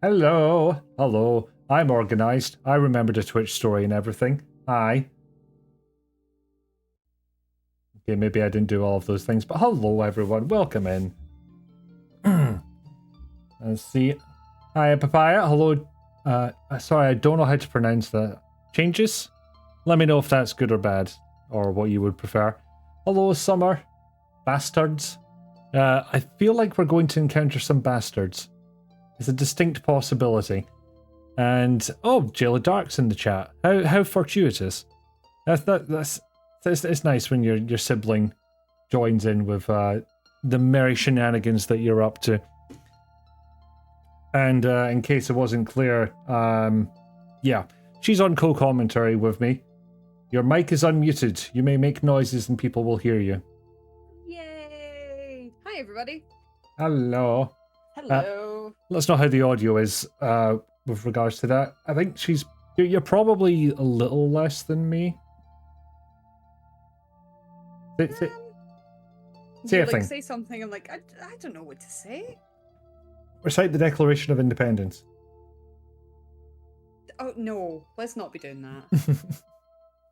Hello. Hello. I'm organized. I remembered a Twitch story and everything. Hi. Okay, maybe I didn't do all of those things, but hello everyone. Welcome in. Let's see. Hi, Papaya. Hello. Sorry, I don't know how to pronounce that. Changes? Let me know if that's good or bad, or what you would prefer. Hello, Summer. Bastards. I feel like we're going to encounter some bastards. It's a distinct possibility. And oh, Jayla Dark's in the chat. How fortuitous. It's nice when your sibling joins in with the merry shenanigans that you're up to. And in case it wasn't clear, yeah, she's on co-commentary with me. Your mic is unmuted. You may make noises and people will hear you. Yay! Hi, everybody. Hello. Hello. Let us know how the audio is with regards to that. I think you're probably a little less than me. Say a thing. Say something. I'm like, I don't know what to say. Recite the Declaration of Independence. Oh no, let's not be doing that.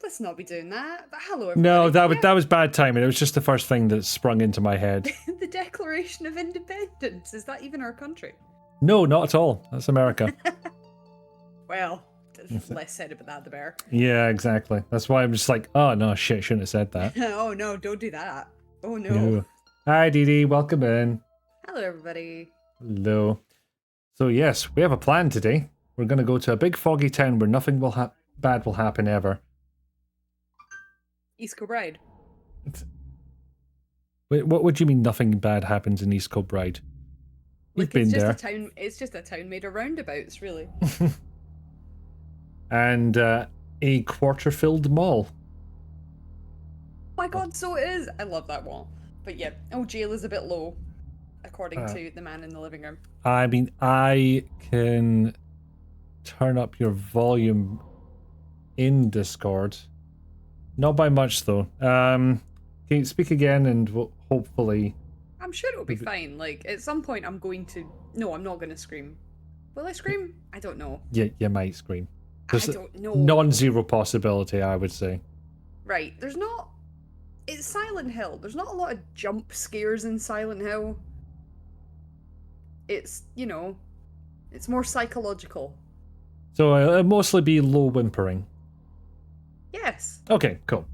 Let's not be doing that. But hello, everybody. No, that was bad timing. It was just the first thing that sprung into my head. The Declaration of Independence. Is that even our country? No, not at all. That's America. Well, less said about that, the better. Yeah, exactly. That's why I'm just like, oh no, shit, shouldn't have said that. Oh no, don't do that. Oh no. No. Hi, Dee Dee. Welcome in. Hello, everybody. Hello. So yes, we have a plan today. We're going to go to a big foggy town where nothing bad will happen ever. East Kilbride. Wait, what would you mean nothing bad happens in East Kilbride? You've been there. It's just a town made of roundabouts, really. And a quarter-filled mall. Oh my god, so it is. I love that wall. But yeah, Jayla's a bit low, according to the man in the living room. I mean, I can turn up your volume in Discord. Not by much, though. Can you speak again and we'll hopefully... I'm sure it'll be fine. Like, at some point I'm going to... No, I'm not going to scream. Will I scream? I don't know. Yeah, you might scream. There's I don't know. Non-zero possibility, I would say. Right, there's not... It's Silent Hill. There's not a lot of jump scares in Silent Hill. It's, you know, it's more psychological. So it'll mostly be low whimpering. Yes. Okay, cool.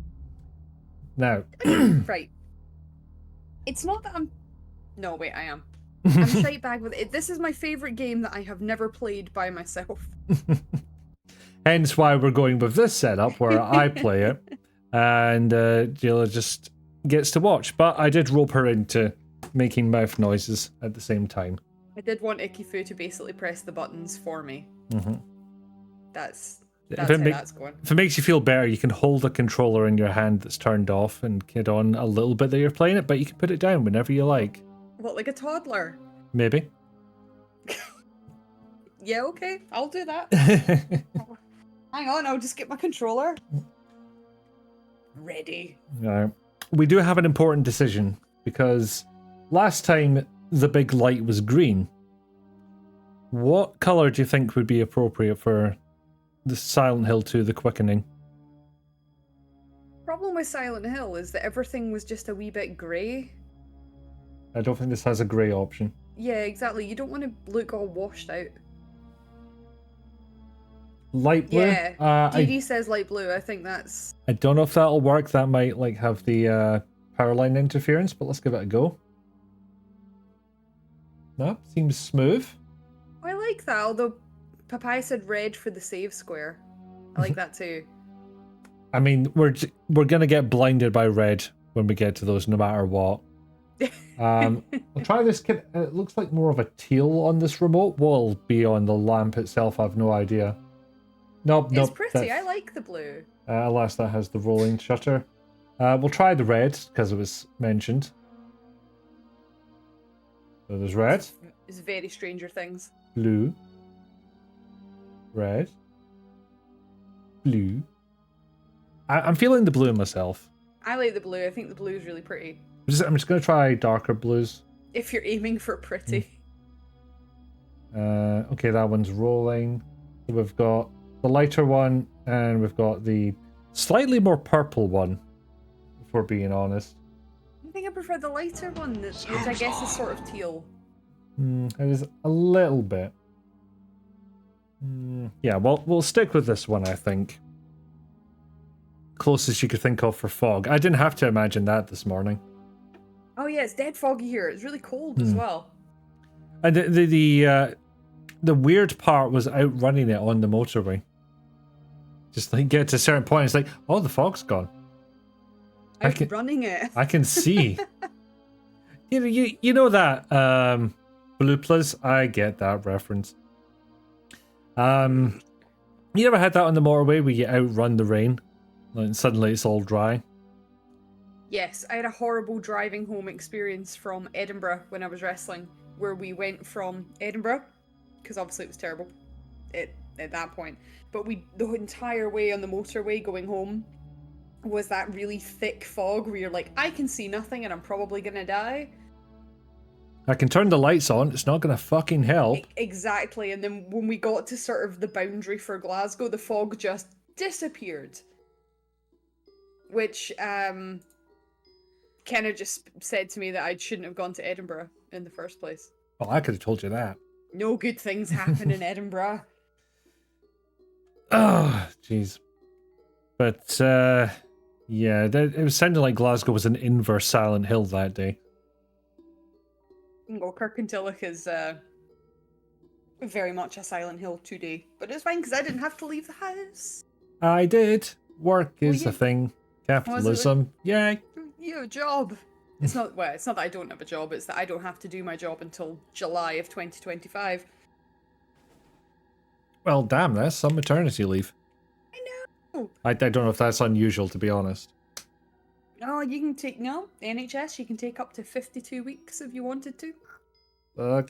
Now... Right. It's not that I'm... No, wait, I am. I'm shite bag with it. This is my favourite game that I have never played by myself. Hence why we're going with this setup where I play it and Jayla just gets to watch. But I did rope her into making mouth noises at the same time. I did want Ikifu to basically press the buttons for me. Mm-hmm. That's how that's going. If it makes you feel better, you can hold a controller in your hand that's turned off and get on a little bit that you're playing it, but you can put it down whenever you like. What, like a toddler? Maybe. Yeah, okay, I'll do that. Hang on, I'll just get my controller. Ready. We do have an important decision, because last time the big light was green. What colour do you think would be appropriate for the Silent Hill 2, The Quickening? Problem with Silent Hill is that everything was just a wee bit grey. I don't think this has a grey option. Yeah, exactly. You don't want to look all washed out. Light blue? Yeah, DD says light blue. I think that's... I don't know if that'll work. That might like have the power line interference, but let's give it a go. No, seems smooth. I like that, although Papaya said red for the save square. I like that too. I mean, we're gonna get blinded by red when we get to those, no matter what. I'll try this kit. It looks like more of a teal on this remote. What'll be on the lamp itself, I've no idea. Nope, it's pretty. I like the blue. Alas, that has the rolling shutter. We'll try the red because it was mentioned. So there's red. It's very Stranger Things. Blue. Red. Blue. I'm feeling the blue myself. I like the blue. I think the blue is really pretty. I'm just going to try darker blues. If you're aiming for pretty. Okay, that one's rolling. We've got the lighter one, and we've got the slightly more purple one, if we're being honest. I think I prefer the lighter one, which I guess is sort of teal. It is a little bit. Yeah, well, we'll stick with this one, I think. Closest you could think of for fog. I didn't have to imagine that this morning. Oh yeah, it's dead foggy here. It's really cold as well. And the weird part was outrunning it on the motorway. Just like get to a certain point, it's like, oh, the fog's gone. Outrunning it. I can see. you know that Blue Plus? I get that reference. You ever had that on the motorway where you outrun the rain, and suddenly it's all dry? Yes, I had a horrible driving home experience from Edinburgh when I was wrestling, where we went from Edinburgh, because obviously it was terrible at that point, but the entire way on the motorway going home was that really thick fog where you're like, I can see nothing and I'm probably gonna die. I can turn the lights on, it's not gonna fucking help. Exactly, and then when we got to sort of the boundary for Glasgow, the fog just disappeared. Which, Kenna just said to me that I shouldn't have gone to Edinburgh in the first place. Oh, I could have told you that. No good things happen in Edinburgh. Oh, jeez. But, yeah, it was sounding like Glasgow was an inverse Silent Hill that day. Well, Kirkintilloch is very much a Silent Hill today. But it's fine, because I didn't have to leave the house. I did. Work is a thing. Capitalism. Yay. You have a job. It's not that I don't have a job, it's that I don't have to do my job until July of 2025. Well, damn, that's some maternity leave. I know. I don't know if that's unusual, to be honest. No, you can take NHS. You can take up to 52 weeks if you wanted to.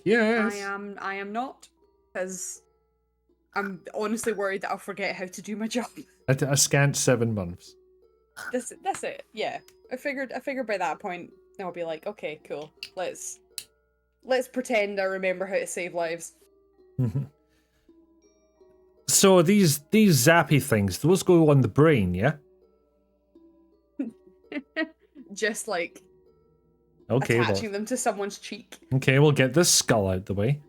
Yes. I am not, because I'm honestly worried that I'll forget how to do my job. A scant 7 months. That's it. Yeah, I figured by that point I'll be like, okay, cool. Let's pretend I remember how to save lives. So these zappy things, those go on the brain, yeah? Just like attaching them to someone's cheek. Okay, we'll get this skull out the way.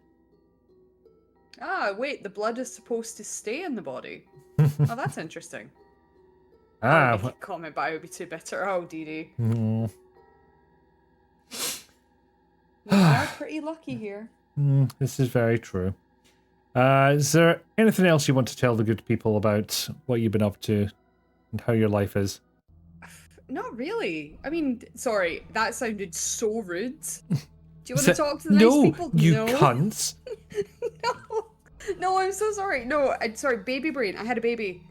Ah, wait, the blood is supposed to stay in the body. Oh, that's interesting. I would make a comment, but I would be too bitter. Oh, Dee. We are pretty lucky here. This is very true. Is there anything else you want to tell the good people about what you've been up to and how your life is? Not really. I mean, sorry, that sounded so rude. Do you want to talk to the nice people? You cunts. No, I'm so sorry. No, I'm sorry, baby brain. I had a baby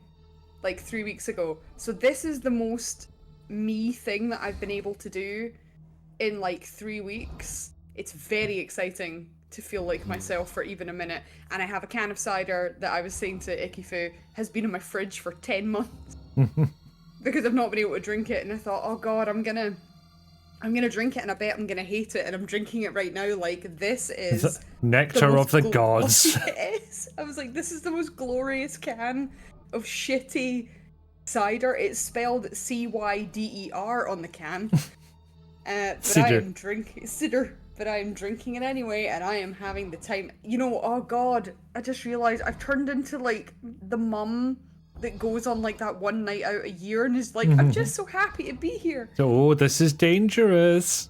like 3 weeks ago. So this is the most me thing that I've been able to do in like 3 weeks. It's very exciting to feel like myself for even a minute. And I have a can of cider that I was saying to Ikifu has been in my fridge for 10 months. Because I've not been able to drink it, and I thought, oh god, I'm gonna drink it, and I bet I'm gonna hate it, and I'm drinking it right now. Like, this is nectar of the gods. It is. I was like, this is the most glorious can of shitty cider. It's spelled C-Y-D-E-R on the can. But I am drinking cider. But I am drinking it anyway, and I am having the time. You know, oh god, I just realized I've turned into like the mum that goes on like that one night out a year and is like, I'm just so happy to be here. Oh, this is dangerous.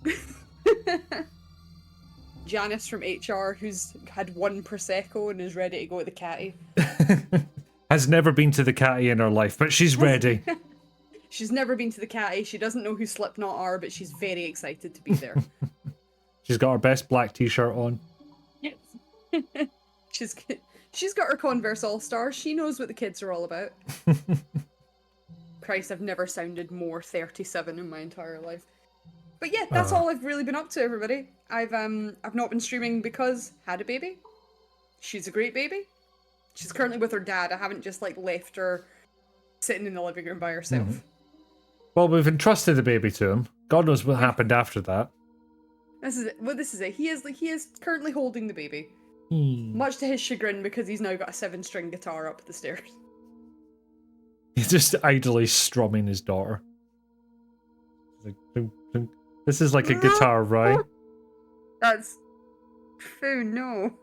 Janice from HR, who's had one Prosecco and is ready to go to the catty. Has never been to the catty in her life, but she's ready. She's never been to the catty. She doesn't know who Slipknot are, but she's very excited to be there. She's got her best black t-shirt on. Yes. She's got her Converse All-Stars. She knows what the kids are all about. Christ, I've never sounded more 37 in my entire life. But yeah, that's all I've really been up to, everybody. I've not been streaming because had a baby. She's a great baby. She's currently with her dad. I haven't just like left her sitting in the living room by herself. Well, we've entrusted the baby to him. God knows what happened after that. This is it. Well, this is it. He is currently holding the baby. Much to his chagrin, because he's now got a 7-string guitar up the stairs. He's just idly strumming his daughter. Like, dunk, dunk. This is like a guitar, right? That's... Oh, no.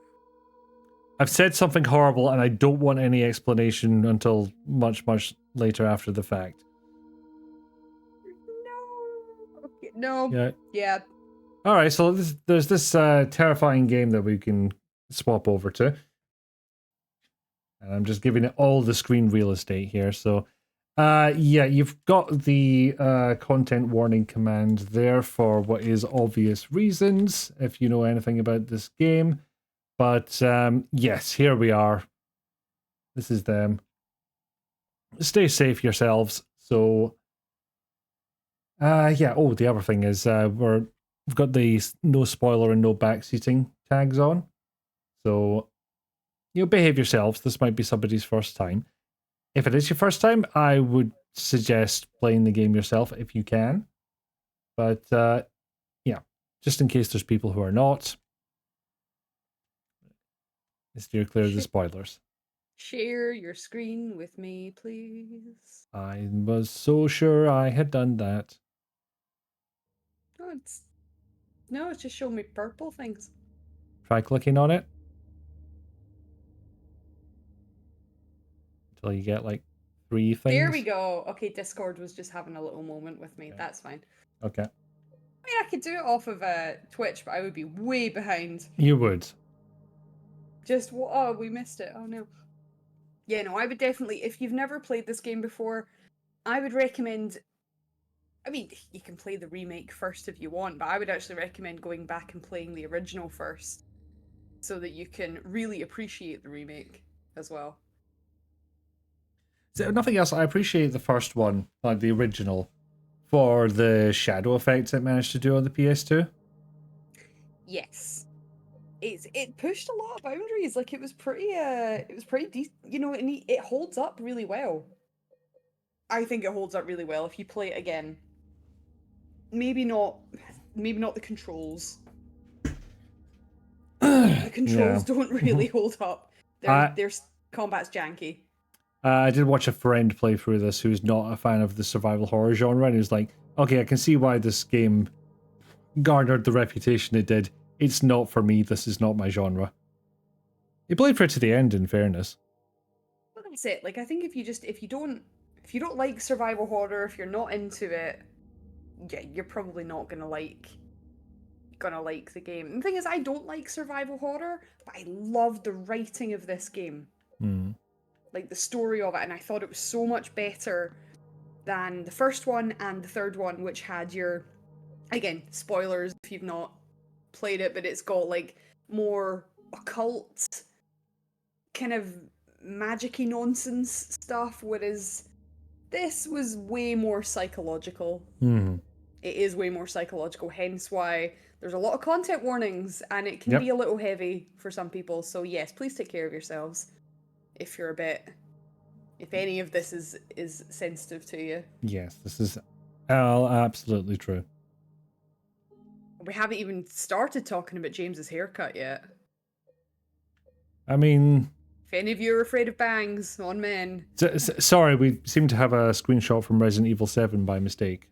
I've said something horrible and I don't want any explanation until much, much later after the fact. No. Okay. No. Yeah. Yeah. Alright, so there's this terrifying game that we can swap over to. And I'm just giving it all the screen real estate here. So, yeah, you've got the content warning command there for what is obvious reasons, if you know anything about this game. But, yes, here we are. This is them. Stay safe yourselves. So, yeah, oh, the other thing is we've got the no spoiler and no backseating tags on. So, behave yourselves. This might be somebody's first time. If it is your first time, I would suggest playing the game yourself if you can. But, yeah, just in case there's people who are not, steer clear of the spoilers. Share your screen with me, please. I was so sure I had done that. No, it's just showing me purple things. Try clicking on it. Until you get like 3 things. There we go. Okay, Discord was just having a little moment with me. Okay. That's fine. Okay. I mean, I could do it off of Twitch, but I would be way behind. You would. Just, oh, we missed it. Oh, no. Yeah, no, I would definitely, if you've never played this game before, I would recommend, I mean, you can play the remake first if you want, but I would actually recommend going back and playing the original first, so that you can really appreciate the remake as well. So, nothing else, I appreciate the first one, like the original, for the shadow effects it managed to do on the PS2. Yes. It pushed a lot of boundaries. Like, it was pretty decent, and it holds up really well. I think it holds up really well if you play it again. Maybe not the controls. The controls don't really hold up. There's combat's janky. I did watch a friend play through this who's not a fan of the survival horror genre, and he was like, okay, I can see why this game garnered the reputation it did. It's not for me, this is not my genre. He played for it to the end, in fairness. Well, that's it. Like, I think if you don't like survival horror, if you're not into it, yeah, you're probably not gonna like the game. And the thing is, I don't like survival horror, but I love the writing of this game. Like, the story of it, and I thought it was so much better than the first one and the third one, which had your, again, spoilers if you've not played it, but it's got like more occult kind of magic-y nonsense stuff, whereas this was way more psychological. It is way more psychological, hence why there's a lot of content warnings, and it can be a little heavy for some people. So yes, please take care of yourselves if any of this is sensitive to you. Yes, this is absolutely true. We haven't even started talking about James's haircut yet. I mean, if any of you are afraid of bangs on men. Sorry, we seem to have a screenshot from Resident Evil 7 by mistake.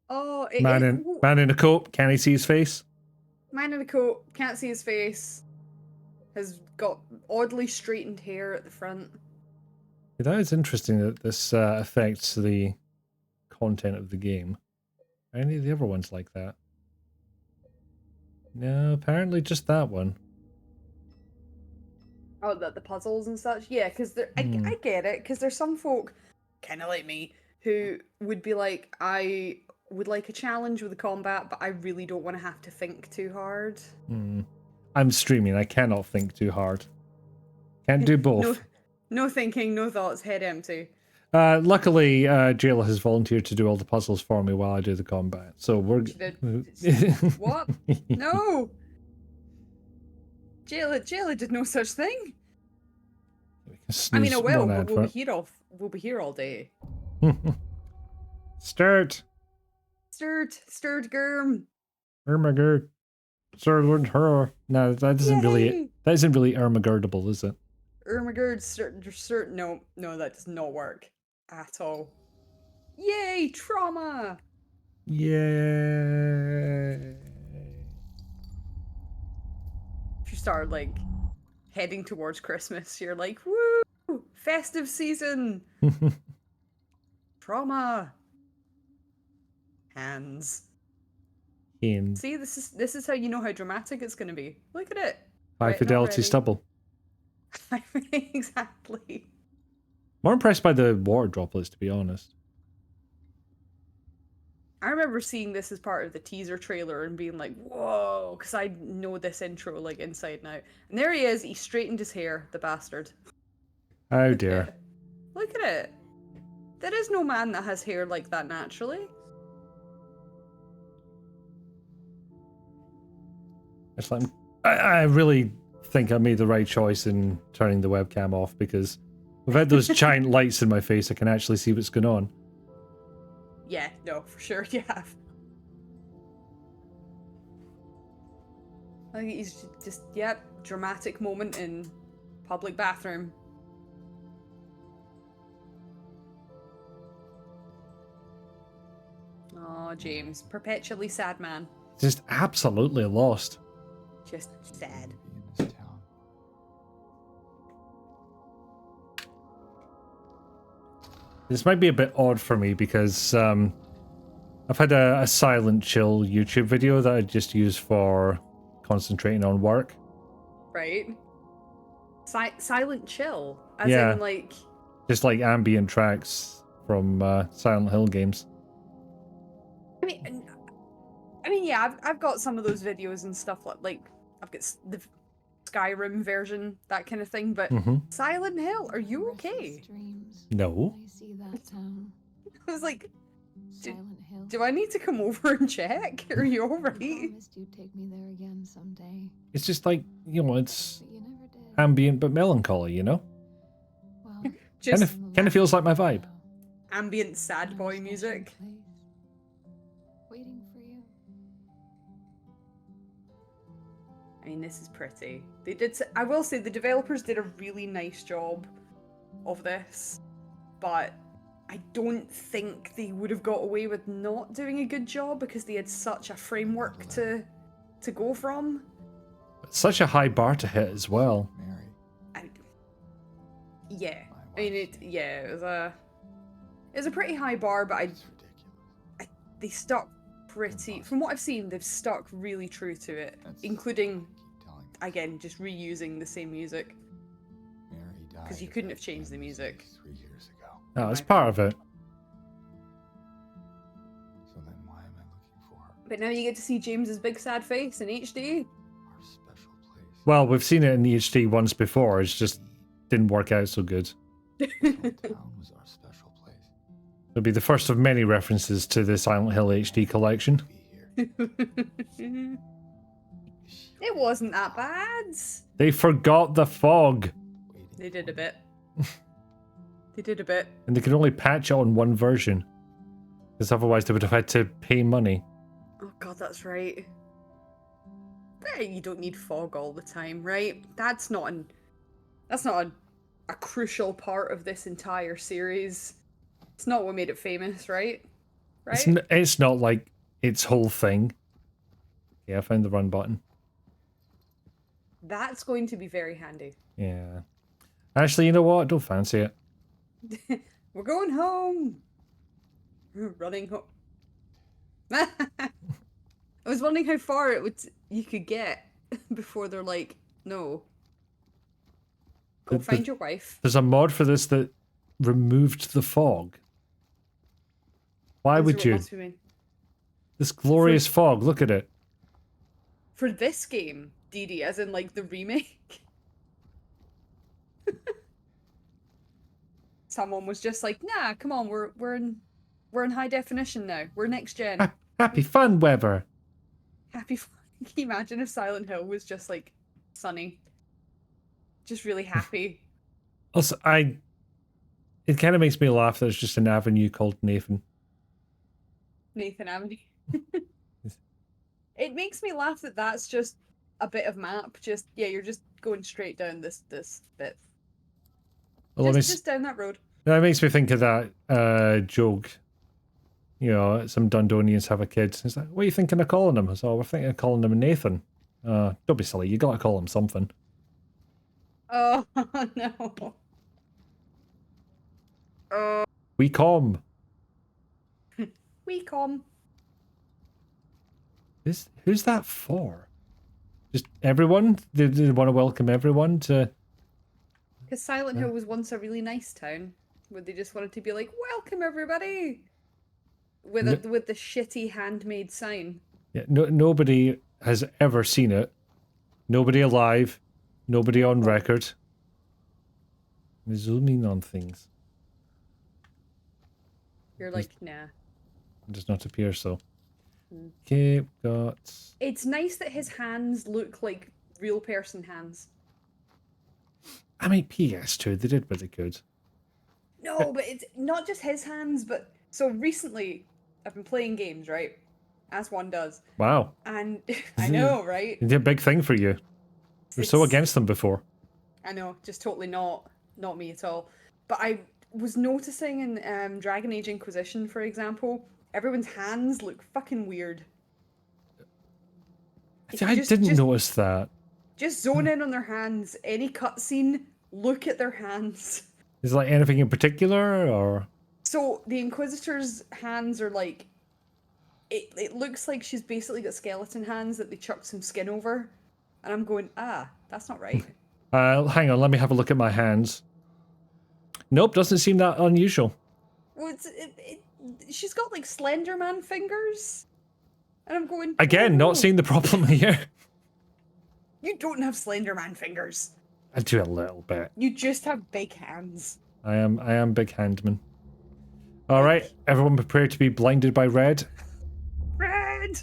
Oh, man in a coat, can't he see his face? Man in a coat, can't see his face. Has got oddly straightened hair at the front. Yeah, that is interesting that this affects the content of the game. Are any of the other ones like that? No, apparently just that one. Oh, the puzzles and such? Yeah, because I get it, because there's some folk, kind of like me, who would be like, I would like a challenge with the combat, but I really don't want to have to think too hard. I'm streaming, I cannot think too hard. Can't do both. No thinking, no thoughts, head empty. Luckily, Jayla has volunteered to do all the puzzles for me while I do the combat. So we're... What? No! Jayla did no such thing. I mean, I will, but we'll be here all day. Stirred Germ. Ermagert. her. No, that isn't really Yay! that isn't really Ermagerdable, is it? Ermagerd, certain. No, that does not work at all. Yay, trauma! Yay! If you start like heading towards Christmas, you're like, woo! Festive season! Trauma! Hands. In See, this is how you know how dramatic it's gonna be. Look at it. high Written fidelity already. stubble. Exactly. More impressed by the water droplets, to be honest. I remember seeing this as part of the teaser trailer and being like, whoa, because I know this intro like inside and out. And there he is, he straightened his hair, the bastard. Oh Look dear. at it. Look at it. There is no man that has hair like that naturally. It's like I really think I made the right choice in turning the webcam off, because without those giant lights in my face, I can actually see what's going on. Yeah, no, for sure you have. I think he's just, yep, dramatic moment in public bathroom. Oh, James, perpetually sad man. Just absolutely lost. Just sad. In this town. This might be a bit odd for me because I've had a silent chill YouTube video that I just use for concentrating on work. Right? Silent chill. As Yeah. in, like... Just like ambient tracks from Silent Hill games. I mean, yeah, I've got some of those videos and stuff like I've got the Skyrim version, that kind of thing, but Silent Hill, are you okay? No. I see that town. I was like, Silent Hill. do I need to come over and check? Are you I alright? promised you'd take me there again someday, It's just like, it's but you never did. ambient but melancholy, you know? Well, Just Kind of feels like my vibe. ambient sad boy another music. special place, waiting for you. I mean, this is pretty. They did. I will say the developers did a really nice job of this, but I don't think they would have got away with not doing a good job because they had such a framework to go from. Such a high bar to hit as well. Mary, Yeah, my I mean wife. it was a pretty high bar, but It's ridiculous. they stuck pretty. From what I've seen, they've stuck really true to it, That's including keep telling me. again just reusing the same music. Mary died 'Cause you of couldn't that have changed the same music. disease 3 years ago. Oh, that's part of it. So then why am I looking for her? But now you get to see James's big sad face in HD. Our special place. Well, we've seen it in the HD once before. It's just didn't work out so good. This whole town was our special place. It'll be the first of many references to the Silent Hill HD collection. Be here. It wasn't that bad. They forgot the fog, Waiting They did for a bit. They did a bit. and they could only patch it on one version, because otherwise they would have had to pay money. Oh god, that's right. You don't need fog all the time, right? That's not a crucial part of this entire series. It's not what made it famous, right? Right? It's not like its whole thing. Yeah, I found the run button. That's going to be very handy. Yeah. Actually, you know what? I don't fancy it. We're going home. We're running home. I was wondering how far you could get before they're like, no. Go The- find your wife. There's a mod for this that removed the fog. Why That's would what you? must be mean. This glorious fog, look at it. For this game, DD, as in like the remake. Someone was just like, nah, come on, we're in high definition now. We're next gen. Happy fun weather. Happy fun. Can you imagine if Silent Hill was just like sunny? Just really happy. Also, it kind of makes me laugh that it's just an avenue called Nathan. Nathan Avenue. It makes me laugh that that's just a bit of map. Just yeah, you're just going straight down this bit. Well, let me Just down that road. that makes me think of that joke. You know, some Dundonians have a kid. It's like, what are you thinking of calling him? So we're thinking of calling him Nathan. Don't be silly. You gotta call him something. Oh no. Oh, We come. we come. Who's that for? Just everyone? They want to welcome everyone to. Because Silent Hill was once a really nice town, where they just wanted to be like, "Welcome everybody," with with the shitty handmade sign. Yeah, nobody has ever seen it. Nobody alive. Nobody on record. We zoom in on things. You're like, nah. It does not appear so. Hmm. Okay, got. It's nice that his hands look like real person hands. I mean, PS2, they did what they could. No, but it's not just his hands, but so recently I've been playing games, right? As one does. Wow. And I know, right? They did a big thing for you. You're so It's- against them before. I know, just totally not me at all. But I was noticing in Dragon Age Inquisition, for example, everyone's hands look fucking weird. If I you didn't notice that. Just zone in on their hands. Any cutscene, look at their hands. Is there like anything in particular, or? So the Inquisitor's hands are like, it looks like she's basically got skeleton hands that they chuck some skin over. And I'm going, that's not right. Hang on, let me have a look at my hands. Nope, doesn't seem that unusual. Well, she's got like Slender Man fingers. And I'm going, Again, oh, not seeing the problem here. You don't have Slender Man fingers. I do a little bit. You just have big hands. I am big handman. Alright, everyone prepare to be blinded by red. Red!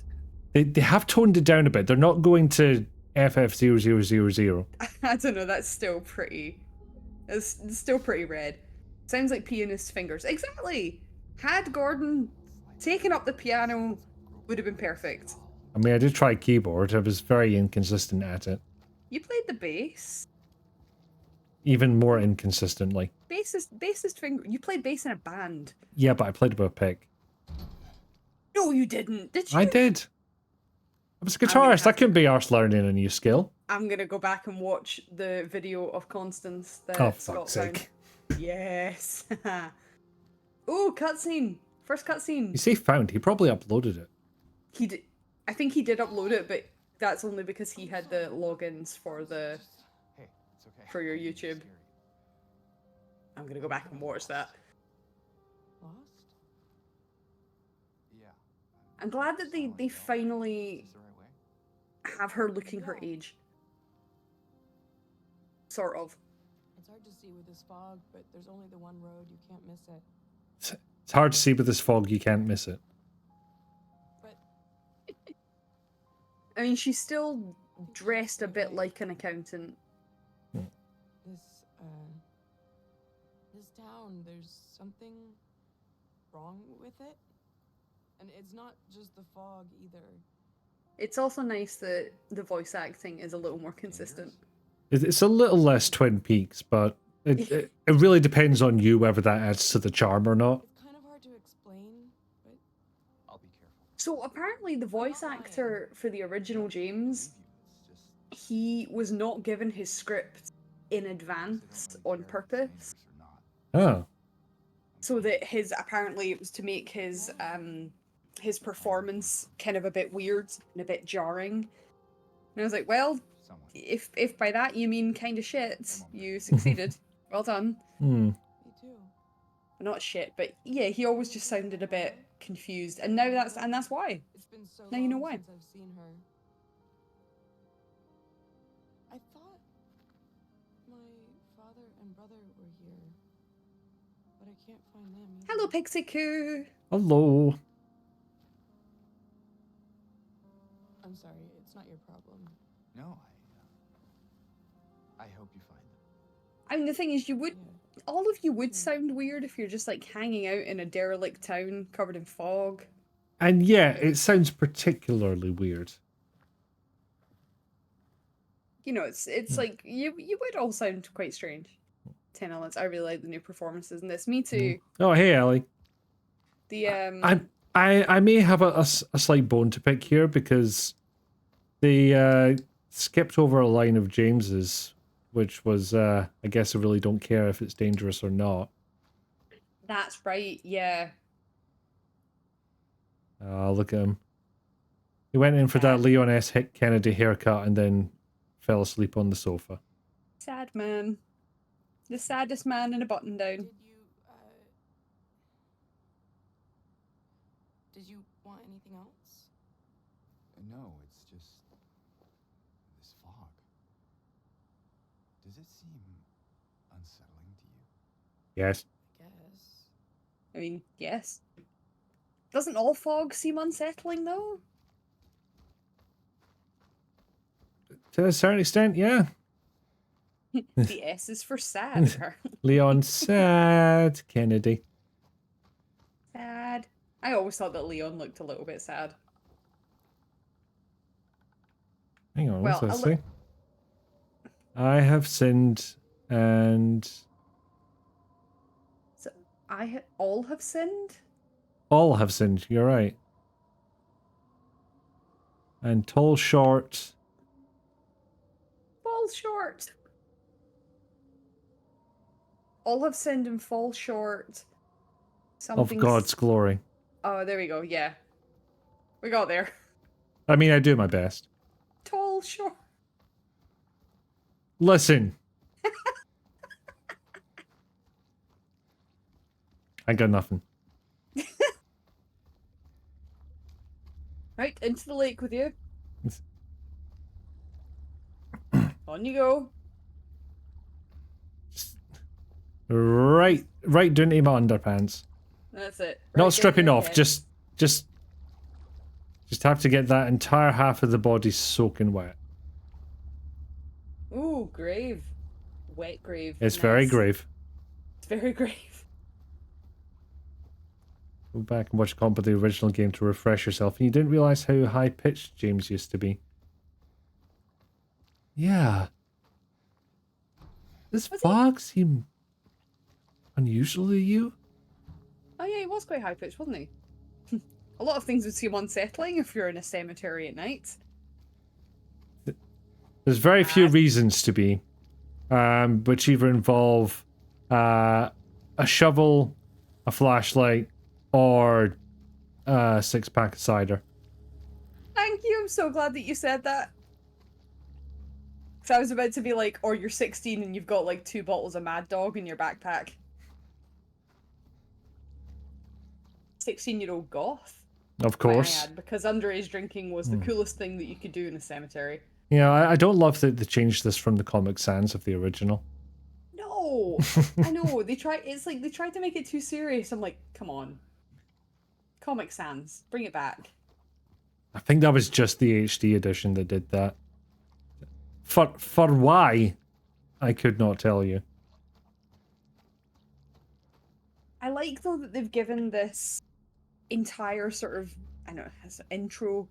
They have toned it down a bit. They're not going to FF0000. I don't know, that's still pretty. It's still pretty red. Sounds like pianist fingers. Exactly! Had Gordon taken up the piano, would have been perfect. I mean, I did try keyboard. I was very inconsistent at it. You played the bass. Even more inconsistently. Bassist finger. You played bass in a band. Yeah, but I played it with a pick. No, you didn't. Did you? I did. I was a I'm gonna guitarist. I have couldn't be arsed learning a new skill. I'm gonna go back and watch the video of Constance that Oh, Scott fuck's found. sake. Yes. Ooh, cutscene. First cutscene. You say found. He probably uploaded it. He did. I think he did upload it, but that's only because he had the logins for the Hey, it's okay. for your It's YouTube. scary. I'm gonna go back and watch that. Lost? Yeah. I'm glad that they finally Is this the right way? have her looking her age. Sort of. It's hard to see with this fog, but there's only the one road. You can't miss it. It's hard to see with this fog. You can't miss it. But I mean, she's still dressed a bit like an accountant. this town, there's something wrong with it, and it's not just the fog either. It's also nice that the voice acting is a little more consistent. It's a little less Twin Peaks, but it really depends on you whether that adds to the charm or not. It's kind of hard to explain, but I'll be careful. So apparently the voice actor for the original James, It's just he was not given his script in advance on purpose. Oh. So that apparently it was to make his performance kind of a bit weird and a bit jarring. And I was like, well, if by that you mean kind of shit, you succeeded. Well done. Hmm. me too. Not shit, but yeah, he always just sounded a bit confused, and now that's why. It's been so Now you know long why. since I've seen her. I thought my father and brother were here, but I can't find them either. Hello, Pixie-Coo. Hello. I'm sorry, it's not your problem. No, I hope you find them. I mean, the thing is, Yeah. all of you would sound weird if you're just like hanging out in a derelict town covered in fog. And yeah, it sounds particularly weird. you know, it's like you would all sound quite strange. 10 elements. I really like the new performances in this. Me too. Oh, hey, Ellie. The I may have a slight bone to pick here because they skipped over a line of James's, which was I guess I really don't care if it's dangerous or not. that's right. Yeah. Look at him. He went in for that Leon S. Kennedy haircut and then fell asleep on the sofa. Sad man. The saddest man in a button down. Did you want anything else? No, it's just this fog. Does it seem unsettling to you? Yes. I guess. I mean, yes. Doesn't all fog seem unsettling though? To a certain extent, yeah. The S is for sad, apparently. Leon sad Kennedy. Sad. I always thought that Leon looked a little bit sad. Hang on, Well, what's that say? I have sinned and... So all have sinned? All have sinned, you're right. And tall, short... Fall short. All have sinned and fall short. of God's glory. Oh, there we go. Yeah. We got there. I mean, I do my best. Tall short. Listen. I got nothing. Right, into the lake with you. On you go. Right down to my underpants. That's it. Right Not down stripping your off, head. just have to get that entire half of the body soaking wet. Ooh, grave. Wet grave. It's very Nice. grave. It's very grave. Go back and watch a comp of the original game to refresh yourself, and you didn't realize how high-pitched James used to be. Yeah. Does fog seem unusual to you? Oh yeah, he was quite high pitched, wasn't he? A lot of things would seem unsettling if you're in a cemetery at night. There's very few reasons to be, which either involve a shovel, a flashlight, or a 6-pack of cider. Thank you, I'm so glad that you said that. Because I was about to be like, or you're 16 and you've got like 2 bottles of Mad Dog in your backpack. 16-year-old goth. Of might I course. add, because underage drinking was the coolest thing that you could do in a cemetery. Yeah, I don't love that they changed this from the Comic Sans of the original. No, I know they try. It's like they tried to make it too serious. I'm like, come on, Comic Sans, bring it back. I think that was just the HD edition that did that. For why, I could not tell you. I like though that they've given this entire sort of, I don't know, as an intro,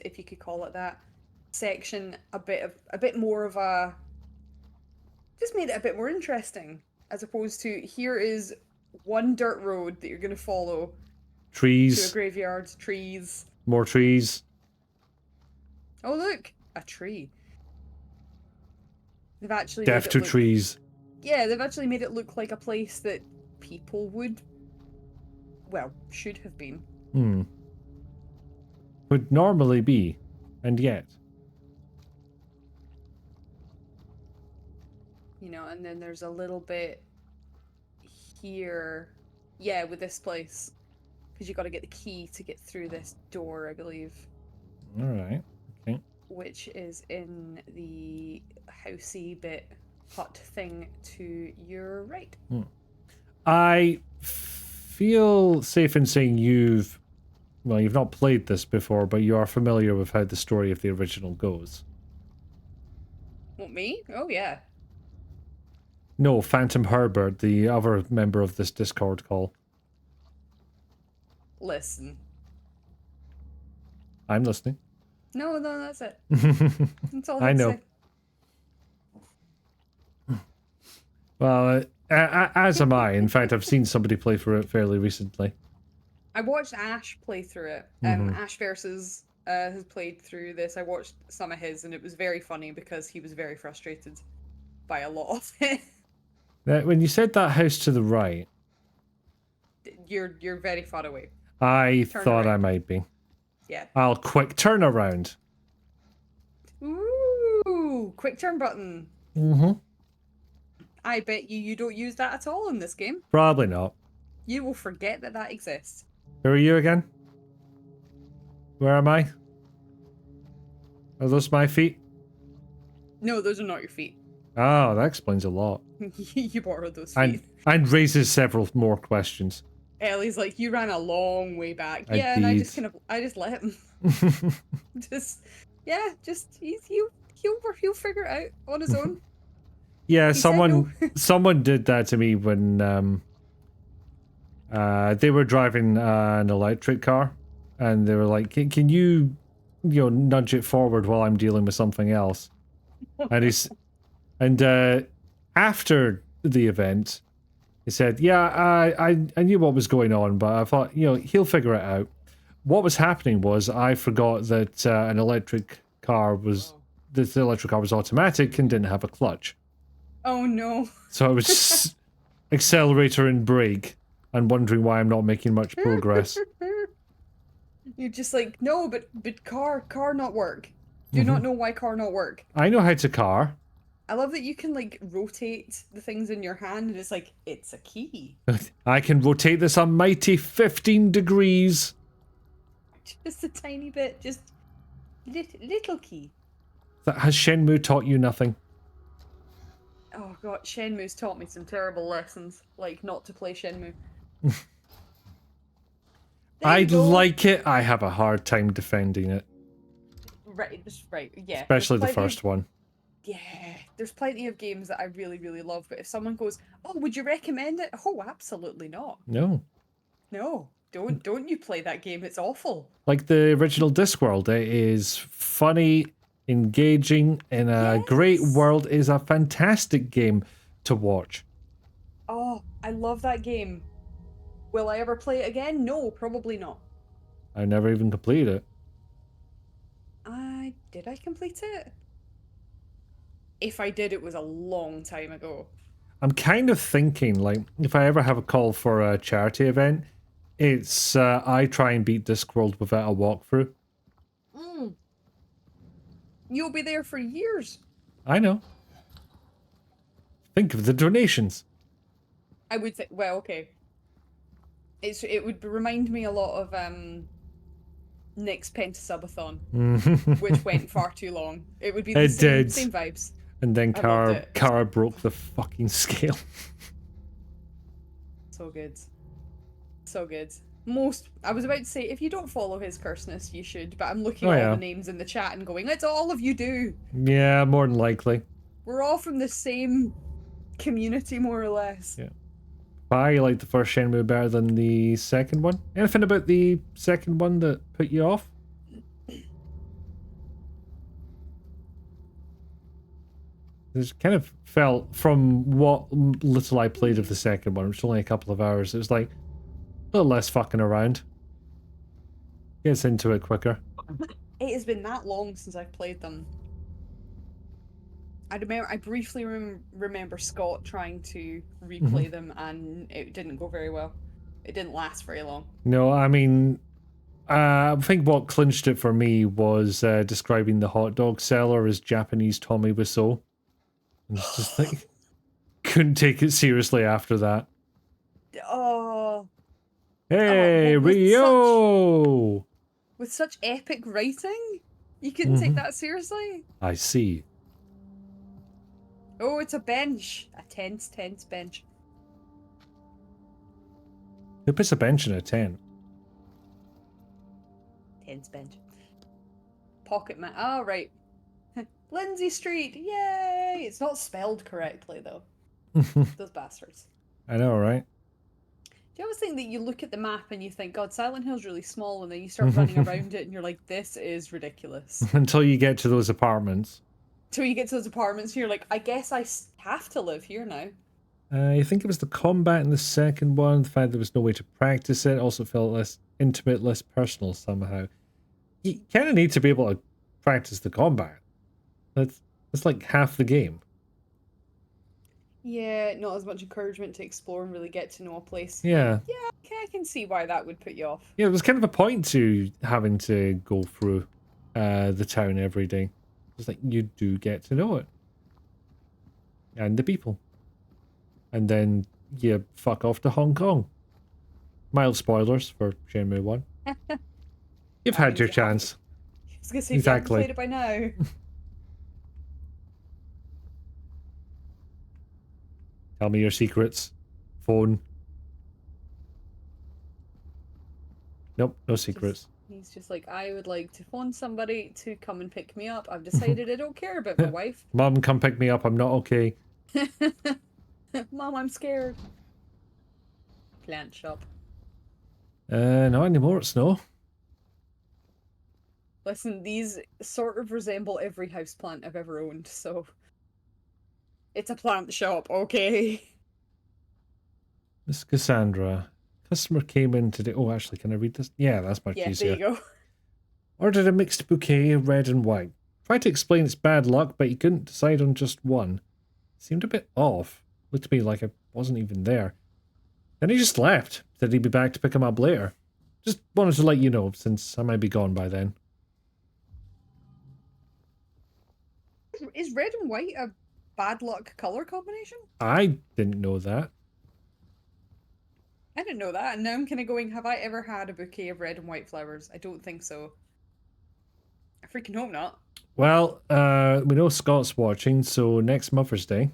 if you could call it that, section a bit more of a, just made it a bit more interesting, as opposed to here is one dirt road that you're going to follow to a Trees, graveyard, trees. more trees. Oh look, a tree. They've actually Death made it to look, trees. yeah, they've actually made it look like a place that people would, well, should have been. Would normally be, and yet. You know, and then there's a little bit here, yeah, with this place, because you got to get the key to get through this door, I believe, All right. Okay. which is in the housey bit hut thing to your right. I feel safe in saying you've not played this before, but you are familiar with how the story of the original goes. What, me? Oh yeah. No, Phantom Herbert, the other member of this Discord call. Listen. I'm listening. No, that's it. That's all I I'd know. say. Well, as am I. In fact, I've seen somebody play through it fairly recently. I watched Ash play through it. Mhm. Ash versus has played through this. I watched some of his, and it was very funny because he was very frustrated by a lot of it. Now, when you said that house to the right, You're very far away. I Turn thought I around. might be. Yeah. I'll quick turn around. Ooh, quick turn button. Mm-hmm. I bet you don't use that at all in this game. Probably not. You will forget that that exists. Who are you again? Where am I? Are those my feet? No, those are not your feet. Oh, that explains a lot. You borrowed those feet. And raises several more questions. Ellie's like, you ran a long way back. I Yeah, and I did. just I just let him. He'll figure it out on his own. Yeah, He said no. someone did that to me when they were driving an electric car, and they were like, "Can you nudge it forward while I'm dealing with something else?" And after the event, he said, "Yeah, I knew what was going on, but I thought he'll figure it out." What was happening was I forgot that an electric car was the electric car was automatic and didn't have a clutch. Oh no. So I was just accelerator and brake and wondering why I'm not making much progress. You're just like, no, but car not work. Do not know why car not work. I know how to car. I love that you can like rotate the things in your hand and it's like, it's a key. I can rotate this a mighty 15 degrees. Just a tiny bit, just little key. Has Shenmue taught you nothing? Oh god, Shenmue's taught me some terrible lessons, like not to play Shenmue. I go. like it. I have a hard time defending it. Right, yeah. Especially the there's plenty first one. Yeah, there's plenty of games that I really, really love, but if someone goes, oh, would you recommend it? Oh, absolutely not. No. No, don't you play that game, it's awful. Like the original Discworld, it is funny, engaging, in a great Yes. world. It is a fantastic game to watch. Oh, I love that game. Will I ever play it again? No, probably not. I never even completed it. Did I complete it? If I did, it was a long time ago. I'm kind of thinking, like, if I ever have a call for a charity event, it's I try and beat Discworld without a walkthrough. You'll be there for years. I know. Think of the donations. I would think, well, okay. It would remind me a lot of Nick's Pentasubathon, which went far too long. It would be the same vibes. And then I loved it. Kara broke the fucking scale. So good. So good. I was about to say, if you don't follow his curseness, you should, but I'm looking at all the names in the chat and going, it's all of you do. Yeah, more than likely. We're all from the same community, more or less. Yeah. I like the first Shenmue better than the second one. Anything about the second one that put you off? It kind of felt, from what little I played of the second one, which was only a couple of hours, it was like a little less fucking around. Gets into it quicker. It has been that long since I've played them. I briefly remember Scott trying to replay them, and it didn't go very well. It didn't last very long. No, I mean, I think what clinched it for me was describing the hot dog seller as Japanese Tommy Wiseau. And it's just like, couldn't take it seriously after that. Oh. Hey, Rio! With such epic writing? You couldn't take that seriously? I see. Oh, it's a bench. A tense bench. Who puts a bench in a tent? Tense bench. Pocket man. Oh, right. Lindsay Street. Yay! It's not spelled correctly, though. Those bastards. I know, right? Do you always think that you look at the map and you think, God, Silent Hill's really small, and then you start running around it and you're like, this is ridiculous. Until you get to those apartments. Till you get to those apartments and you're like, I guess I have to live here now. I think it was the combat in the second one, the fact there was no way to practice it, also felt less intimate, less personal somehow. You kind of need to be able to practice the combat. That's like half the game. Yeah, not as much encouragement to explore and really get to know a place. Yeah. Yeah, I can see why that would put you off. Yeah, there was kind of a point to having to go through the town every day. It's like you do get to know it. And the people. And then you fuck off to Hong Kong. Mild spoilers for Shenmue 1. You've That had means your you haven't- chance. I was gonna say, if you haven't Exactly. played it by now. Tell me your secrets. Phone. Nope, no secrets. He's just like, I would like to phone somebody to come and pick me up. I've decided I don't care about my wife. Mum, come pick me up. I'm not okay. Mom, I'm scared. Plant shop. Not anymore, it's no. Listen, these sort of resemble every houseplant I've ever owned, so... It's a plant shop, okay? Miss Cassandra. Customer came in today. Oh, actually, can I read this? Yeah, that's much Yeah, easier. there you go. Ordered a mixed bouquet, red and white. Tried to explain it's bad luck, but he couldn't decide on just one. Seemed a bit off. Looked to me like I wasn't even there. Then he just left. Said he'd be back to pick him up later. Just wanted to let you know, since I might be gone by then. Is red and white a bad luck color combination? I didn't know that. I didn't know that, and now I'm kind of going, have I ever had a bouquet of red and white flowers? I don't think so. I freaking hope not. Well, we know Scott's watching, so next Mother's Day.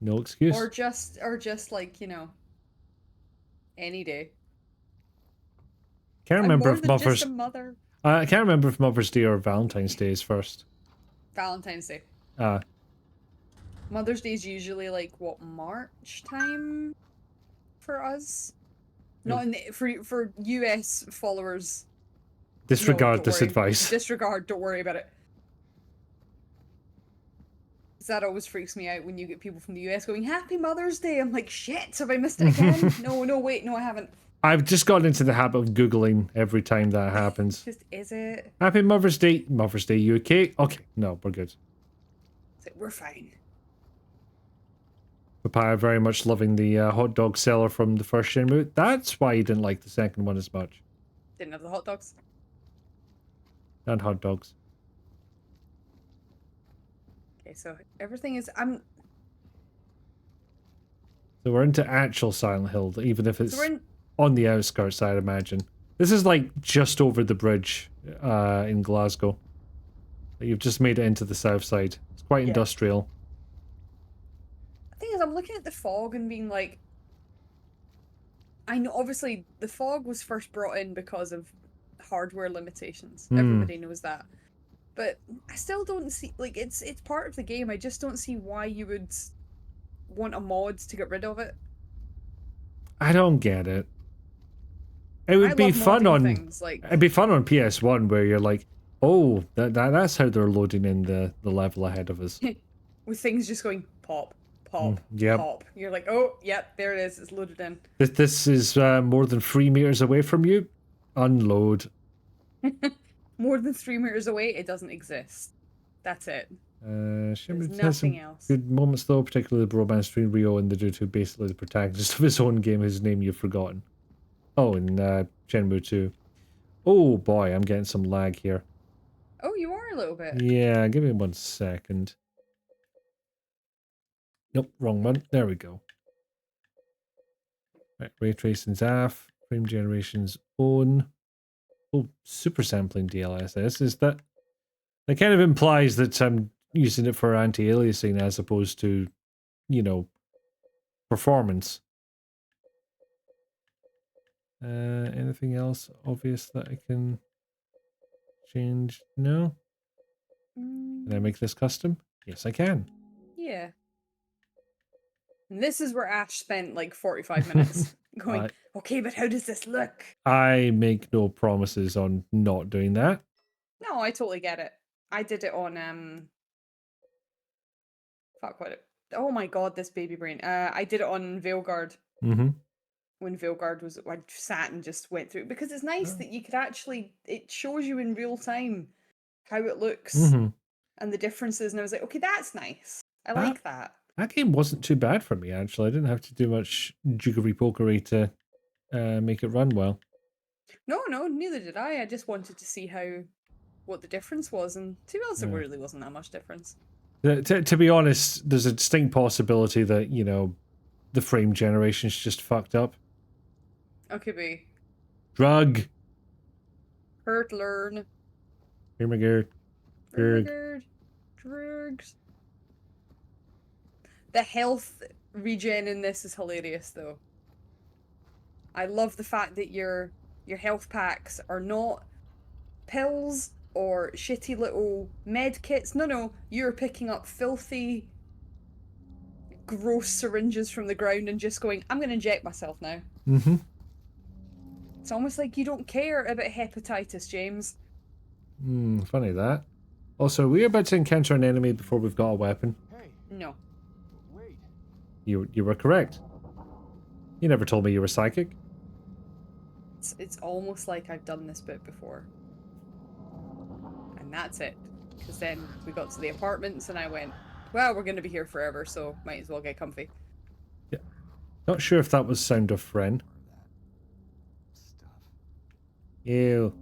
No excuse. Or just like, you know, any day. Can't I'm remember more if than Mother's... just a mother. I can't remember if Mother's Day or Valentine's Day is first. Valentine's Day. Ah, Mother's Day is usually like what, March time for us? Not in the, for US followers. disregard no, this worry. advice. Disregard, don't worry about it. 'Cause that always freaks me out when you get people from the US going, Happy Mother's Day. I'm like, shit, have I missed it again? No, wait, no, I haven't. I've just gotten into the habit of Googling every time that happens. Just, is it? Happy Mother's Day. Mother's Day UK. Okay, no, we're good. It's like, we're fine. Papaya very much loving the hot dog seller from the first Shenmue. That's why he didn't like the second one as much. Didn't have the hot dogs. And hot dogs. Okay, so everything is, So we're into actual Silent Hill, even if it's so we're in, on the outskirts, I'd imagine. This is like just over the bridge in Glasgow. You've just made it into the south side. It's quite Yeah. industrial. the thing is, I'm looking at the fog and being like, I know, obviously, the fog was first brought in because of hardware limitations. Everybody knows that. But I still don't see, like, it's part of the game. I just don't see why you would want a mod to get rid of it. I don't get it. It would I be love fun modding on things, like, it'd be fun on PS1 where you're like, oh, that's how they're loading in the level ahead of us. with things just going pop, pop, yep. pop. You're like, oh, yep, there it is. It's loaded in. This is more than 3 meters away from you. Unload. More than 3 meters away, it doesn't exist. That's it. Shenmue There's has some nothing else. good moments though, particularly the bromance between Rio and the dude who basically the protagonist of his own game, whose name you've forgotten. Oh, and Shenmue 2. Oh boy, I'm getting some lag here. Oh, you are a little bit. Yeah, give me 1 second. Nope, wrong one. There we go. Right, ray tracing's off. Frame generation's on. Oh, super sampling DLSS. Is that kind of implies that I'm using it for anti-aliasing as opposed to, you know, performance. Anything else obvious that I can change? No? Can I make this custom? Yes, I can. Yeah. And this is where Ash spent like 45 minutes going, okay, but how does this look? I make no promises on not doing that. No, I totally get it. I did it on, fuck, Oh my god, this baby brain. I did it on Veilguard. Mm-hmm. When Veilguard was, I sat and just went through it because it's nice that you could actually, it shows you in real time how it looks Mm-hmm. and the differences. And I was like, okay, that's nice. I Ah. like that. That game wasn't too bad for me, actually. I didn't have to do much jiggery-pokery to make it run well. No, neither did I. I just wanted to see what the difference was, and to be honest, there really wasn't that much difference. To be honest, there's a distinct possibility that, you know, the frame generation's just fucked up. Okay, be. Drug. Hurt, learn. Here we go. Drugs. The health regen in this is hilarious, though. I love the fact that your health packs are not pills or shitty little med kits. No, you're picking up filthy, gross syringes from the ground and just going, I'm going to inject myself now. Mm-hmm. It's almost like you don't care about hepatitis, James. Funny that. Also, we're about to encounter an enemy before we've got a weapon. Hey, No. wait. You were correct. You never told me you were psychic. It's almost like I've done this bit before. And that's it. Because then we got to the apartments and I went, well, we're going to be here forever, so might as well get comfy. Yeah. Not sure if that was sound of Ren. Stuff. Ew.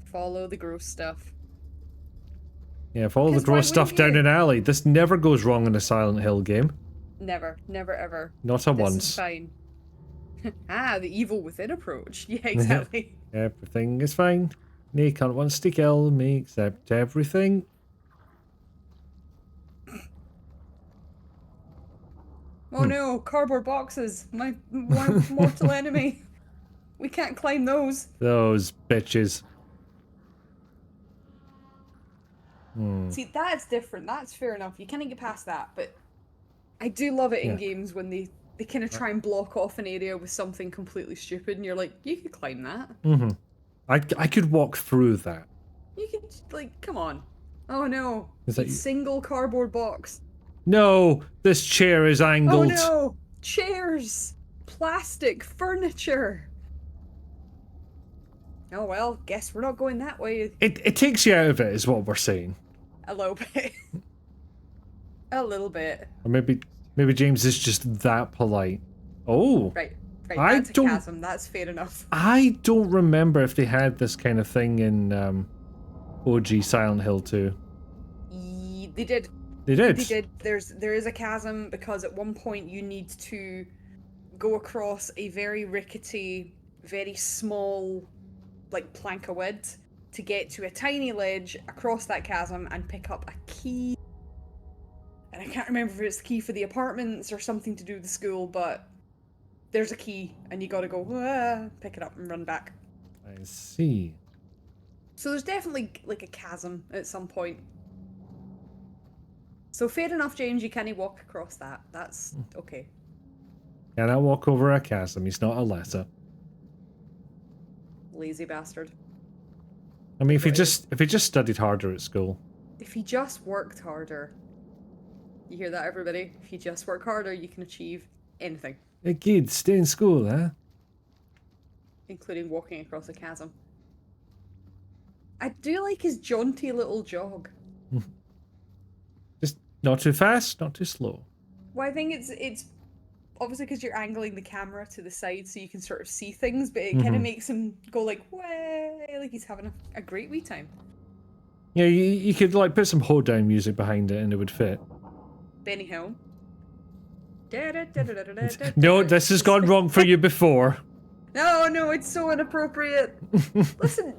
Follow the gross stuff. Yeah, follow the 'Cause why gross stuff wouldn't down you? an alley. This never goes wrong in a Silent Hill game. Never ever. Not a This once. is fine. The evil within approach. Yeah, exactly. Everything is fine. They can't wants to kill me except everything. Oh no, cardboard boxes. My mortal enemy. We can't climb those. Those bitches. See, that's different. That's fair enough. You can't get past that, but I do love it in Yeah. games when they kind of try and block off an area with something completely stupid, and you're like, you could climb that. Mm-hmm. I could walk through that. You could, like, come on. Oh no. Is that It's you? single cardboard box. No, this chair is angled. Oh no! Chairs! Plastic furniture! Oh well, guess we're not going that way. It takes you out of it, is what we're saying. A little bit. A little bit. Or maybe James is just that polite. Oh, Right, I that's a don't- chasm, that's fair enough. I don't remember if they had this kind of thing in OG Silent Hill 2. They did. They did. They did. There is a chasm because at one point you need to go across a very rickety, very small, like plank of wood to get to a tiny ledge across that chasm and pick up a key. And I can't remember if it's the key for the apartments or something to do with the school, but there's a key and you gotta go pick it up and run back. I see. So there's definitely like a chasm at some point. So fair enough, James, you can't walk across that. That's okay. Cannot walk over a chasm. He's not a letter. Lazy bastard. I mean, if he Right. just studied harder at school. If he just worked harder. You hear that, everybody? If you just work harder, you can achieve anything, Hey kids, stay in school, huh? including walking across a chasm. I do like his jaunty little jog. Just not too fast, not too slow. Well, I think it's obviously because you're angling the camera to the side so you can sort of see things, but it kind of makes him go like, way, like he's having a great wee time. Yeah, you could like put some hoedown music behind it and it would fit. Benny Hill. No, this has gone wrong for you before. No, it's so inappropriate. Listen,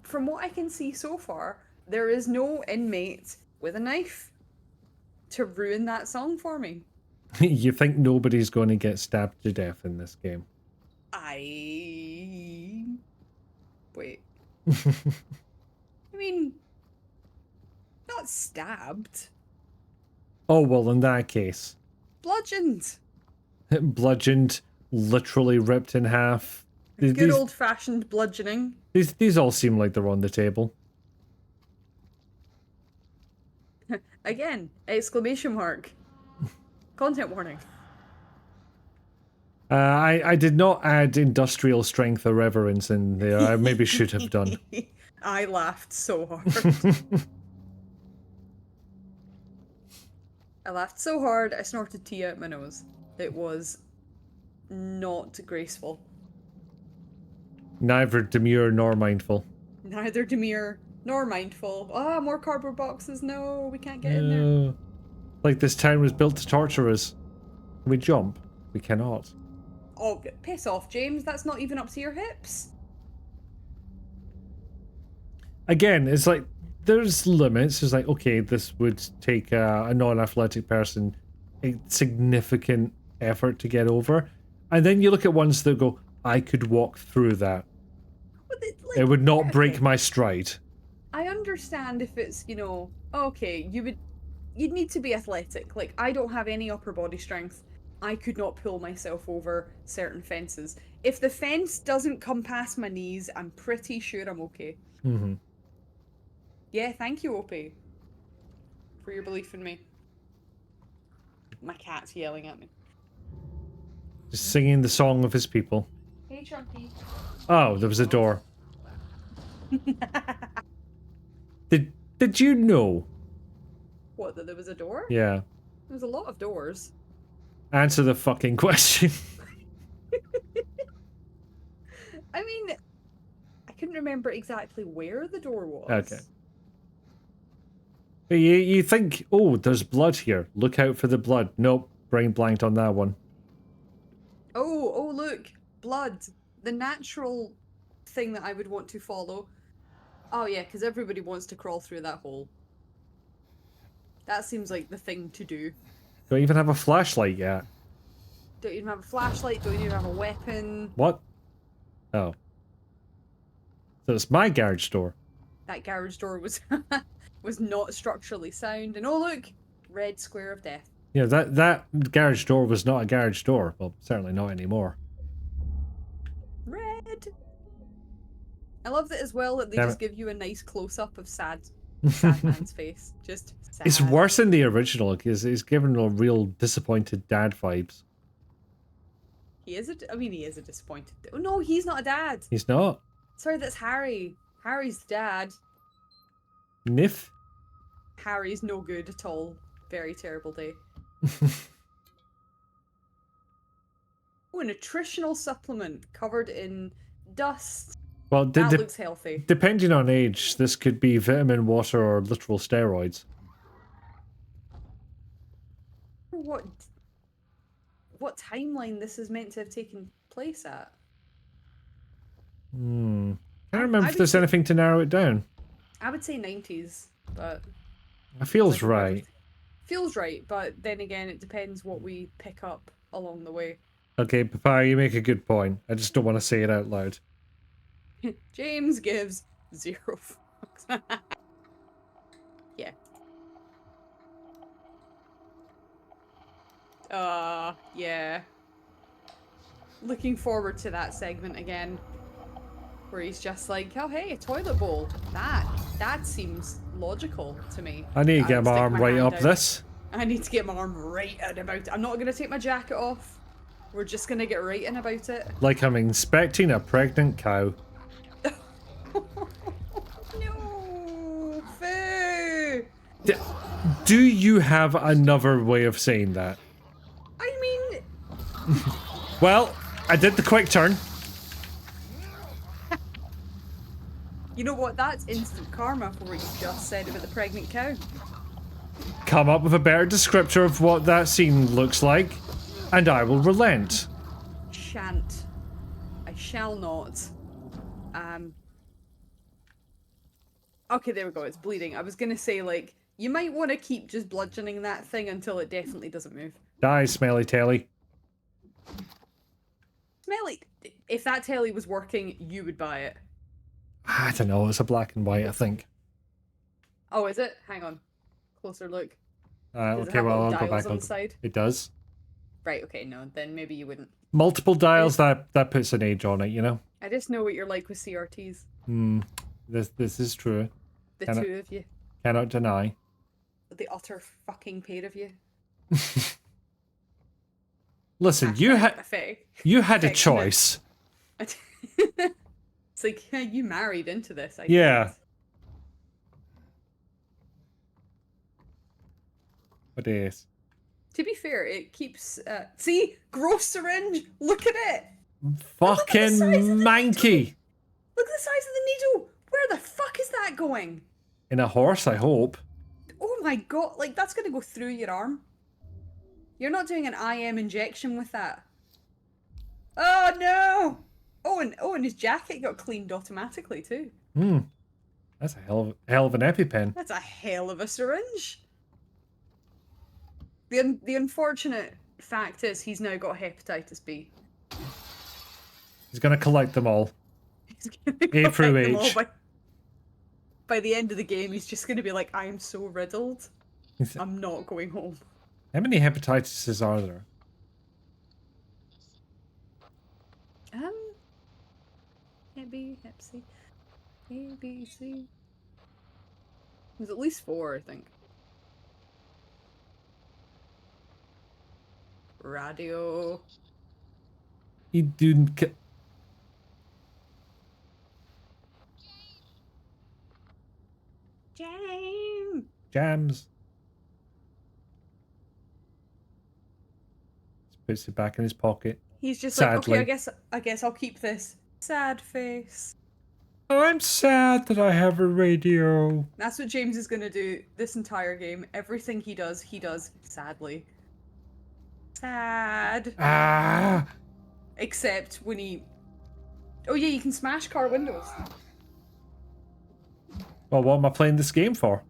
from what I can see so far, there is no inmate with a knife to ruin that song for me. You think nobody's going to get stabbed to death in this game? Wait. I mean, not stabbed. Oh, well, in that case. Bludgeoned. Bludgeoned, literally ripped in half. Good old-fashioned bludgeoning. These all seem like they're on the table. Again, exclamation mark. Content warning. I did not add industrial strength or reverence in there. I maybe should have done. I laughed so hard. I laughed so hard, I snorted tea out my nose. It was not graceful. Neither demure nor mindful. Neither demure nor mindful. Ah, more cardboard boxes. No, we can't get in there. No. Like this town was built to torture us. Can we jump? We cannot. Oh, piss off, James. That's not even up to your hips. Again, it's like there's limits. It's like, okay, this would take a non-athletic person a significant effort to get over. And then you look at ones that go, I could walk through that. But It would not okay. break my stride. I understand if it's, you know, okay, you'd need to be athletic. Like, I don't have any upper body strength. I could not pull myself over certain fences. If the fence doesn't come past my knees, I'm pretty sure I'm okay. Mm-hmm. Yeah, thank you, OP, for your belief in me. My cat's yelling at me. Just singing the song of his people. Hey, Chunky. Oh, there was a door. Did you know? What, that there was a door? Yeah. There's a lot of doors. Answer the fucking question. I mean, I couldn't remember exactly where the door was. Okay. You think, oh, there's blood here. Look out for the blood. Nope, brain blanked on that one. Oh, look. Blood. The natural thing that I would want to follow. Oh, yeah, because everybody wants to crawl through that hole. That seems like the thing to do. Don't even have a flashlight yet. Don't even have a flashlight, don't even have a weapon. What? Oh. So it's my garage door. That garage door was was not structurally sound. And oh, look! Red square of death. Yeah, that garage door was not a garage door. Well, certainly not anymore. Red! I love that as well that they Damn just it. give you a nice close-up of sad man's face. Just sad. It's worse in the original because it's given a real disappointed dad vibes. He is I mean, he is a disappointed... Oh, no, he's not a dad. He's not. Sorry, that's Harry. Harry's dad. Niff? Harry's no good at all. Very terrible day. Oh, a nutritional supplement covered in dust. Well, That looks healthy. depending on age, this could be vitamin water or literal steroids. What timeline this is meant to have taken place at? Can't I remember if would there's say- anything to narrow it down. I would say 90s, but... It feels like right. Feels right, but then again, it depends what we pick up along the way. Okay, Papa, you make a good point. I just don't want to say it out loud. James gives 0 fucks. Yeah. Yeah. Looking forward to that segment again. Where he's just like, oh hey, a toilet bowl. That seems logical to me. I need to get I'll my stick arm right hand up out. this. I need to get my arm right out about it. I'm not gonna take my jacket off. We're just gonna get right in about it. Like I'm inspecting a pregnant cow. No, Foo. Do you have another way of saying that? I mean, Well, I did the quick turn. you know what? That's instant karma for what you just said about the pregnant cow. Come up with a better descriptor of what that scene looks like, and I will relent. Shan't. I shall not. Okay, there we go. It's bleeding. I was gonna say, like, you might want to keep just bludgeoning that thing until it definitely doesn't move. Die, smelly telly. Smelly. If that telly was working, you would buy it. I don't know, it's a black and white, I think. Oh, is it? Hang on. Closer look. Does it Okay, have well, little I'll go dials back on on. the side? It does. Right, okay, no, then maybe you wouldn't. Multiple dials, that puts an age on it, you know? I just know what you're like with CRTs. This is true. The Cannot- two of you. Cannot deny. the utter fucking pair of you. Listen, you had a affectionate. choice. It's like, yeah, you married into this, I Yeah. guess. It is. To be fair, it keeps. See, gross syringe. Look at it. Fucking size of the manky. Look at the size of the needle. Where the fuck is that going? In a horse, I hope. Oh my god! Like that's gonna go through your arm. You're not doing an IM injection with that. Oh no! And his jacket got cleaned automatically too. Hmm. That's a hell of an EpiPen. That's a hell of a syringe. The unfortunate fact is he's now got hepatitis B. He's gonna collect them all. He's gonna A through collect them all H. by the end of the game, he's just gonna be like, I am so riddled. He's- I'm not going home. How many hepatitises are there? Hep B, Hep C, A, B, C. There's at least 4, I think. Radio. You didn't. James. Jams. Just puts it back in his pocket. He's just Sadly. like, okay, I guess I'll keep this. Sad face. I'm sad that I have a radio. That's what James is gonna do this entire game. Everything he does sadly. Sad. Ah. Except when he... Oh yeah, you can smash car windows. Well, what am I playing this game for?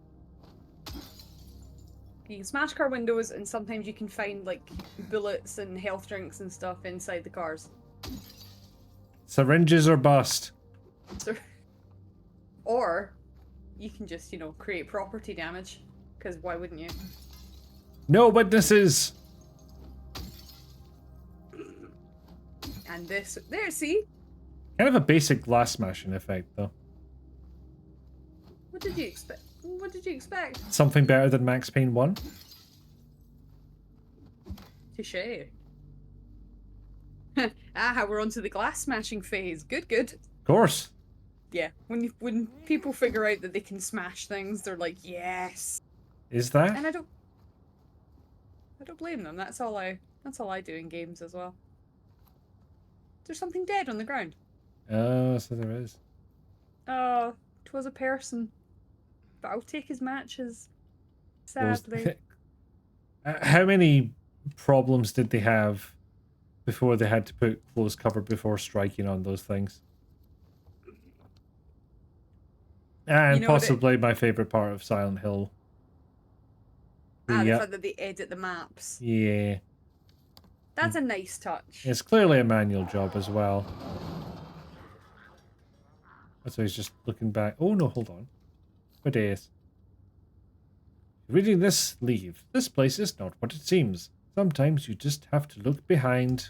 You can smash car windows, and sometimes you can find like bullets and health drinks and stuff inside the cars. Syringes or bust. So, or you can just, you know, create property damage. Because why wouldn't you? No witnesses. And this, there, see? Kind of a basic glass smashing effect, though. What did you expect? What did you expect? Something better than Max Payne 1? Touché. We're on to the glass smashing phase. Good, good. Of course. Yeah, when people figure out that they can smash things, they're like, yes. Is that? And I don't blame them. That's all I do in games as well. There's something dead on the ground. Oh, so there is. Oh, 'twas a person. But I'll take his matches. Was- Sadly. How many problems did they have before they had to put closed cover before striking on those things? And You know what possibly my favorite part of Silent Hill. The Yeah. fact that they edit the maps. Yeah. That's a nice touch. It's clearly a manual job as well. So he's just looking back. Oh no, hold on. What is? Reading this, leave. This place is not what it seems. Sometimes you just have to look behind.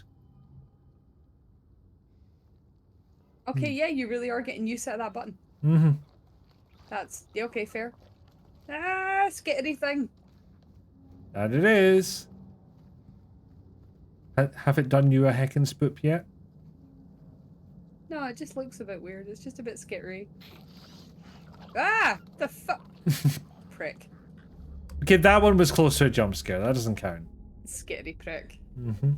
Okay, yeah, you really are getting used to that button. Mm-hmm. That's yeah, okay, fair. Ah, skittery thing. That it is. Have it done you a heckin' spoop yet? No, it just looks a bit weird. It's just a bit skittery. Ah, the fuck, prick, Okay, that one was close to a jump scare. That doesn't count. skittery prick. Mm-hmm.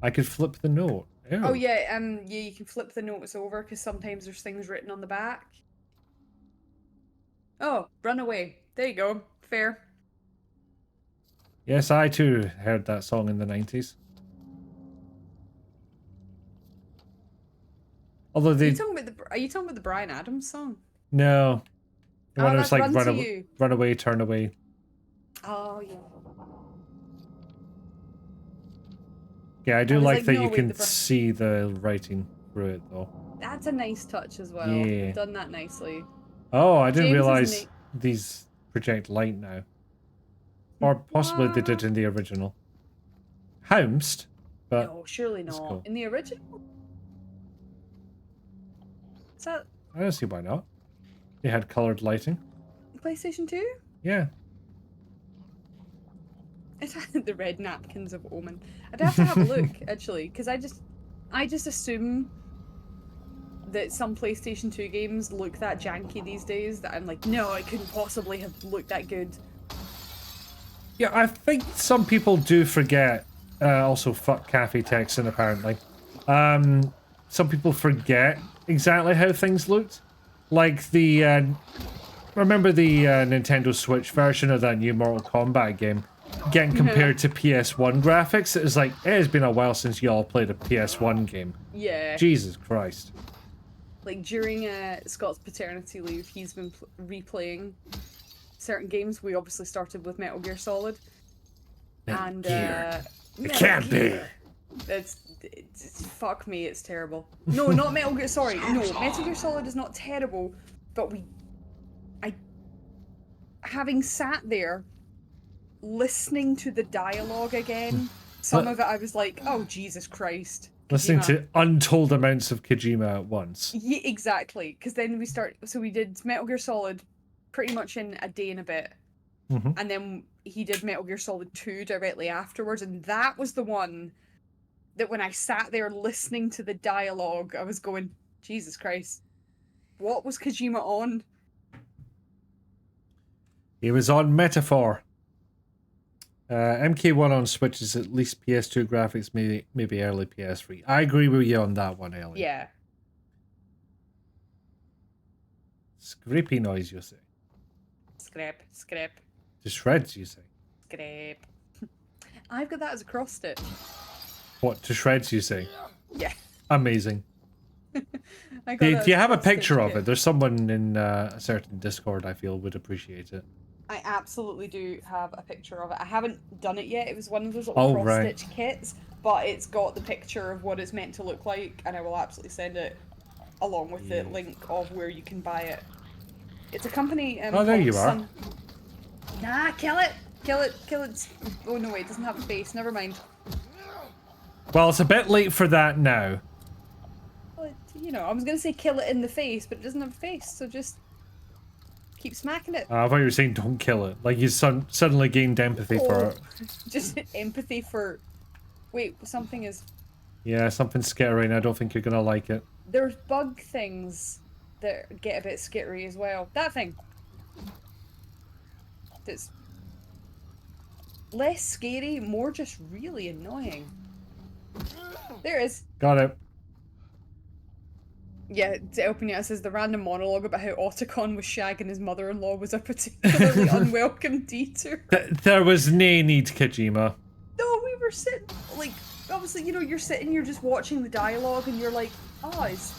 I could flip the note. Ew. Oh yeah, yeah, you can flip the notes over because sometimes there's things written on the back. Oh, run away. There you go. Fair. Yes, I too heard that song in the 90s. Although Are they... you talking about the Bryan Adams song? No. The Oh, one that's that's like Run to You. run away, turn away. Oh yeah. Yeah, I do I was like like, that no, you wait, can the see the writing through it, though. That's a nice touch as well. Yeah. You've done that nicely. Oh, I didn't James is realize these project light now. Or possibly they did in the original. Housed, but... No, surely that's not. cool. In the original? Is that... I don't see why not. They had colored lighting. PlayStation 2? Yeah. It had the red napkins of Omen. I'd have to have a look, actually, because I just assume that some PlayStation 2 games look that janky these days that I'm like, no, it couldn't possibly have looked that good. Yeah, I think some people do forget. Also, fuck Cafe Texan, apparently. Some people forget exactly how things looked. Like the... remember the Nintendo Switch version of that new Mortal Kombat game? Getting compared to PS1 graphics, it was like, it has been a while since y'all played a PS1 game. Yeah. Jesus Christ. Like, during Scott's paternity leave, he's been replaying certain games. We obviously started with Metal Gear Solid. And, Gear. It Metal can't Gear. be. It's fuck me, it's terrible. No, not Metal Gear, sorry. No, Metal Gear Solid is not terrible, but having sat there listening to the dialogue again, some of it I was like, oh Jesus Christ. Listening Kojima. to untold amounts of Kojima at once. Yeah, exactly. Because then we did Metal Gear Solid pretty much in a day and a bit. Mhm. And then he did Metal Gear Solid 2 directly afterwards, and that was the one that when I sat there listening to the dialogue, I was going, Jesus Christ, what was Kojima on? He was on Metaphor. MK1 on Switch is at least PS2 graphics, maybe early PS3. I agree with you on that one, Ellie. Yeah. Scrapey noise, you say. Scrap, scrap, To shreds, you say. scrap. I've got that as a cross stitch. What, to shreds, you say? Yeah. Amazing. I got Do that you as have a cross-stitch picture of kit. it? There's someone in a certain Discord I feel would appreciate it. I absolutely do have a picture of it. I haven't done it yet. It was one of those little Oh, cross-stitch kits, but it's got the picture of what it's meant to look like, and I will absolutely send it along with the link of where you can buy it. It's a company. Oh, there called you are. Nah, kill it! Kill it! Kill it! Oh no, wait, it doesn't have a face. Never mind. Well, it's a bit late for that now. Well, you know, I was gonna say kill it in the face, but it doesn't have a face, so just keep smacking it. I thought you were saying don't kill it. Like you suddenly gained empathy for it. Just empathy for. Wait, something is. Yeah, something skittering. I don't think you're gonna like it. There's bug things that get a bit skittery as well. That thing. That's less scary, more just really annoying. There it is. Got it. Yeah, to open it says the random monologue about how Otacon was shagging his mother-in-law was a particularly unwelcome detour. There was no need, Kojima. No, we were sitting, like, obviously, you know, you're sitting, you're just watching the dialogue, and you're like, oh, his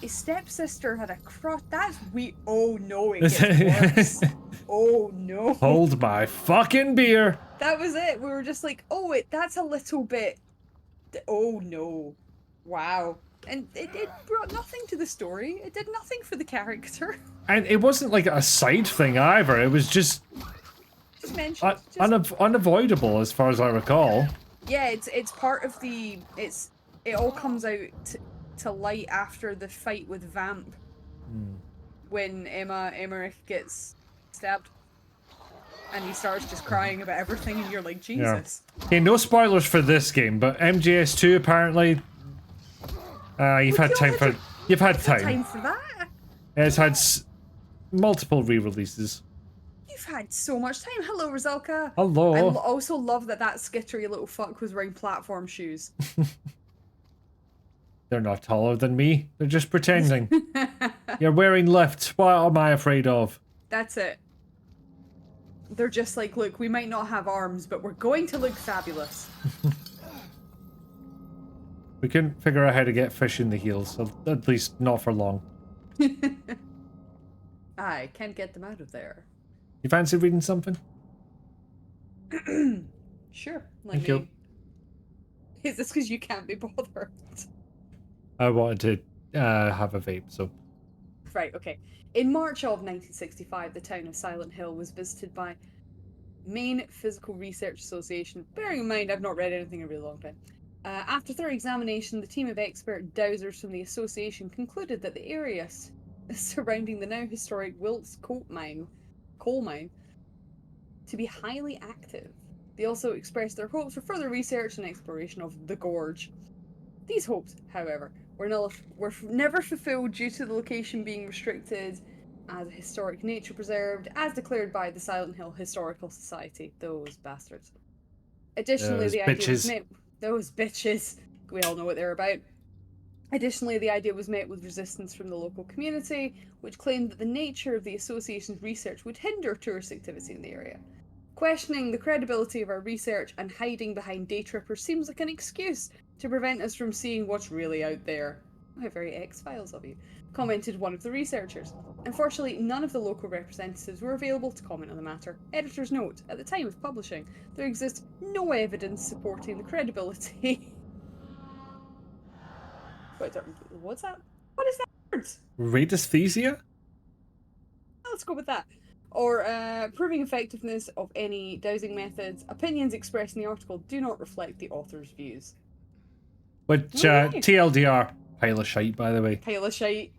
stepsister had a crush. That's weird. Oh no, it gets worse. Oh no. Hold my fucking beer. That was it. We were just like, oh, that's a little bit. Oh no. Wow. And it brought nothing to the story. It did nothing for the character. And it wasn't like a side thing either. It was just Mentioned. Just, unavoidable as far as I recall. yeah, it's part of the. It all comes out to light after the fight with Vamp. When Emmerich gets stabbed. And he starts just crying about everything, and you're like, Jesus. Yeah. Okay, no spoilers for this game, but MGS2 apparently. You've had time for. You've had time. For that. It's had multiple re-releases. You've had so much time. Hello, Rizalka. Hello. I also love that skittery little fuck was wearing platform shoes. They're not taller than me. They're just pretending. You're wearing lifts. What am I afraid of? That's it. They're just like, look, we might not have arms, but we're going to look fabulous. We couldn't figure out how to get fish in the heels, so at least not for long. I can't get them out of there. You fancy reading something? Sure. Thank you. Is this because you can't be bothered? I wanted to have a vape, so. Right, okay. In March of 1965, the town of Silent Hill was visited by Maine Physical Research Association. Bearing in mind, I've not read anything in a really long time. After thorough examination, the team of expert dowsers from the association concluded that the area surrounding the now historic Wilkes coal mine to be highly active. They also expressed their hopes for further research and exploration of the gorge. These hopes, however, were never fulfilled due to the location being restricted as a historic nature preserve, as declared by the Silent Hill Historical Society. Those bastards. Additionally, Those the idea was bitches. met. Those bitches. We all know what they're about. Additionally, the idea was met with resistance from the local community, which claimed that the nature of the association's research would hinder tourist activity in the area. Questioning the credibility of our research and hiding behind day trippers seems like an excuse to prevent us from seeing what's really out there. How very X-Files of you, commented one of the researchers. Unfortunately, none of the local representatives were available to comment on the matter. Editor's note, at the time of publishing, there exists no evidence supporting the credibility. What's that? What is that word? Radiesthesia? Let's go with that. Or proving effectiveness of any dowsing methods. Opinions expressed in the article do not reflect the author's views. Which, Okay. TLDR, pile of shite, by the way. Pile of shite.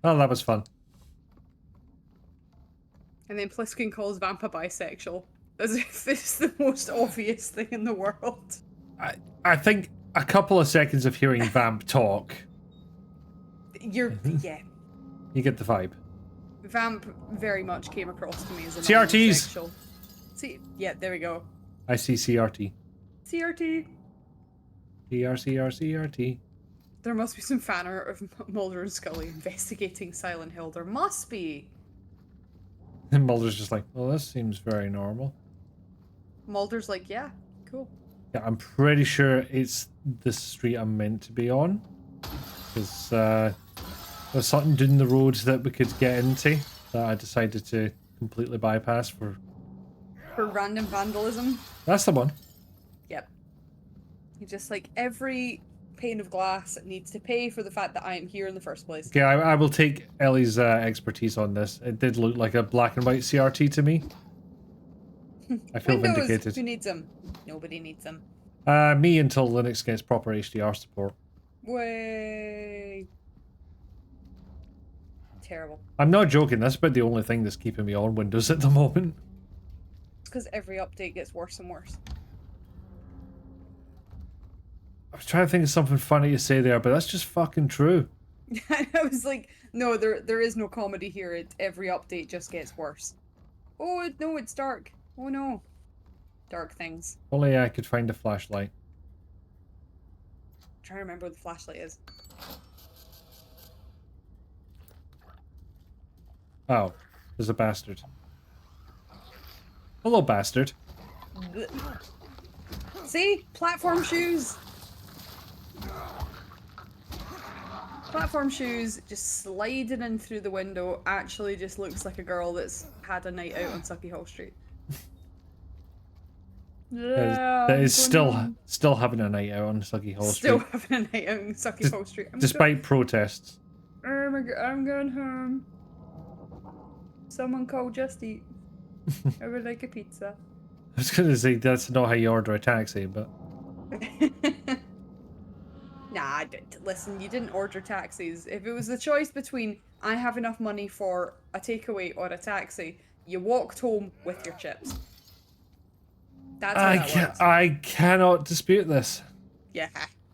Oh, that was fun. And then Pliskin calls Vampa bisexual. As if this is the most obvious thing in the world. I think a couple of seconds of hearing Vamp talk, Yeah. you get the vibe. Vamp very much came across to me as a CRTs. non-sexual. See, yeah, there we go. I see CRT. CRT. CRT. There must be some fan art of Mulder and Scully investigating Silent Hill. There must be. And Mulder's just like, well, this seems very normal. Mulder's like, yeah, cool. Yeah, I'm pretty sure it's the street I'm meant to be on. Because there's something down the road that we could get into that I decided to completely bypass for... For random vandalism. That's the one. Yep. You just like every pane of glass needs to pay for the fact that I am here in the first place. Okay, I will take Ellie's expertise on this. It did look like a black and white CRT to me. I feel Windows, vindicated. who needs them? Nobody needs them. Me until Linux gets proper HDR support. Way. Terrible. I'm not joking, that's about the only thing that's keeping me on Windows at the moment. It's because every update gets worse and worse. I was trying to think of something funny to say there, but that's just fucking true. I was like, no, there is no comedy here. Every update just gets worse. Oh no, it's dark. Oh no. Dark things. Only I could find a flashlight. I'm trying to remember what the flashlight is. Oh, there's a bastard. Hello, bastard. See? Platform shoes! Platform shoes just sliding in through the window actually just looks like a girl that's had a night out on Sucky Hall Street. That is still having a night out on Sucky Hall Street. Still having a night out on Sucky Hall Street. Despite protests. I'm going home. Someone call Just Eat. I would like a pizza. I was gonna say that's not how you order a taxi, but Nah, listen, you didn't order taxis. If it was the choice between I have enough money for a takeaway or a taxi, you walked home with your chips. That's how that works. I cannot dispute this. Yeah,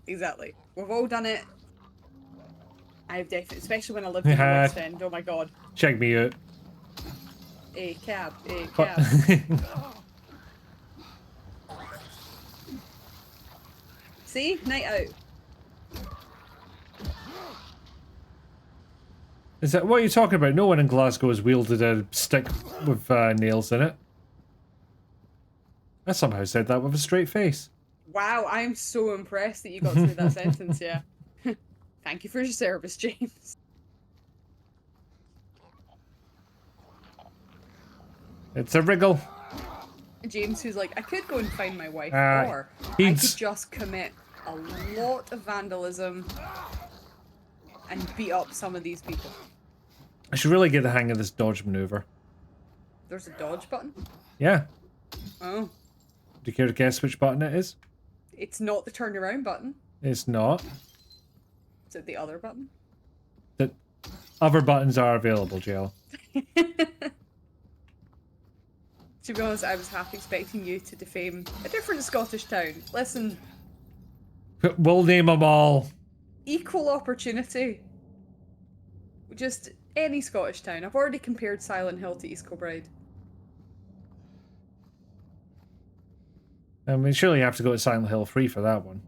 exactly. We've all done it. I've definitely, especially when I lived in the West End. Oh my god. Check me out. A cab. See? Night out. Is that what are you talking about? No one in Glasgow has wielded a stick with nails in it. I somehow said that with a straight face. Wow, I'm so impressed that you got through that sentence, yeah. Thank you for your service, James. It's a wriggle. James, who's like, I could go and find my wife, or I he'd- could just commit a lot of vandalism and beat up some of these people. I should really get the hang of this dodge maneuver. There's a dodge button? Yeah. Oh. Do you care to guess which button it is? It's not the turn around button. It's not. Is it the other button? The other buttons are available, Jayla. To be honest, I was half expecting you to defame a different Scottish town. Listen, We'll name them all. equal opportunity. Just any Scottish town. I've already compared Silent Hill to East Kilbride. I mean, surely you have to go to Silent Hill 3 for that one.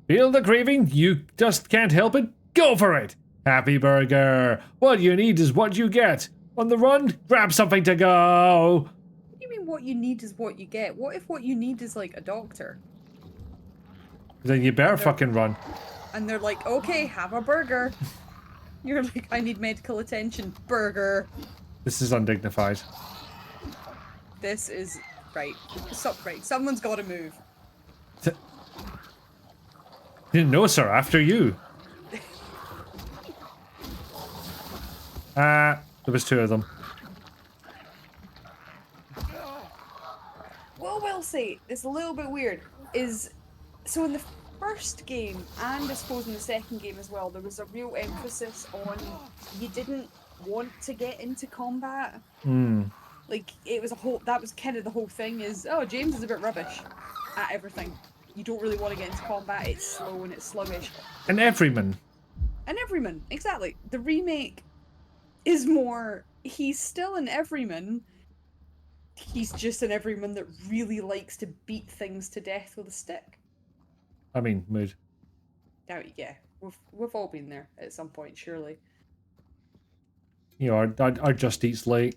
Feel the craving? You just can't help it? Go for it! Happy Burger! What you need is what you get. On the run, grab something to go! What do you mean what you need is what you get? What if what you need is like a doctor? Then you better fucking run. And they're like, okay, have a burger. You're like, I need medical attention. Burger. This is undignified. This is... Right. Right. Someone's got to move. Didn't know, sir. After you. There was 2 of them. What I will say, it's a little bit weird, is... So in the first game, and I suppose in the second game as well, there was a real emphasis on you didn't want to get into combat. Like, it was a whole... That was kind of the whole thing is, oh, James is a bit rubbish at everything. You don't really want to get into combat, it's slow and it's sluggish. An everyman. An everyman, exactly. The remake is more... He's still an everyman. He's just an everyman that really likes to beat things to death with a stick. I mean, mood. Yeah, we've all been there at some point, surely. You know, our just eats late.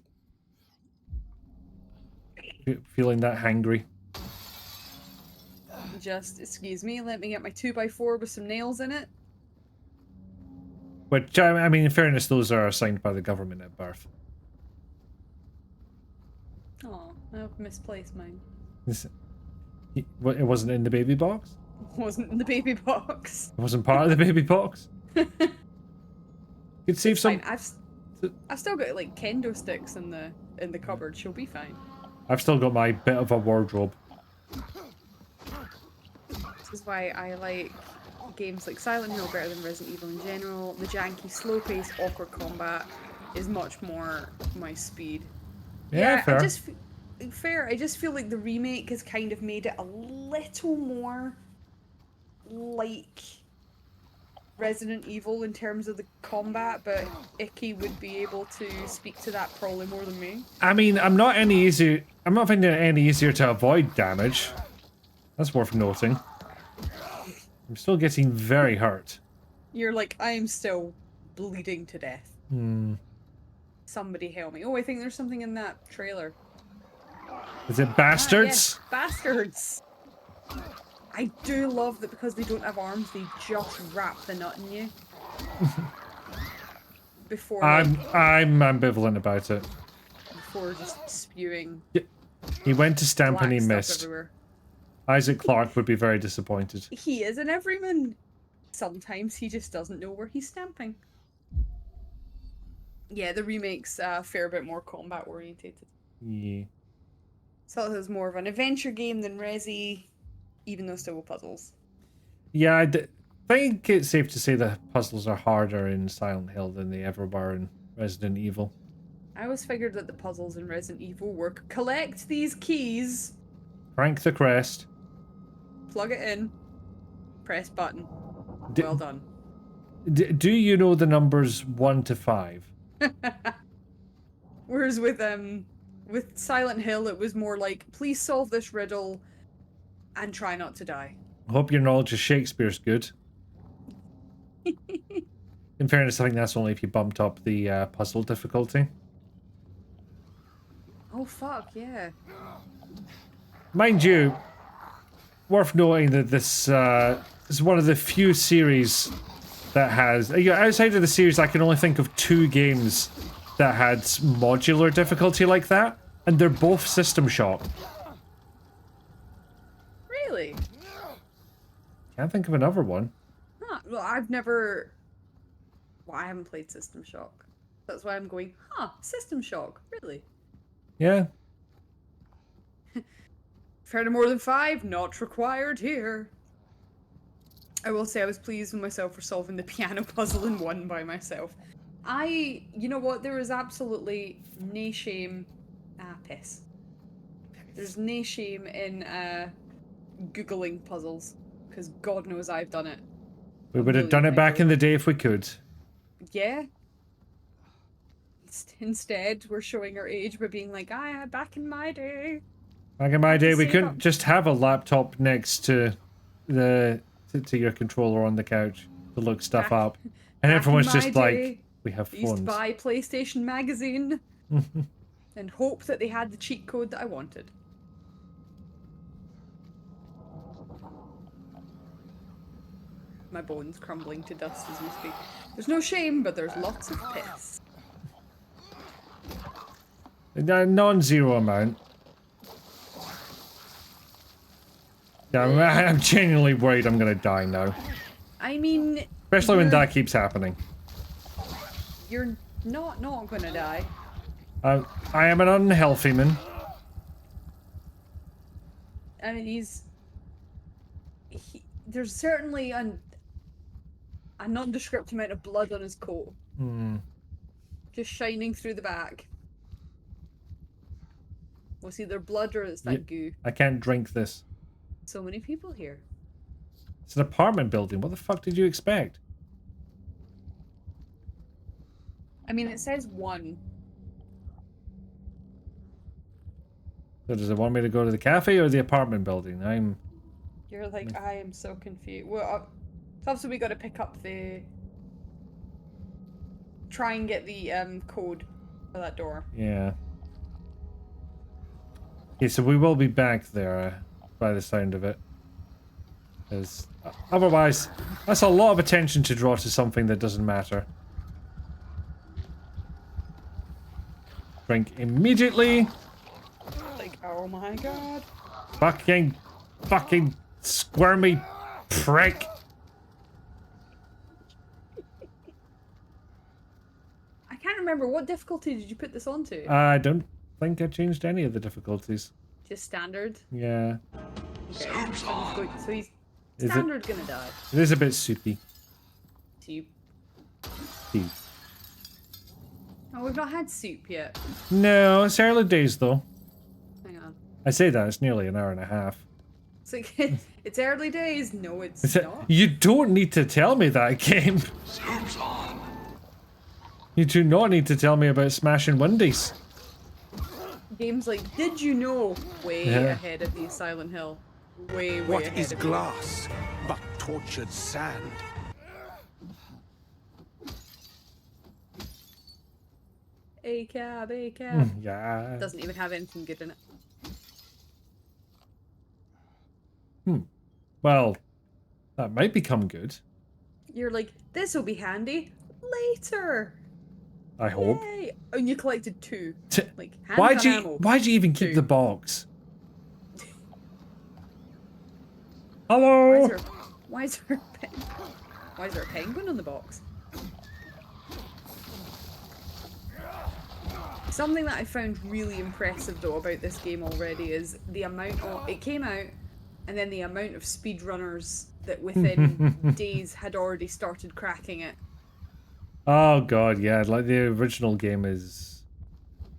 Feeling that hangry. Just, excuse me, let me get my 2x4 with some nails in it. Which, I mean, in fairness, those are assigned by the government at birth. Oh, I've misplaced mine. It wasn't in the baby box? Wasn't in the baby box. It wasn't part of the baby box? You'd save some... Fine. I've still got like kendo sticks in the cupboard. She'll be fine. I've still got my bit of a wardrobe. This is why I like games like Silent Hill better than Resident Evil in general. The janky, slow-paced, awkward combat is much more my speed. Yeah, fair. I just feel like the remake has kind of made it a little more like Resident Evil in terms of the combat, but Icky would be able to speak to that probably more than me. I mean, I'm not finding it any easier to avoid damage. That's worth noting. I'm still getting very hurt. You're like, I'm still bleeding to death. Somebody help me. Oh, I think there's something in that trailer. Is it bastards? Ah, yes, bastards! I do love that because they don't have arms, they just wrap the nut in you. Before I'm ambivalent about it. Before just spewing. He went to stamp and he black stuff missed. everywhere. Isaac Clarke would be very disappointed. He is an everyman. Sometimes he just doesn't know where he's stamping. Yeah, the remake's a fair bit more combat orientated. Yeah. So it was more of an adventure game than Resi, even though still with puzzles. Yeah, I think it's safe to say the puzzles are harder in Silent Hill than they ever were in Resident Evil. I always figured that the puzzles in Resident Evil were collect these keys, Crank the crest. plug it in, press button. D- Well done. Do you know the numbers 1 to 5? Whereas with Silent Hill, it was more like, please solve this riddle and try not to die. Hope your knowledge of Shakespeare's good. In fairness, I think that's only if you bumped up the puzzle difficulty. Oh fuck, yeah. Mind you, worth noting that this is one of the few series that has... outside of the series, I can only think of 2 games that had modular difficulty like that, and they're both System Shock. Really? Can't think of another one. Huh. Well, I've never... Well, I haven't played System Shock. That's why I'm going, huh, System Shock, really? Yeah. Fair to more than 5, not required here. I will say I was pleased with myself for solving the piano puzzle in one by myself. You know what? There is absolutely no shame. Piss. There's no shame in Googling puzzles, because God knows I've done it. We a would have done million it back times in the over. day if we could. Yeah. Instead, we're showing our age by being like, back in my day. Back in my Had to day, we save couldn't up. just have a laptop next to to your controller on the couch to look stuff Back- up, and back everyone's in just my like, day, "We have I used to phones." buy PlayStation Magazine and hope that they had the cheat code that I wanted. My bones crumbling to dust as we speak. There's no shame, but there's lots of piss. A non-zero amount. Yeah, I'm genuinely worried I'm gonna die now, I mean, especially when you're- that keeps happening. You're not gonna die. I am an unhealthy man. I mean, there's certainly a nondescript amount of blood on his coat. Just shining through the back. Well, it's either blood or it's that Ye- goo. I can't drink this. So many people here. It's an apartment building. What the fuck did you expect? I mean, it says one. So does it want me to go to the cafe or the apartment building? You're like, I am so confused. Well, so obviously we got to pick up the. Try and get the code for that door. Yeah. Okay, so we will be back there by the sound of it. Because otherwise, that's a lot of attention to draw to something that doesn't matter. Drink immediately. Like, oh my god. Fucking squirmy prick. I can't remember, what difficulty did you put this onto? I don't think I changed any of the difficulties. Just standard? Yeah. Okay. So he's Is it- standard gonna die. It is a bit soupy. Soup. Tea. Oh, we've not had soup yet. No, it's early days though. Hang on. I say that, it's nearly an hour and a half. It's like, it's early days. No, it's Is it- not. You don't need to tell me that, game. You do not need to tell me about smashing Wendy's. Games like, did you know? Way Yeah. ahead of the Silent Hill. Way What ahead is of glass but tortured sand? A cab, A cab. Yeah. Doesn't even have anything good in it. Well, that might become good. You're like, this will be handy later. I hope. Yay! And you collected two. T- Like, handgun Why'd ammo. you even keep Two. the box? Why Hello. is there a penguin on the box? Something that I found really impressive though about this game already is the amount of it came out, and then the amount of speedrunners that within days had already started cracking it. Oh god, yeah. Like the original game is,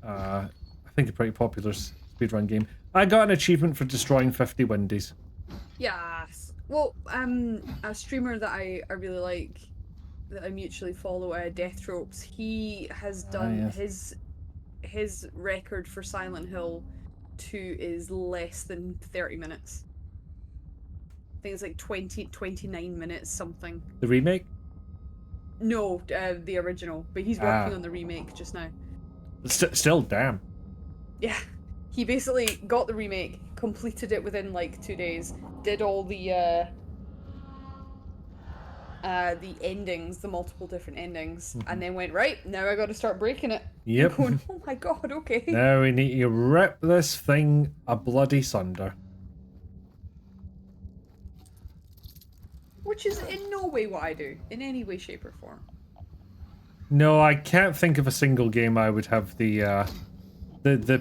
I think a pretty popular speedrun game. I got an achievement for destroying 50 Wendy's. Yes. Well, a streamer that I really like, that I mutually follow, Death Tropes, he has done yes. his record for Silent Hill 2 is less than 30 minutes. I think it's like 29 minutes something. The remake? No, the original, but he's working Ah. on the remake just now. Still, damn. Yeah. He basically got the remake, completed it within like 2 days, did all the endings, the multiple different endings, and then went, right, now I gotta start breaking it. Yep. I'm going, oh my god, okay. Now we need to rip this thing a bloody sunder. Which is in no way what I do, in any way, shape, or form. No, I can't think of a single game I would have the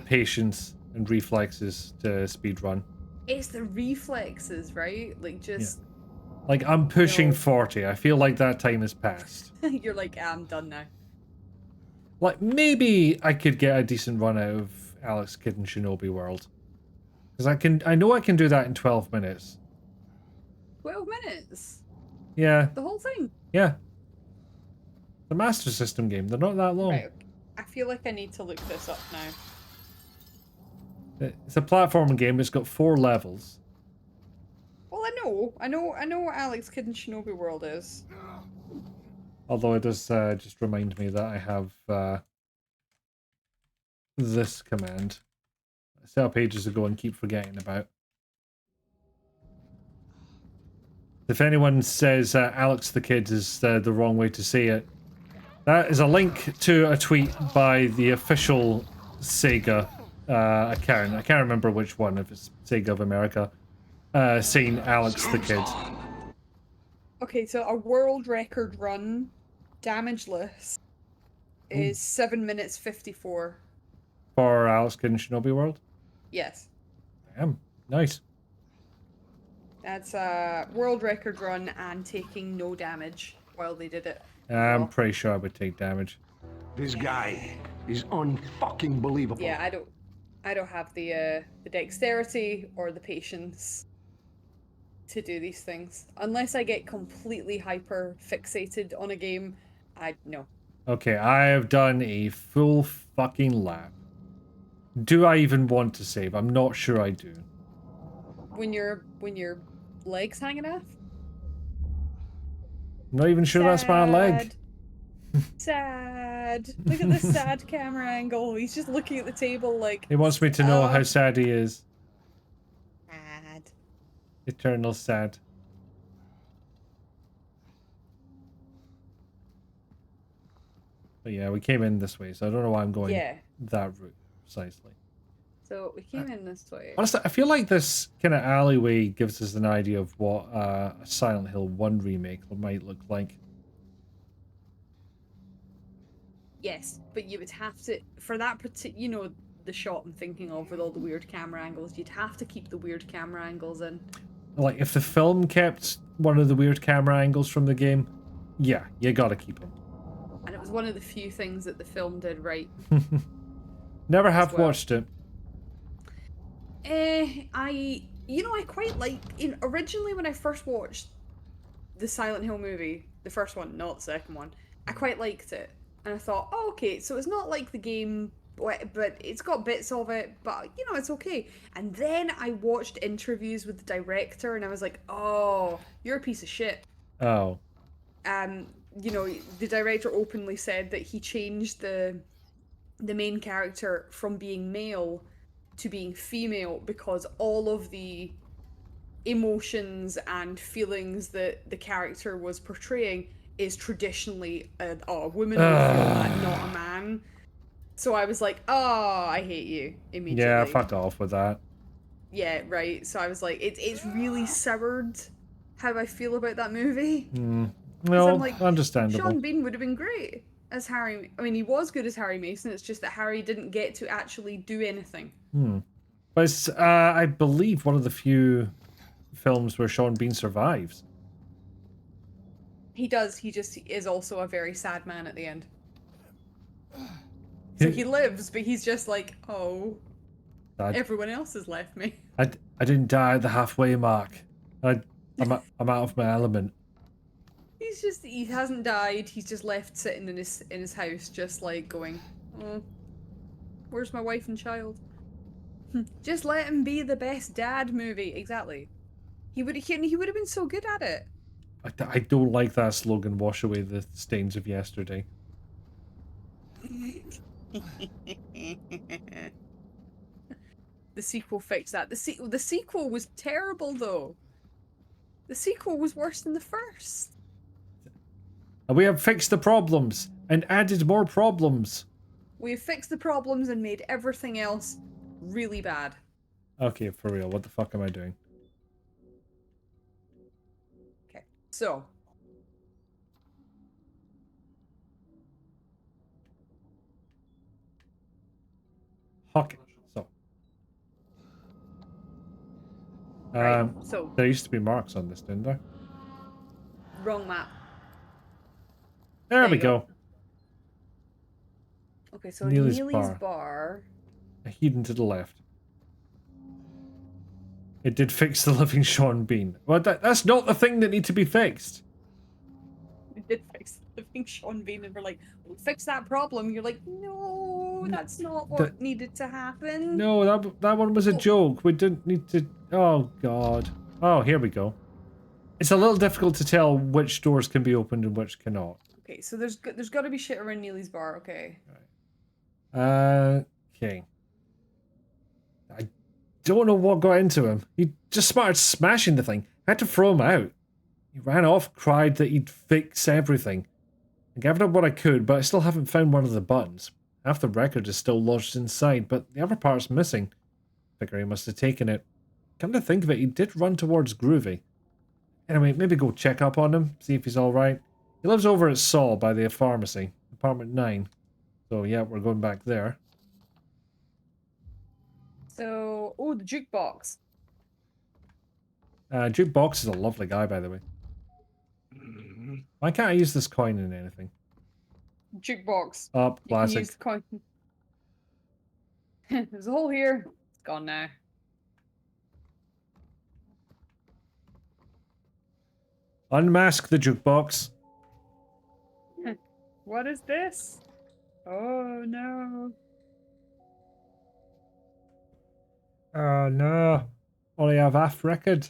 patience and reflexes to speedrun. It's the reflexes, right? Like, just Like, I'm pushing No. 40. I feel like that time has passed. You're like, I'm done now. Like, maybe I could get a decent run out of Alex Kidd in Shinobi World. Because I know I can do that in 12 minutes. 12 minutes. Yeah, The whole thing. yeah. The Master System game, they're not that long. Right. Okay. I feel like I need to look this up now. It's a platforming game, it's got 4 levels. Well, I know what Alex Kidd in Shinobi World is. Although it does just remind me that I have this command. I set up ages ago and keep forgetting about. If anyone says Alex the Kid is the wrong way to say it, that is a link to a tweet by the official Sega account. I can't remember which one, if it's Sega of America, saying Alex the Kid. Okay, so a world record run, damageless, is 7 minutes 54. For Alex Kidd in Shinobi World? Yes. Damn, nice. That's a world record run and taking no damage while they did it. I'm pretty sure I would take damage. This guy is unfucking believable. Yeah, I don't have the dexterity or the patience to do these things. Unless I get completely hyper fixated on a game, no. Okay, I have done a full fucking lap. Do I even want to save? I'm not sure I do. When your legs hanging off? I'm not even sure that's my leg. Sad. Look at this sad camera angle. He's just looking at the table like. He wants me to know how sad he is. Sad. Eternal sad. But yeah, we came in this way, so I don't know why I'm going that route precisely. So we came in this way. Honestly, I feel like this kind of alleyway gives us an idea of what a Silent Hill 1 remake might look like. Yes, but you would have to, for that particular, you know, the shot I'm thinking of with all the weird camera angles, you'd have to keep the weird camera angles in. Like, if the film kept one of the weird camera angles from the game, yeah, you gotta keep them. And it was one of the few things that the film did right. Never have well. watched it. I quite like, originally when I first watched the Silent Hill movie, the first one, not the second one, I quite liked it. And I thought, oh, okay, so it's not like the game, but it's got bits of it, but, it's okay. And then I watched interviews with the director, and I was like, oh, you're a piece of shit. Oh. The director openly said that he changed the main character from being male to being female because all of the emotions and feelings that the character was portraying is traditionally a woman would feel that, not a man. So I was like, oh, I hate you immediately. Yeah, fuck off with that. Yeah, right. So I was like, it's really soured how I feel about that movie. No, I'm like, understandable. Sean Bean would have been great as Harry. I mean, he was good as Harry Mason. It's just that Harry didn't get to actually do anything. But it's, I believe, one of the few films where Sean Bean survives. He does. He just is also a very sad man at the end. So he lives, but he's just like, oh, everyone else has left me. I didn't die at the halfway mark. I'm out of my element. He hasn't died. He's just left sitting in his house, just like going, oh, where's my wife and child? Just let him be the best dad movie. Exactly. He would have been so good at it. I don't like that slogan, wash away the stains of yesterday. The sequel fixed that. The sequel was terrible, though. The sequel was worse than the first. And we have fixed the problems and added more problems. We have fixed the problems and made everything else really bad. Okay, for real, what the fuck am I doing? Okay, so. Okay, so. Right, so. There used to be marks on this, didn't there? wrong map. There There we you go. Okay, so Neely's Neely's bar. bar. Hidden to the left. It did fix the living Sean Bean. Well, that's not the thing that needs to be fixed. We did fix the living Sean Bean, and we're like, we'll fix that problem. You're like, no, that's not what needed to happen. No, that one was a joke. We didn't need to... Oh, God. Oh, here we go. It's a little difficult to tell which doors can be opened and which cannot. Okay, so there's got to be shit around Neely's bar, okay. Okay. I don't know what got into him. He just started smashing the thing. I had to throw him out. He ran off, cried that he'd fix everything. I gathered up what I could, but I still haven't found one of the buttons. Half the record is still lodged inside, but the other part's missing. Figure he must have taken it. Come to think of it, he did run towards Groovy. Anyway, maybe go check up on him, see if he's alright. He lives over at Saul by the pharmacy, apartment 9. So yeah, we're going back there. So, oh, the jukebox. Jukebox is a lovely guy, by the way. Why can't I use this coin in anything? Jukebox. Up, You can classic. use the coin. There's a hole here. It's gone now. Unmask the jukebox. What is this? Oh no. Oh no. Only have half record.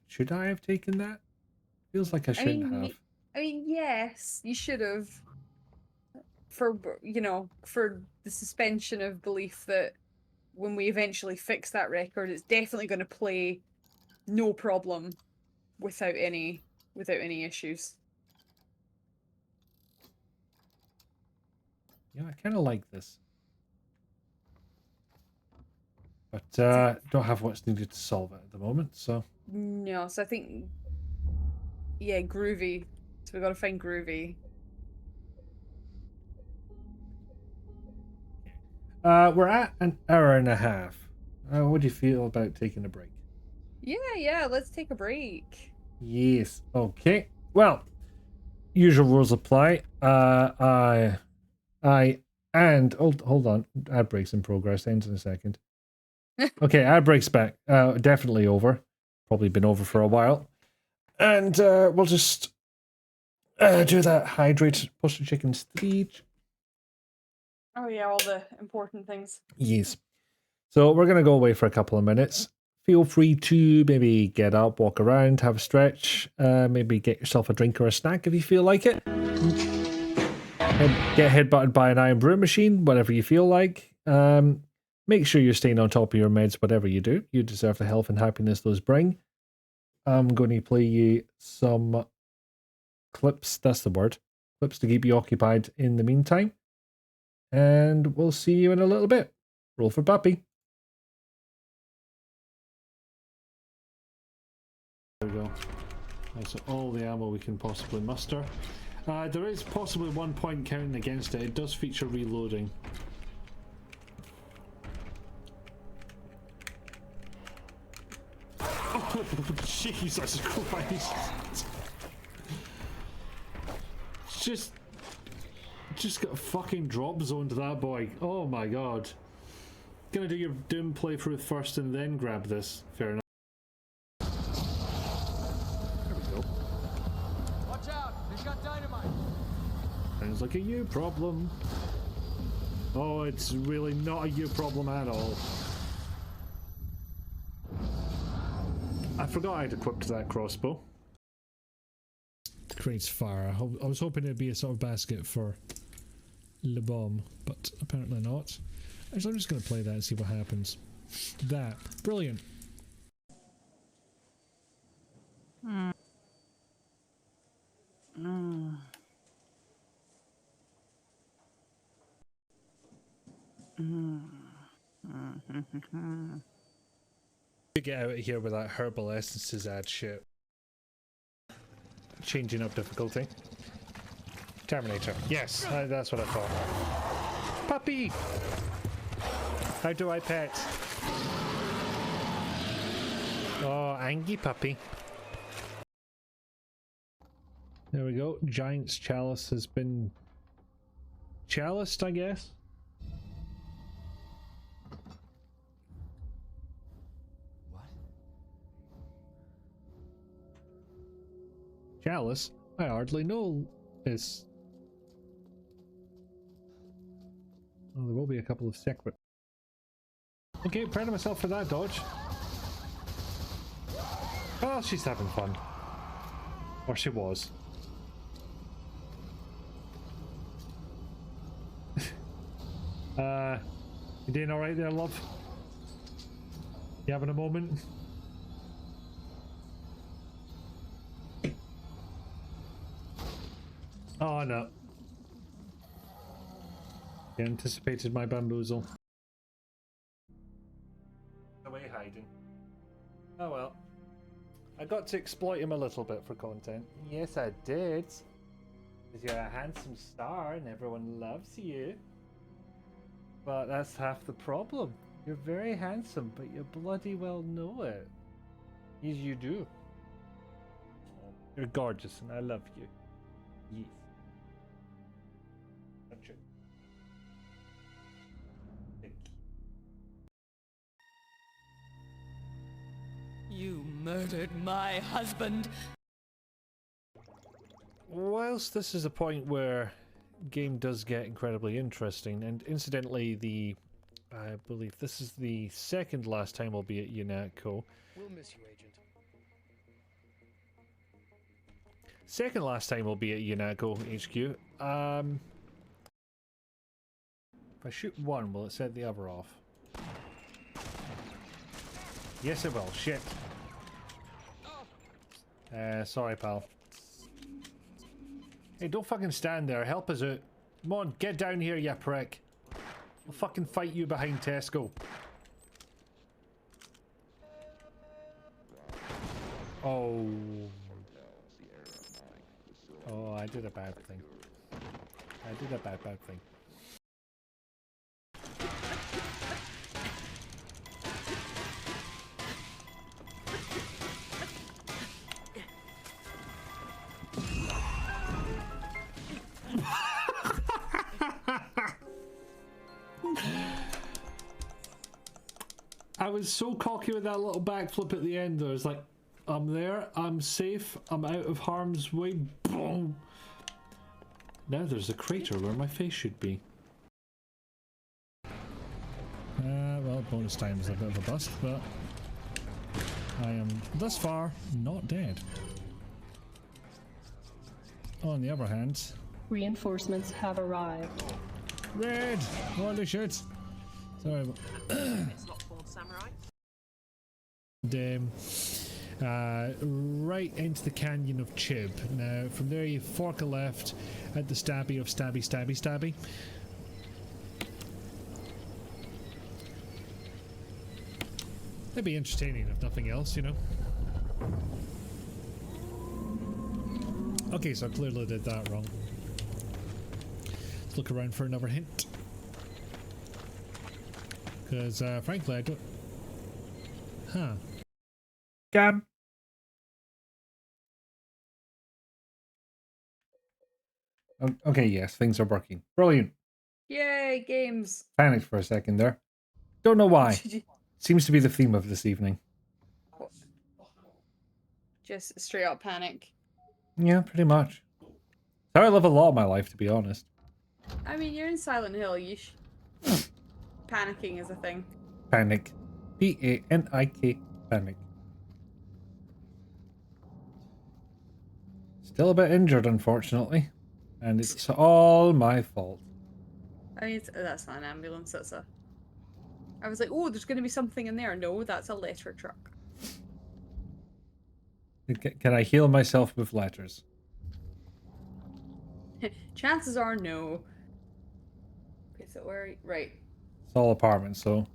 Should I have taken that? Feels like I shouldn't have. I mean, yes, you should have. For, you know, for the suspension of belief that when we eventually fix that record, it's definitely going to play no problem without any issues. Yeah, I kind of like this. But don't have what's needed to solve it at the moment, so... No, so I think... Yeah, Groovy. So we got to find Groovy. We're at an hour and a half. What do you feel about taking a break? Yeah, let's take a break. Yes. Okay. Well, usual rules apply. Hold on. Ad breaks in progress. Ends in a second. Okay, ad breaks back. Definitely over. Probably been over for a while. And we'll just do that hydrate poster chicken stage. Oh yeah, all the important things. Yes. So we're going to go away for a couple of minutes. Feel free to maybe get up, walk around, have a stretch, maybe get yourself a drink or a snack if you feel like it. And get headbutted by an iron brew machine, whatever you feel like. Make sure you're staying on top of your meds, whatever you do. You deserve the health and happiness those bring. I'm going to play you some clips, that's the word. Clips to keep you occupied in the meantime. And we'll see you in a little bit. Roll for puppy. There we go. That's all the ammo we can possibly muster. There is possibly 1 point counting against it. It does feature reloading. Oh, Jesus Christ. Just got a fucking drop zone to that boy. Oh my god. Gonna do your Doom playthrough first and then grab this. Fair enough. There we go. Watch out! They've got dynamite! Sounds like a you problem. Oh, it's really not a you problem at all. I forgot I'd equipped that crossbow. Creates fire. I was hoping it'd be a sort of basket for Le Bomb, but apparently not. Actually, I'm just going to play that and see what happens. That. Brilliant. To get out of here with that herbal essences ad shit. Changing up difficulty. Terminator. Yes, that's what I thought. Puppy! How do I pet? Angie puppy. There we go. Giant's chalice has been chaliced, I guess. What? Chalice? I hardly know this. Oh, there will be a couple of secret. Okay, proud of myself for that dodge. Oh, she's having fun. Or she was. You doing alright there, love? You having a moment? Oh no. He anticipated my bamboozle. Away hiding. Oh well. I got to exploit him a little bit for content. Yes, I did. Because you're a handsome star and everyone loves you. But that's half the problem. You're very handsome, but you bloody well know it. Yes, you do. You're gorgeous and I love you. Yes. That's it. Thank you. You murdered my husband. Whilst this is a point where game does get incredibly interesting, and incidentally, I believe this is the second last time we'll be at UNATCO. We'll miss you, Agent. Second last time we'll be at UNATCO HQ. If I shoot one, will it set the other off? Yes, it will. Shit. Sorry, pal. Hey, don't fucking stand there. Help us out. Come on, get down here, you prick. I'll fucking fight you behind Tesco. Oh. Oh, I did a bad thing. I did a bad thing. I was so cocky with that little backflip at the end there. It's like, I'm there, I'm safe, I'm out of harm's way. Boom! Now there's a crater where my face should be. Well, bonus time is a bit of a bust, but I am thus far not dead. On the other hand, Reinforcements have arrived. red! Holy shit! Sorry. It's not called samurai. Right into the canyon of Chib. Now, from there you fork a left at the stabby of stabby stabby stabby. That'd be entertaining if nothing else, you know. Okay, so I clearly did that wrong. Let's look around for another hint. Because, frankly, I don't... Huh. Gam. Okay, yes, things are working. Brilliant. Yay, games. Panicked for a second there. Don't know why. Seems to be the theme of this evening. Just straight up panic. Yeah, pretty much. How I live a lot of my life, to be honest. I mean, you're in Silent Hill. Panicking is a thing. Panic. P-A-N-I-K. Panic. Still a bit injured, unfortunately. And it's all my fault. I mean, that's not an ambulance, that's a... I was like, oh, there's going to be something in there. No, that's a letter truck. Can I heal myself with letters? Chances are no. Okay, so where are you? Right. It's all apartments, so...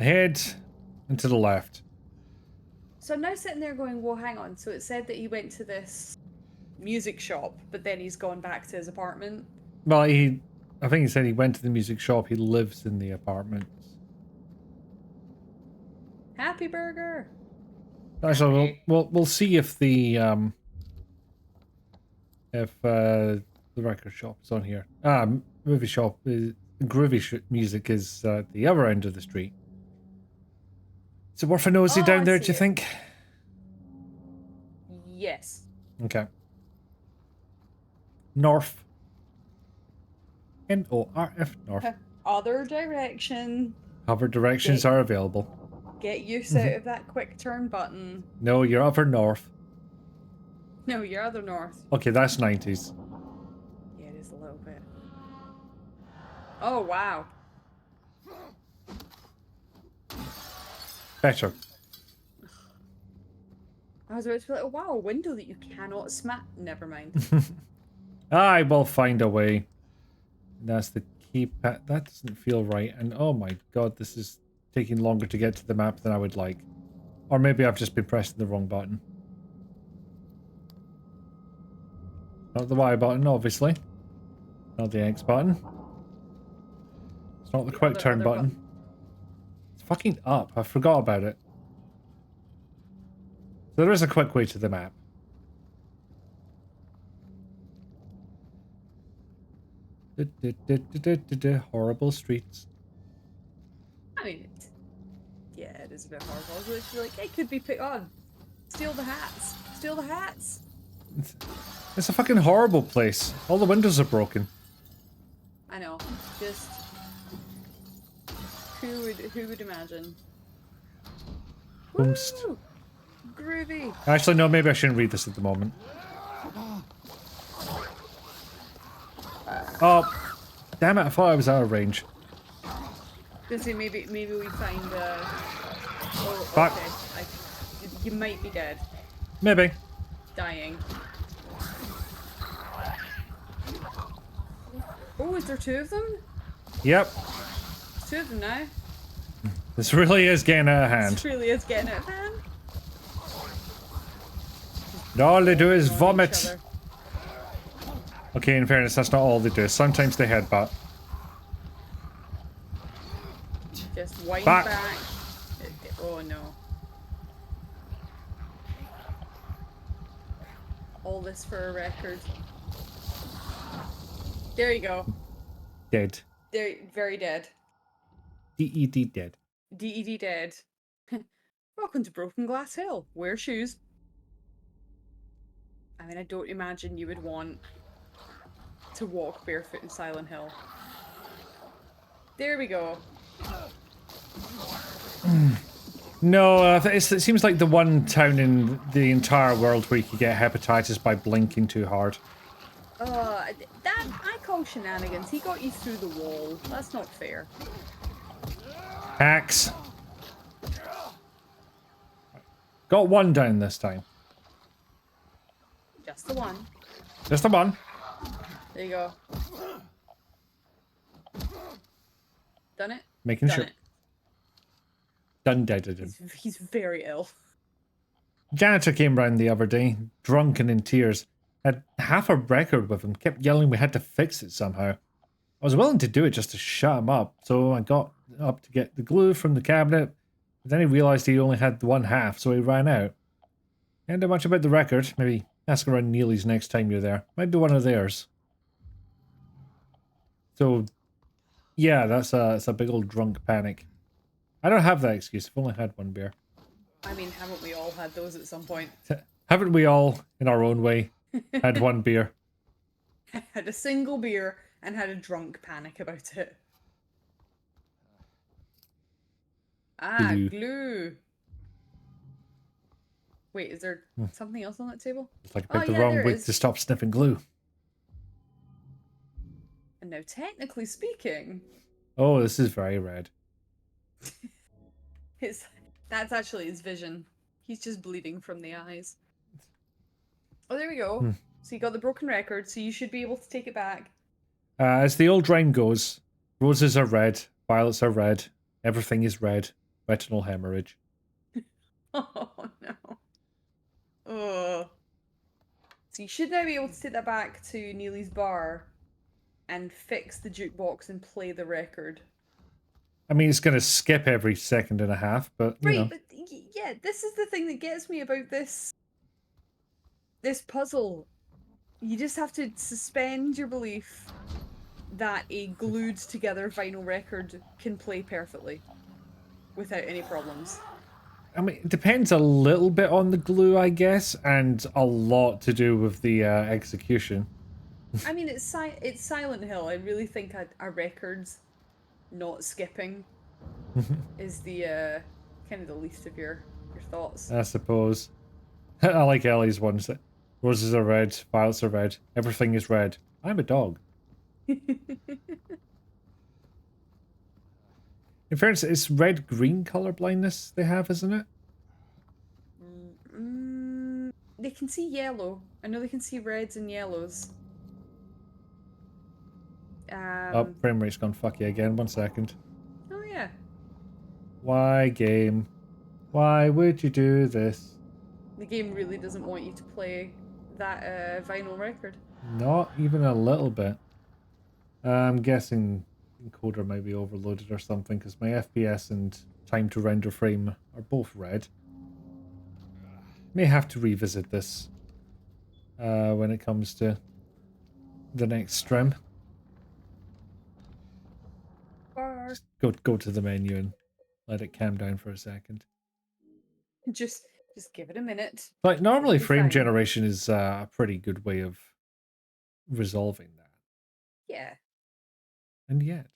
Ahead and to the left. So I'm now sitting there going, well, hang on. So it said that he went to this music shop, but then he's gone back to his apartment. Well, I think he said he went to the music shop. He lives in the apartments. Happy Burger! Actually, we'll see if the record shop is on here. Movie shop is music is at the other end of the street. Is it worth a nosy down I there? see Do you it. think? Yes. Okay. North. NORF North. Other direction. Other directions are available. Get use out of that quick turn button. No, you're other north. No, you're other north. Okay, that's 90s. Yeah, it is a little bit. Oh, wow. Better. I was about to be like, oh, wow, a window that you cannot smack. Never mind. I will find a way. That's the keypad. That doesn't feel right. And oh my god, this is taking longer to get to the map than I would like. Or maybe I've just been pressing the wrong button. Not the Y button, obviously. Not the X button. It's not the quick turn button. It's fucking up. I forgot about it. So there is a quick way to the map. Horrible streets. I mean, yeah, it is a bit horrible. I was like, it could be picked on. Steal the hats. Steal the hats. It's a fucking horrible place. All the windows are broken. I know. Just who would imagine? Boomst. Woo! Groovy. Actually, no, maybe I shouldn't read this at the moment. Oh, damn it, I thought I was out of range. Let's see, maybe we find oh, Fuck. okay. You might be dead. Maybe. Dying. Oh, is there two of them? Yep. There's two of them now. This really is getting out of hand. This really is getting out of hand. And all they do is On each vomit. other. Okay, in fairness, that's not all they do. Sometimes they headbutt. Just wind Back. back. Oh no. All this for a record. There you go. Dead. They're very dead. DED dead. DED dead. Welcome to Broken Glass Hill. Wear shoes. I mean, I don't imagine you would want to walk barefoot in Silent Hill. There we go. No, it seems like the one town in the entire world where you could get hepatitis by blinking too hard. That I call shenanigans. He got you through the wall. That's not fair. Hacks. Got one down this time. Just the one. Just the one. There you go. Done it? Making Done sure. it. Done deaded him. He's very ill. Janitor came round the other day, drunk and in tears. Had half a record with him, kept yelling we had to fix it somehow. I was willing to do it just to shut him up, so I got up to get the glue from the cabinet, but then he realised he only had the one half, so he ran out. Can't do much about the record. Maybe ask around Neely's next time you're there. Might be one of theirs. So, yeah, that's a big old drunk panic. I don't have that excuse. I've only had one beer. I mean, haven't we all had those at some point? Haven't we all, in our own way, had one beer? Had a single beer and had a drunk panic about it. Ah, Glue. glue. Wait, is there something else on that table? It's like Oh, about the yeah, wrong there way is. to stop sniffing glue. And now, technically speaking, Oh, this is very red. that's actually his vision. He's just bleeding from the eyes. Oh, there we go. So you got the broken record, so you should be able to take it back. As the old rhyme goes, roses are red, violets are red, everything is red, retinal hemorrhage. Oh no. Oh. So you should now be able to take that back to Neely's bar and fix the jukebox and play the record. I mean, it's going to skip every second and a half, but, you Right, know. but yeah, this is the thing that gets me about this puzzle. You just have to suspend your belief that a glued together vinyl record can play perfectly without any problems. I mean, it depends a little bit on the glue, I guess, and a lot to do with the execution. I mean, it's Silent Hill. I really think a record's not skipping is the kind of the least of your thoughts. I suppose. I like Ellie's ones. Roses are red, violets are red, everything is red. I'm a dog. In fairness, it's red-green color blindness they have, isn't it? They can see yellow. I know they can see reds and yellows. Oh, frame rate's gone fucky again. 1 second. Oh yeah. Why, game? Why would you do this? The game really doesn't want you to play that vinyl record. Not even a little bit. I'm guessing encoder might be overloaded or something because my FPS and time to render frame are both red. May have to revisit this when it comes to the next stream. Just go to the menu and let it calm down for a second. Just give it a minute. Like normally It'll be frame fine. generation is a pretty good way of resolving that. Yeah. And yet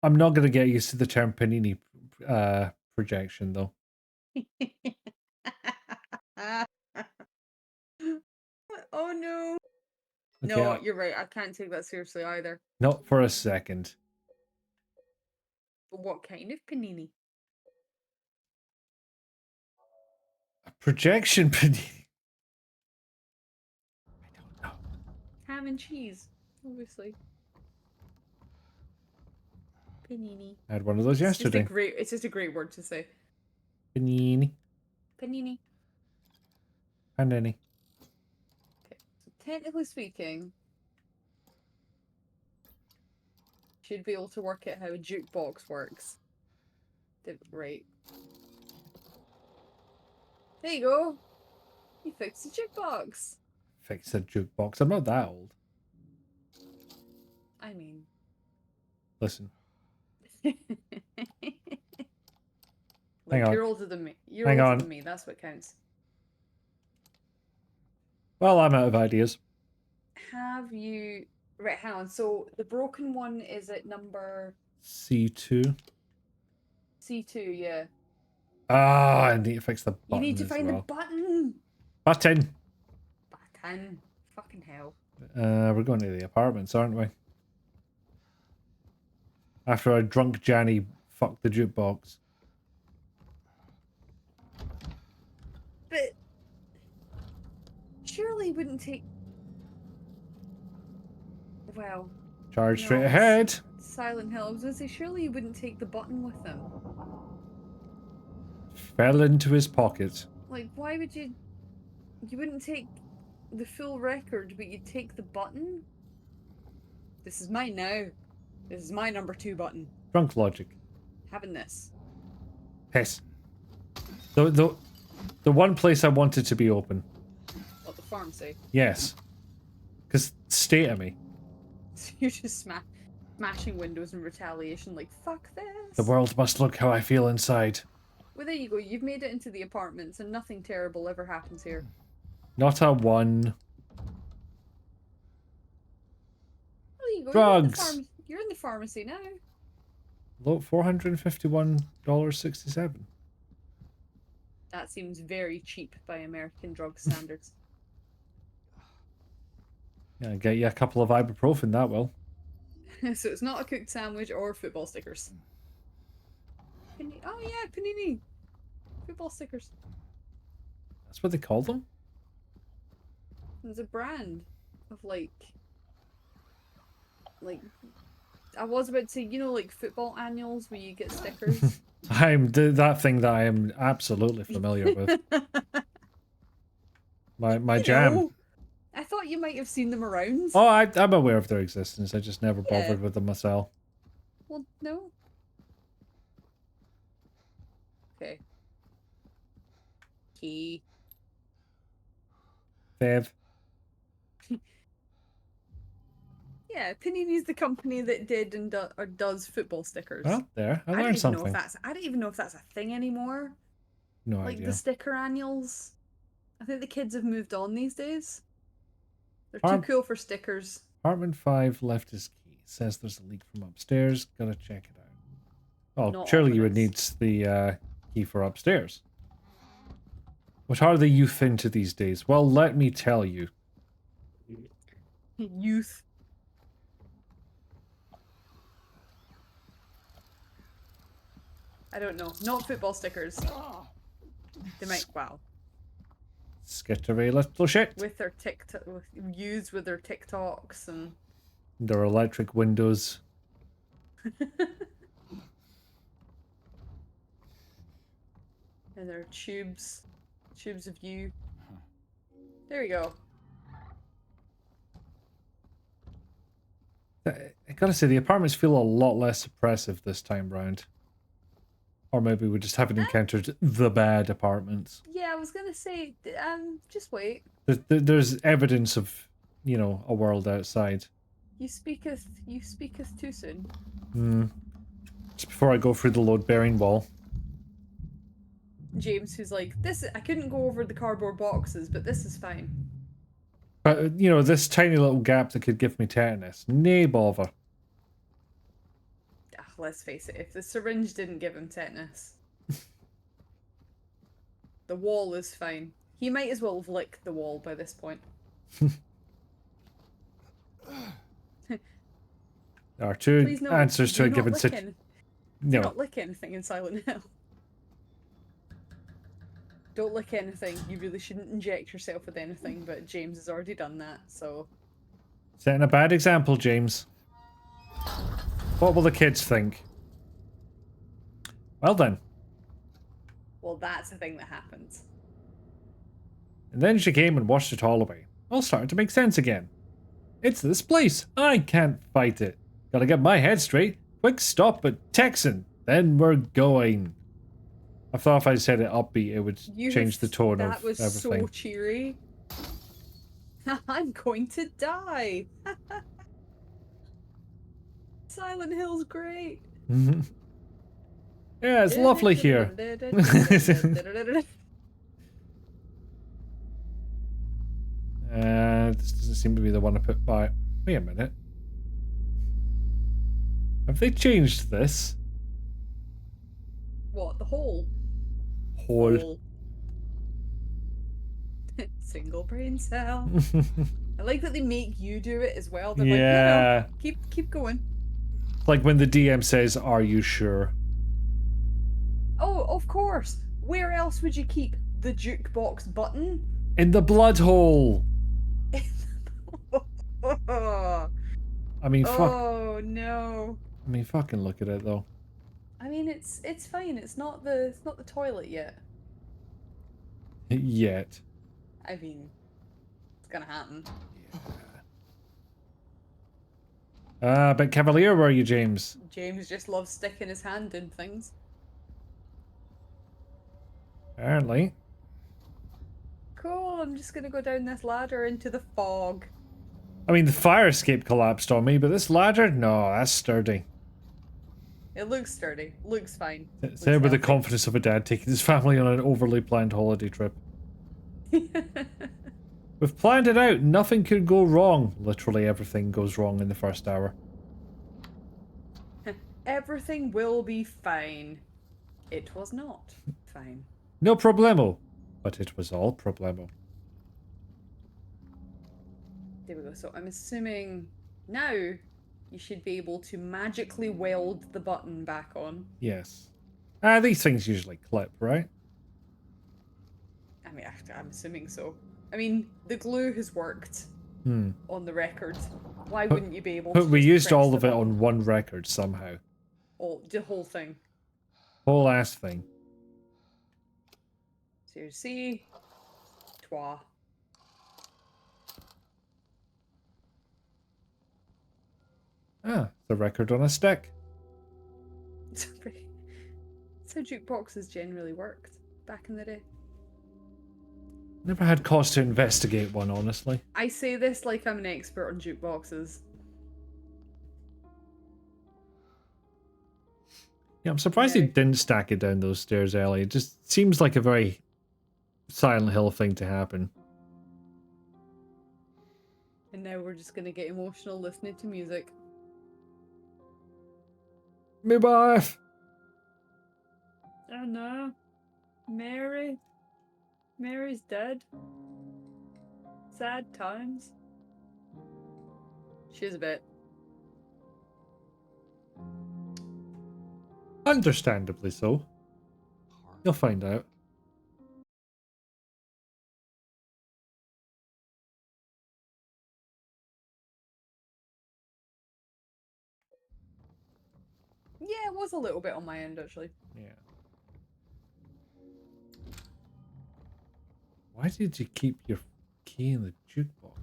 I'm not going to get used to the term panini projection though. Oh no. Okay, No, you're right. I can't take that seriously either. not for a second. But what kind of panini? A projection panini. I don't know. Ham and cheese, obviously. Panini. I had one of those yesterday. It's just a great word to say. Panini. Panini. Panini. Okay. So technically speaking, should be able to work out how a jukebox works. Right. There you go. You fixed the jukebox. Fix a jukebox. I'm not that old. I mean. Listen. Look, Hang on. you're older than me. You're Hang older on. than me. That's what counts. Well, I'm out of ideas. Have you... Right, hang on. So the broken one is at number... C2. C2, yeah. Ah, I need to fix the button. You need to as find well. the button! Button! Button. Fucking hell. We're going to the apartments, aren't we? After a drunk Janny fucked the jukebox. But... Surely it wouldn't take... Well... Charge no, straight it's ahead. Silent Hill. I was going to say, surely you wouldn't take the button with them. Fell into his pocket. Like, why would you... You wouldn't take the full record, but you'd take the button? This is mine now. This is my number 2 button. Drunk logic. Having this. Piss. The one place I wanted to be open. What the pharmacy? Yes. Because stay at me. So you're just smashing windows in retaliation like, fuck this. The world must look how I feel inside. Well, there you go. You've made it into the apartments and nothing terrible ever happens here. Not a one. There you go. Drugs. You're in the pharmacy now. Low $451.67. That seems very cheap by American drug standards. Yeah, get you a couple of ibuprofen, that will. So it's not a cooked sandwich or football stickers. Oh yeah, panini. Football stickers. That's what they call them? There's a brand of like I was about to say, you know, like football annuals where you get stickers. That thing that I am absolutely familiar with. My jam. know, I thought you might have seen them around. Oh, I'm aware of their existence. I just never bothered with them myself. Well, no. Key. Bev. Yeah, Panini's the company that did and or does football stickers. Well, there. I I don't learned even know something. if that's. I don't even know if that's a thing anymore. No Like idea. the sticker annuals. I think the kids have moved on these days. They're too Arm- cool for stickers. Apartment 5 left his key. Says there's a leak from upstairs. Gotta check it out. Oh, Not surely you would need ominous. the key for upstairs. What are the youth into these days? Well, let me tell you. Youth. I don't know. Not football stickers. They might. Wow. Skittery little shit. With their TikTok, used with their TikToks and. Their electric windows. And their tubes of you. There we go. I gotta say, the apartments feel a lot less oppressive this time round. Or maybe we just haven't encountered the bad apartments. Yeah, I was gonna say, just wait. There's evidence of, you know, a world outside. You speaketh too soon. Just before I go through the load-bearing wall. James, who's like, I couldn't go over the cardboard boxes, but this is fine. But, you know, this tiny little gap that could give me tetanus. Nay bother. Ah, let's face it, if the syringe didn't give him tetanus, the wall is fine. He might as well have licked the wall by this point. There are two Please no, answers to do a not given lick situation. Do No. not lick anything in Silent Hill. Don't lick anything. You really shouldn't inject yourself with anything, but James has already done that, so... Setting a bad example, James. What will the kids think? Well then. Well, that's a thing that happens. And then she came and washed it all away. All started to make sense again. It's this place. I can't fight it. Gotta get my head straight. Quick stop at Texan. Then we're going. I thought if I said it upbeat, it would change the tone of That was everything. so cheery. I'm going to die. Silent Hill's great. Yeah, it's lovely here. This doesn't seem to be the one I put by. Wait a minute. Have they changed this? What, the hole? Hole. Single brain cell. I like that they make you do it as well. They're Yeah. like, no, keep going. Like when the DM says, "Are you sure?" Oh, of course. Where else would you keep the jukebox button? In the blood hole. Oh I mean, oh no. I mean, fucking look at it though. I mean, it's fine. It's not the toilet yet. Yet. I mean, it's gonna happen. But cavalier were you, James? James just loves sticking his hand in things. Apparently. Cool. I'm just gonna go down this ladder into the fog. I mean, the fire escape collapsed on me, but this ladder, no, that's sturdy. It looks sturdy. Looks fine. It's there with the confidence of a dad taking his family on an overly planned holiday trip. We've planned it out. Nothing could go wrong. Literally everything goes wrong in the first hour. Everything will be fine. It was not fine. No problemo. But it was all problemo. There we go. So I'm assuming now you should be able to magically weld the button back on. Yes. These things usually clip, right? I mean, I'm assuming so. I mean, the glue has worked on the record. Why wouldn't you be able to? But we just used press all the of it button? on one record somehow. Oh, the whole thing. Whole ass thing. So you see, toi. The record on a stick. That's how jukeboxes generally worked back in the day. Never had cause to investigate one, honestly. I say this like I'm an expert on jukeboxes. Yeah, I'm surprised he Yeah. didn't stack it down those stairs, Ellie. It just seems like a very Silent Hill thing to happen. And now we're just gonna get emotional listening to music. Me wife! Oh no. Mary. Mary's dead. Sad times. She's a bit. Understandably so. You'll find out. Yeah, it was a little bit on my end actually. Yeah. Why did you keep your key in the jukebox?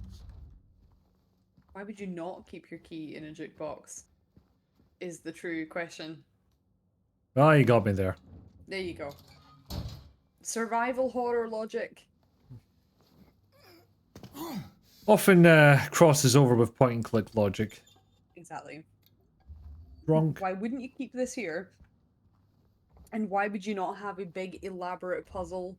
Why would you not keep your key in a jukebox? Is the true question. Ah, you got me there. There you go. Survival horror logic. Often crosses over with point and click logic. Exactly. Drunk. Why wouldn't you keep this here? And why would you not have a big elaborate puzzle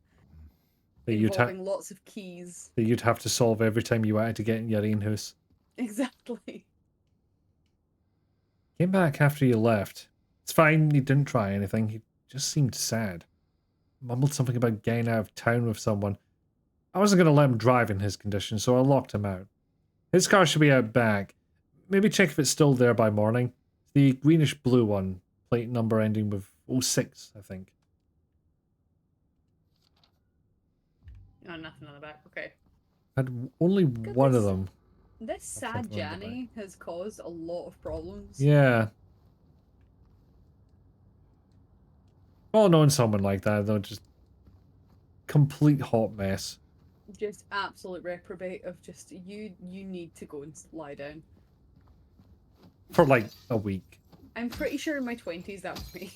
That involving lots of keys? you'd have to solve every time you wanted to get in your own house. Exactly. Came back after you left. It's fine, he didn't try anything. He just seemed sad. Mumbled something about getting out of town with someone. I wasn't going to let him drive in his condition, so I locked him out. His car should be out back. Maybe check if it's still there by morning. The greenish-blue one. Plate number ending with 06, I think. Oh, nothing on the back. Okay. Had only at one of this. them. This sad something on the Janny has caused a lot of problems. Yeah. All knowing someone like that, though, just complete hot mess. Just absolute reprobate of just you need to go and lie down. For like a week. I'm pretty sure in my 20s that was me.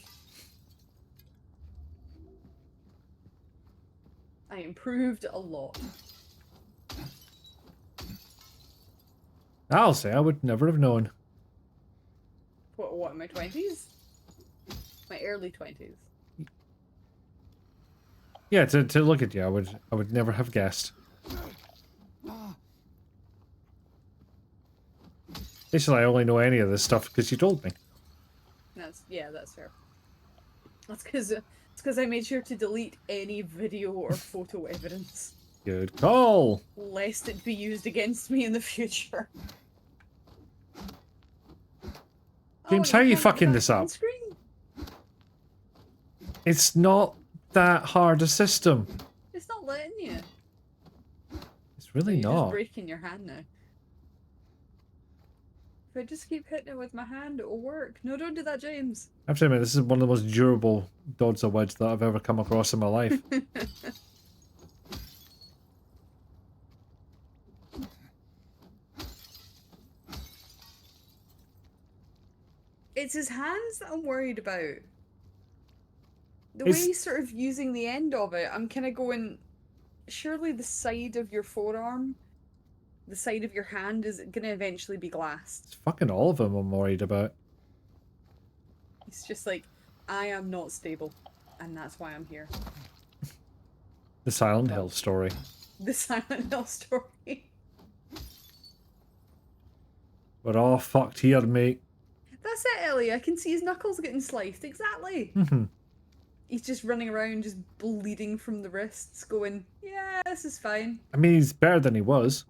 I improved a lot. I'll say I would never have known. What in my 20s? My early 20s. Yeah, to look at you, I would never have guessed. Basically, I only know any of this stuff because you told me. That's fair. That's because I made sure to delete any video or photo evidence, Good call. lest it be used against me in the future. James, Oh, how are you can't get fucking that this up? screen? It's not that hard a system. It's not letting you. It's really You're just not. breaking your hand now. If I just keep hitting it with my hand, it'll work. No, don't do that, James. I have to admit, this is one of the most durable dodds of wedge that I've ever come across in my life. It's his hands that I'm worried about. The It's- way he's sort of using the end of it, I'm kind of going, surely the side of your forearm, the side of your hand is going to eventually be glassed. It's fucking all of them I'm worried about. He's just like, I am not stable, and that's why I'm here. The Silent Hill story. The Silent Hill story. We're all fucked here, mate. That's it, Ellie. I can see his knuckles getting sliced. Exactly. Mhm. He's just running around, just bleeding from the wrists, going, yeah, this is fine. I mean, he's better than he was.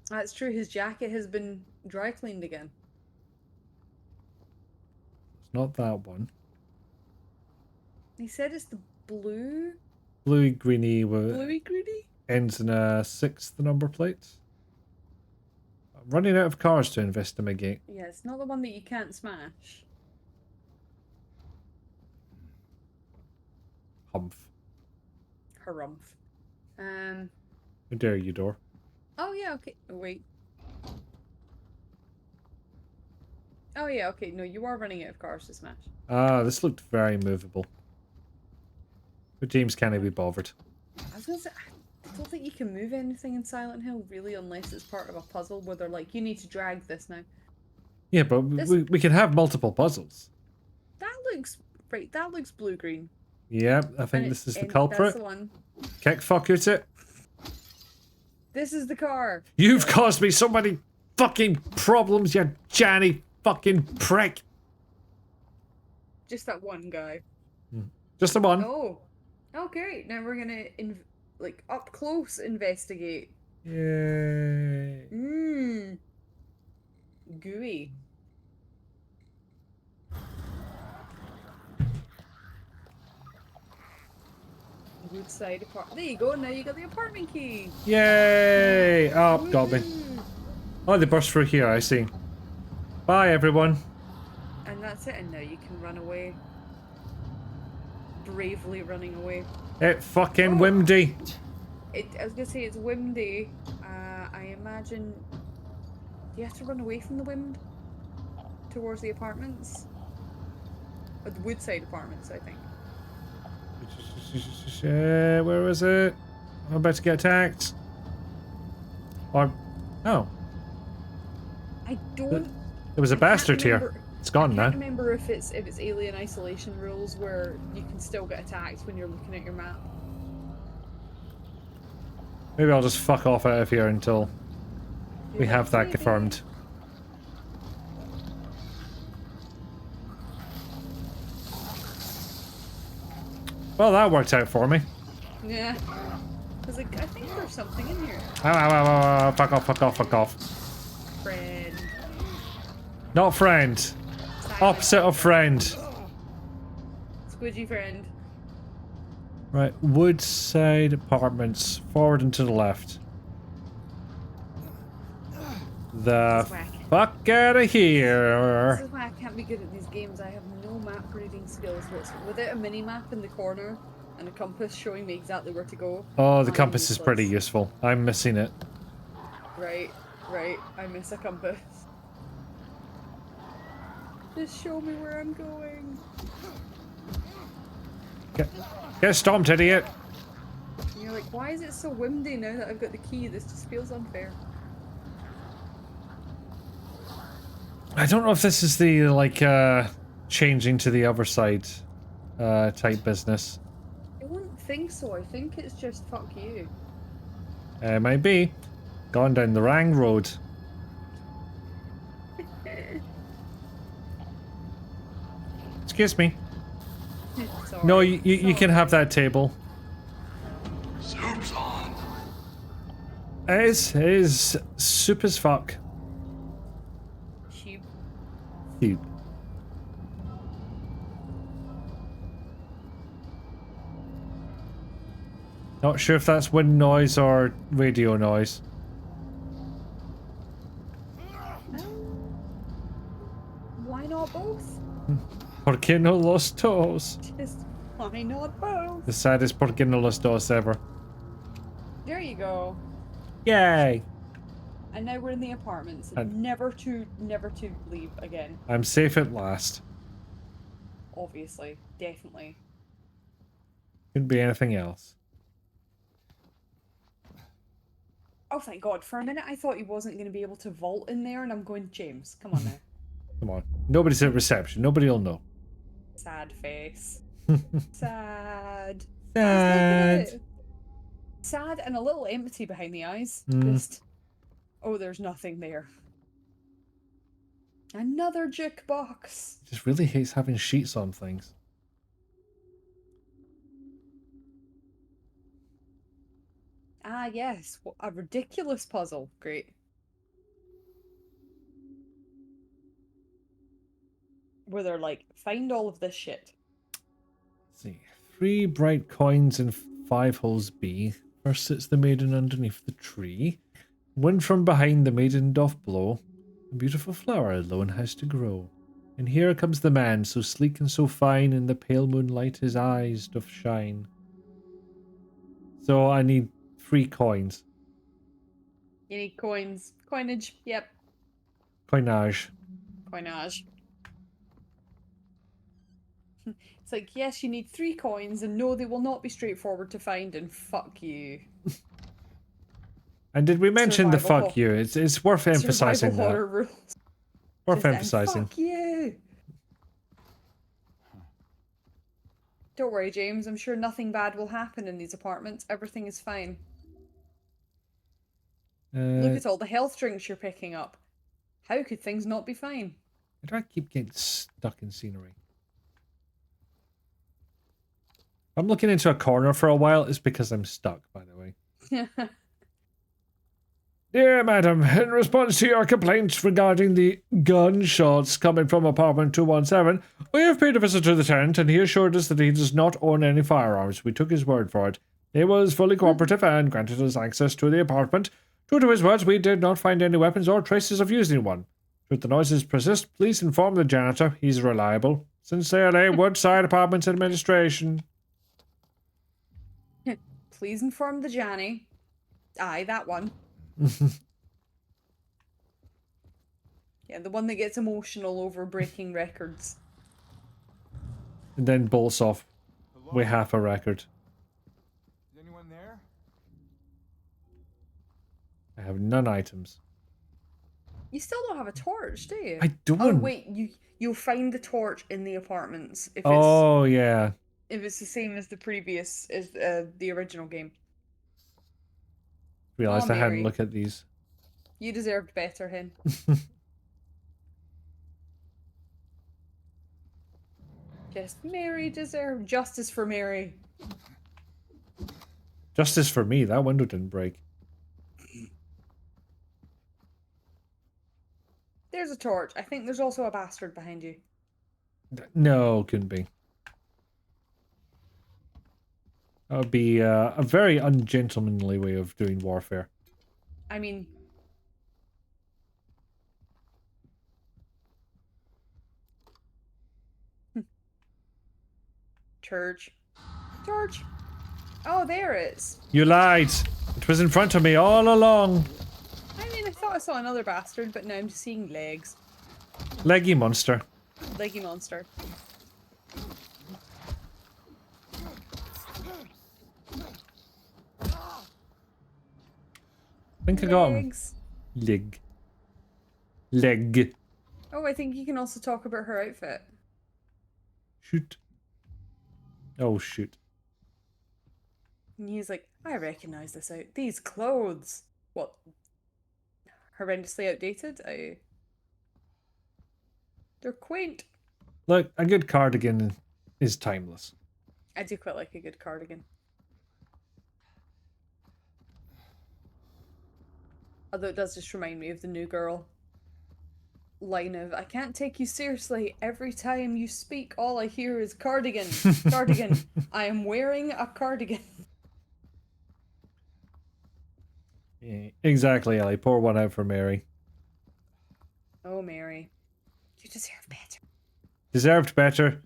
That's true. His jacket has been dry cleaned again. It's not that one. He said it's the blue, Bluey greeny with bluey greedy. ends in a 6th number plate. I'm running out of cars to investigate. Yeah, it's not the one that you can't smash. Humph. Harumph. How dare you, door? Oh yeah, okay. Oh, wait. Oh yeah, okay. No, you are running out of cars to smash. Ah, this looked very movable. But James can't be bothered. I was gonna say, I don't think you can move anything in Silent Hill really unless it's part of a puzzle where they're like, you need to drag this now. Yeah, but This- we can have multiple puzzles. That looks right. That looks blue green. Yep, I think And this is the and culprit. That's the one. Kick fuck it. This is the car. You've caused me so many fucking problems, you Janny fucking prick. Just that one guy. Just the one. Oh, oh, great! Now we're gonna like up close investigate. Yay. Mmm. Gooey. Woodside apartment. There you go. Now you got the apartment key. Yay! Oh, got me. Woohoo. Oh, they burst through here, I see. Bye, everyone. And that's it. And now you can run away. Bravely running away. It fucking Oh. windy. I was gonna say it's windy. I imagine. Do you have to run away from the wind towards the apartments? Or the Woodside apartments, I think. Where is it? I'm about to get attacked. Or, oh, I don't. there was a I can't bastard here. remember- It's gone I now. can't remember if it's alien isolation rules where you can still get attacked when you're looking at your map. Maybe I'll just fuck off out of here until we have that Maybe. confirmed. Well, that worked out for me. Yeah. I was like, I think there's something in here. Ow, ow, ow, ow, ow. Fuck off, fuck off, fuck off. Friend. Not friend. Silent. Opposite of friend. Squidgy friend. Right, Woodside Apartments. Forward and to the left. The This is whack. fuck out of This here. is why I can't be good at these games. I have no map reading skills whatsoever. Without a mini map in the corner and a compass showing me exactly where to go. Oh, the I'm compass is useless. pretty useful. I'm missing it. Right, right. I miss a compass. Just show me where I'm going. Get stomped, idiot. And you're like, why is it so windy now that I've got the key? This just feels unfair. I don't know if this is the, like, changing to the other side type business. I wouldn't think so. I think it's just fuck you. Might be. Gone down the wrong road. Excuse me. Sorry. No, you can Sorry. have that table. Soup's on. It is soup as fuck. Sheep. Cute. Not sure if that's wind noise or radio noise. Why not both? ¿Por qué no los dos? Just why not both? The saddest ¿por qué no los dos ever. There you go. Yay! And now we're in the apartments. And- Never to leave again. I'm safe at last. Obviously, definitely. Couldn't be anything else. Oh, thank God! For a minute, I thought he wasn't going to be able to vault in there, and I'm going, James, come on now. Come on. Nobody's at reception. Nobody will know. Sad face. Sad. Sad. Sad and a little empty behind the eyes. Mm. Just, oh, there's nothing there. Another jukebox. Just really hates having sheets on things. Ah, yes. What a ridiculous puzzle. Great. Where they're like, find all of this shit. Let's see. 3 bright coins in 5 holes B. First sits the maiden underneath the tree. Wind from behind the maiden doth blow. A beautiful flower alone has to grow. And here comes the man, so sleek and so fine, in the pale moonlight his eyes doth shine. So I need 3 coins. You need coins. Coinage. Yep. Coinage. Coinage. It's like, yes, you need 3 coins, and no, they will not be straightforward to find, and fuck you. And did we mention the Survival fuck you? It's worth emphasizing Survival that. horror rules. Worth Just, and emphasizing. fuck you! Don't worry, James. I'm sure nothing bad will happen in these apartments. Everything is fine. Look at all the health drinks you're picking up. How could things not be fine? Why do I keep getting stuck in scenery? I'm looking into a corner for a while. It's because I'm stuck, by the way. Dear madam, in response to your complaints regarding the gunshots coming from apartment 217, we have paid a visit to the tenant and he assured us that he does not own any firearms. We took his word for it. He was fully cooperative and granted us access to the apartment. True to his words, we did not find any weapons or traces of using one. Should the noises persist, please inform the janitor. He's reliable. Sincerely, Woodside Apartments Administration. Please inform the Janny. Aye, that one. Yeah, the one that gets emotional over breaking records. And then bolts off with half a record. Is anyone there? I have none items. You still don't have a torch, do you? I don't. Oh wait, you'll find the torch in the apartments if it's Oh, yeah. if it's the same as the previous as the original game. Realised Oh, I hadn't Mary. looked at these. You deserved better, Hen. Just Mary deserved justice for Mary. Justice for me, that window didn't break. There's a torch. I think there's also a bastard behind you. No, couldn't be. That would be a very ungentlemanly way of doing warfare. I mean... Church. Torch. Oh, there it is. You lied! It was in front of me all along! I mean, I thought I saw another bastard, but now I'm just seeing legs. Leggy monster. Leggy monster. I think I got him. Legs. Leg. Leg. Oh, I think you can also talk about her outfit. Shoot. Oh, shoot. And he's like, I recognize this out. These clothes. What? Horrendously outdated? They're quaint. Look, a good cardigan is timeless. I do quite like a good cardigan. Although it does just remind me of the New Girl line of, I can't take you seriously. Every time you speak, all I hear is cardigan. Cardigan. I am wearing a cardigan. Yeah, exactly, Ellie. Pour one out for Mary. Oh, Mary. You deserve better. Deserved better.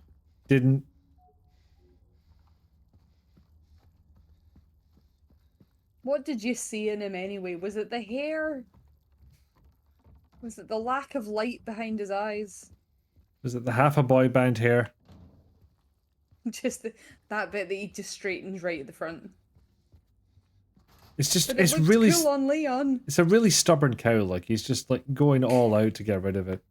Didn't. What did you see in him anyway? Was it the hair? Was it the lack of light behind his eyes? Was it the half a boy band hair? Just that bit that he just straightens right at the front. It's just, But it's it looked really, cool on Leon. it's a really stubborn cow. Like, he's just like going all out to get rid of it.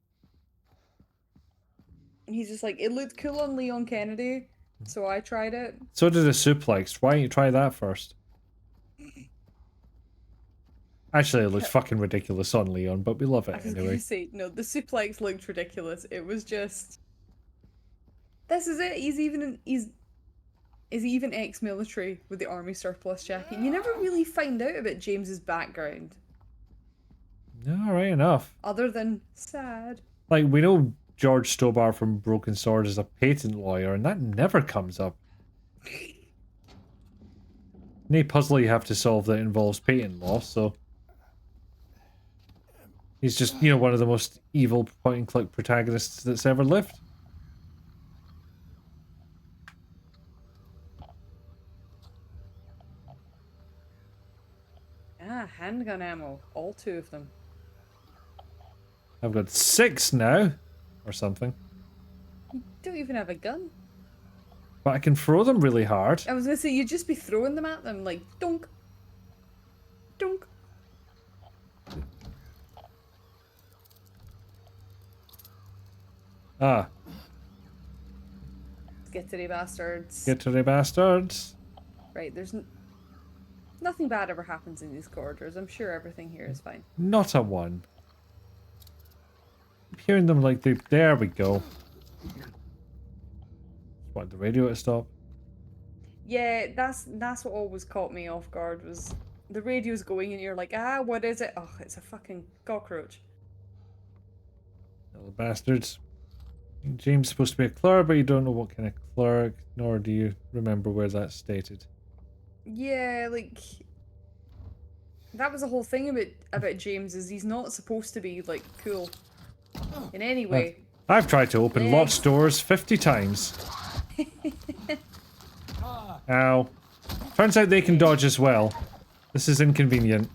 He's just like, it looked cool on Leon Kennedy, so I tried it. So did a suplex. Why don't you try that first? Actually, it looks fucking ridiculous on Leon, but we love I it was anyway. gonna say, no, the suplex looked ridiculous. It was just... This is it. He's even ex-military with the army surplus jacket. You never really find out about James's background. All right, enough. Other than sad. Like, we know George Stobar from Broken Sword is a patent lawyer, and that never comes up. Any puzzle you have to solve that involves patent law, so... He's just, you know, one of the most evil point-and-click protagonists that's ever lived. Ah, handgun ammo. All 2 of them. I've got 6 now, or something. You don't even have a gun. But I can throw them really hard. I was gonna say, you'd just be throwing them at them, like, dunk. Dunk. Ah, Skittery bastards. get to the bastards. Right, there's nothing bad ever happens in these corridors. I'm sure everything here is fine. Not a one. I'm hearing them like they... There we go. Want the radio to stop? Yeah, that's what always caught me off guard, was the radio's going and you're like, ah, what is it? Oh, it's a fucking cockroach. Little bastards. James is supposed to be a clerk, but you don't know what kind of clerk, nor do you remember where that's stated. Yeah, like, that was the whole thing about James, is he's not supposed to be, like, cool in any way. I've tried to open locked doors 50 times. Ow. Turns out they can dodge as well. This is inconvenient.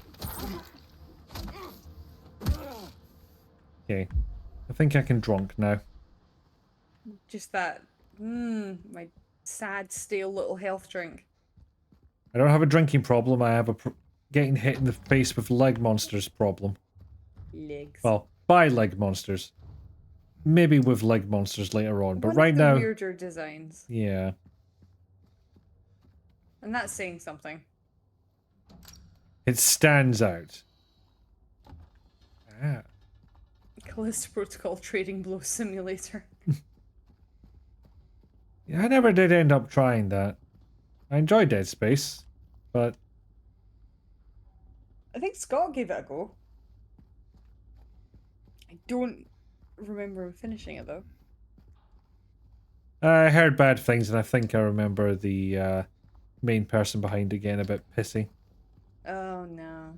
Okay. I think I can drunk now. Just that, my sad, stale little health drink. I don't have a drinking problem, I have a getting hit in the face with leg monsters problem. Legs. Well, by leg monsters. Maybe with leg monsters later on, but One right of the now... weirder designs. Yeah. And that's saying something. It stands out. Ah. Callisto Protocol Trading Blow Simulator. Yeah, I never did end up trying that. I enjoyed Dead Space, but... I think Scott gave it a go. I don't remember him finishing it, though. I heard bad things, and I think I remember the main person behind it getting a bit pissy. Oh, no.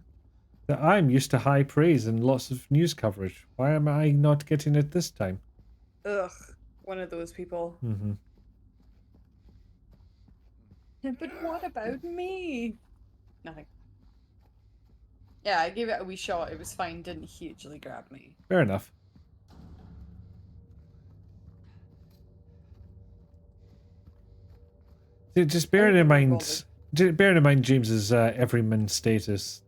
I'm used to high praise and lots of news coverage. Why am I not getting it this time? Ugh. One of those people. Mm-hmm. But what about me? Nothing. Yeah, I gave it a wee shot. It was fine. Didn't hugely grab me. Fair enough. Just bearing in mind, James's everyman status.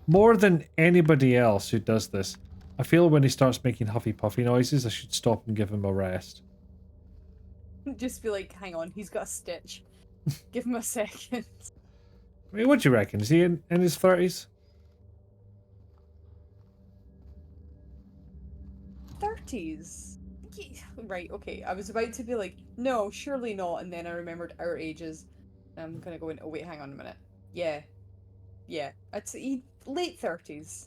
More than anybody else who does this, I feel when he starts making huffy puffy noises, I should stop and give him a rest. Just be like, hang on, he's got a stitch. Give him a second. I mean, what do you reckon? Is he in his 30s? 30s? Right, okay. I was about to be like, no, surely not, and then I remembered our ages. I'm gonna go in. Oh, wait, hang on a minute. Yeah. Yeah. I'd say late 30s.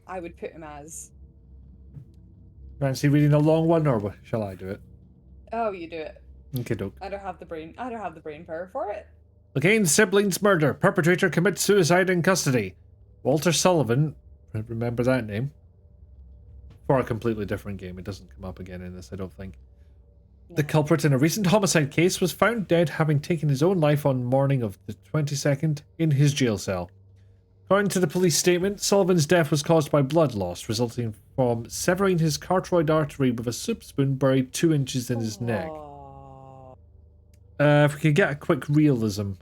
I would put him as. Fancy reading a long one, or shall I do it? Oh, you do it. Okay, doke. I don't have the brain power for it. Again, siblings murder. Perpetrator commits suicide in custody. Walter Sullivan. Remember that name? For a completely different game. It doesn't come up again in this, I don't think. No. The culprit in a recent homicide case was found dead, having taken his own life on morning of the 22nd in his jail cell. According to the police statement, Sullivan's death was caused by blood loss, resulting from severing his carotid artery with a soup spoon buried 2 inches in his neck. If we could get a quick realism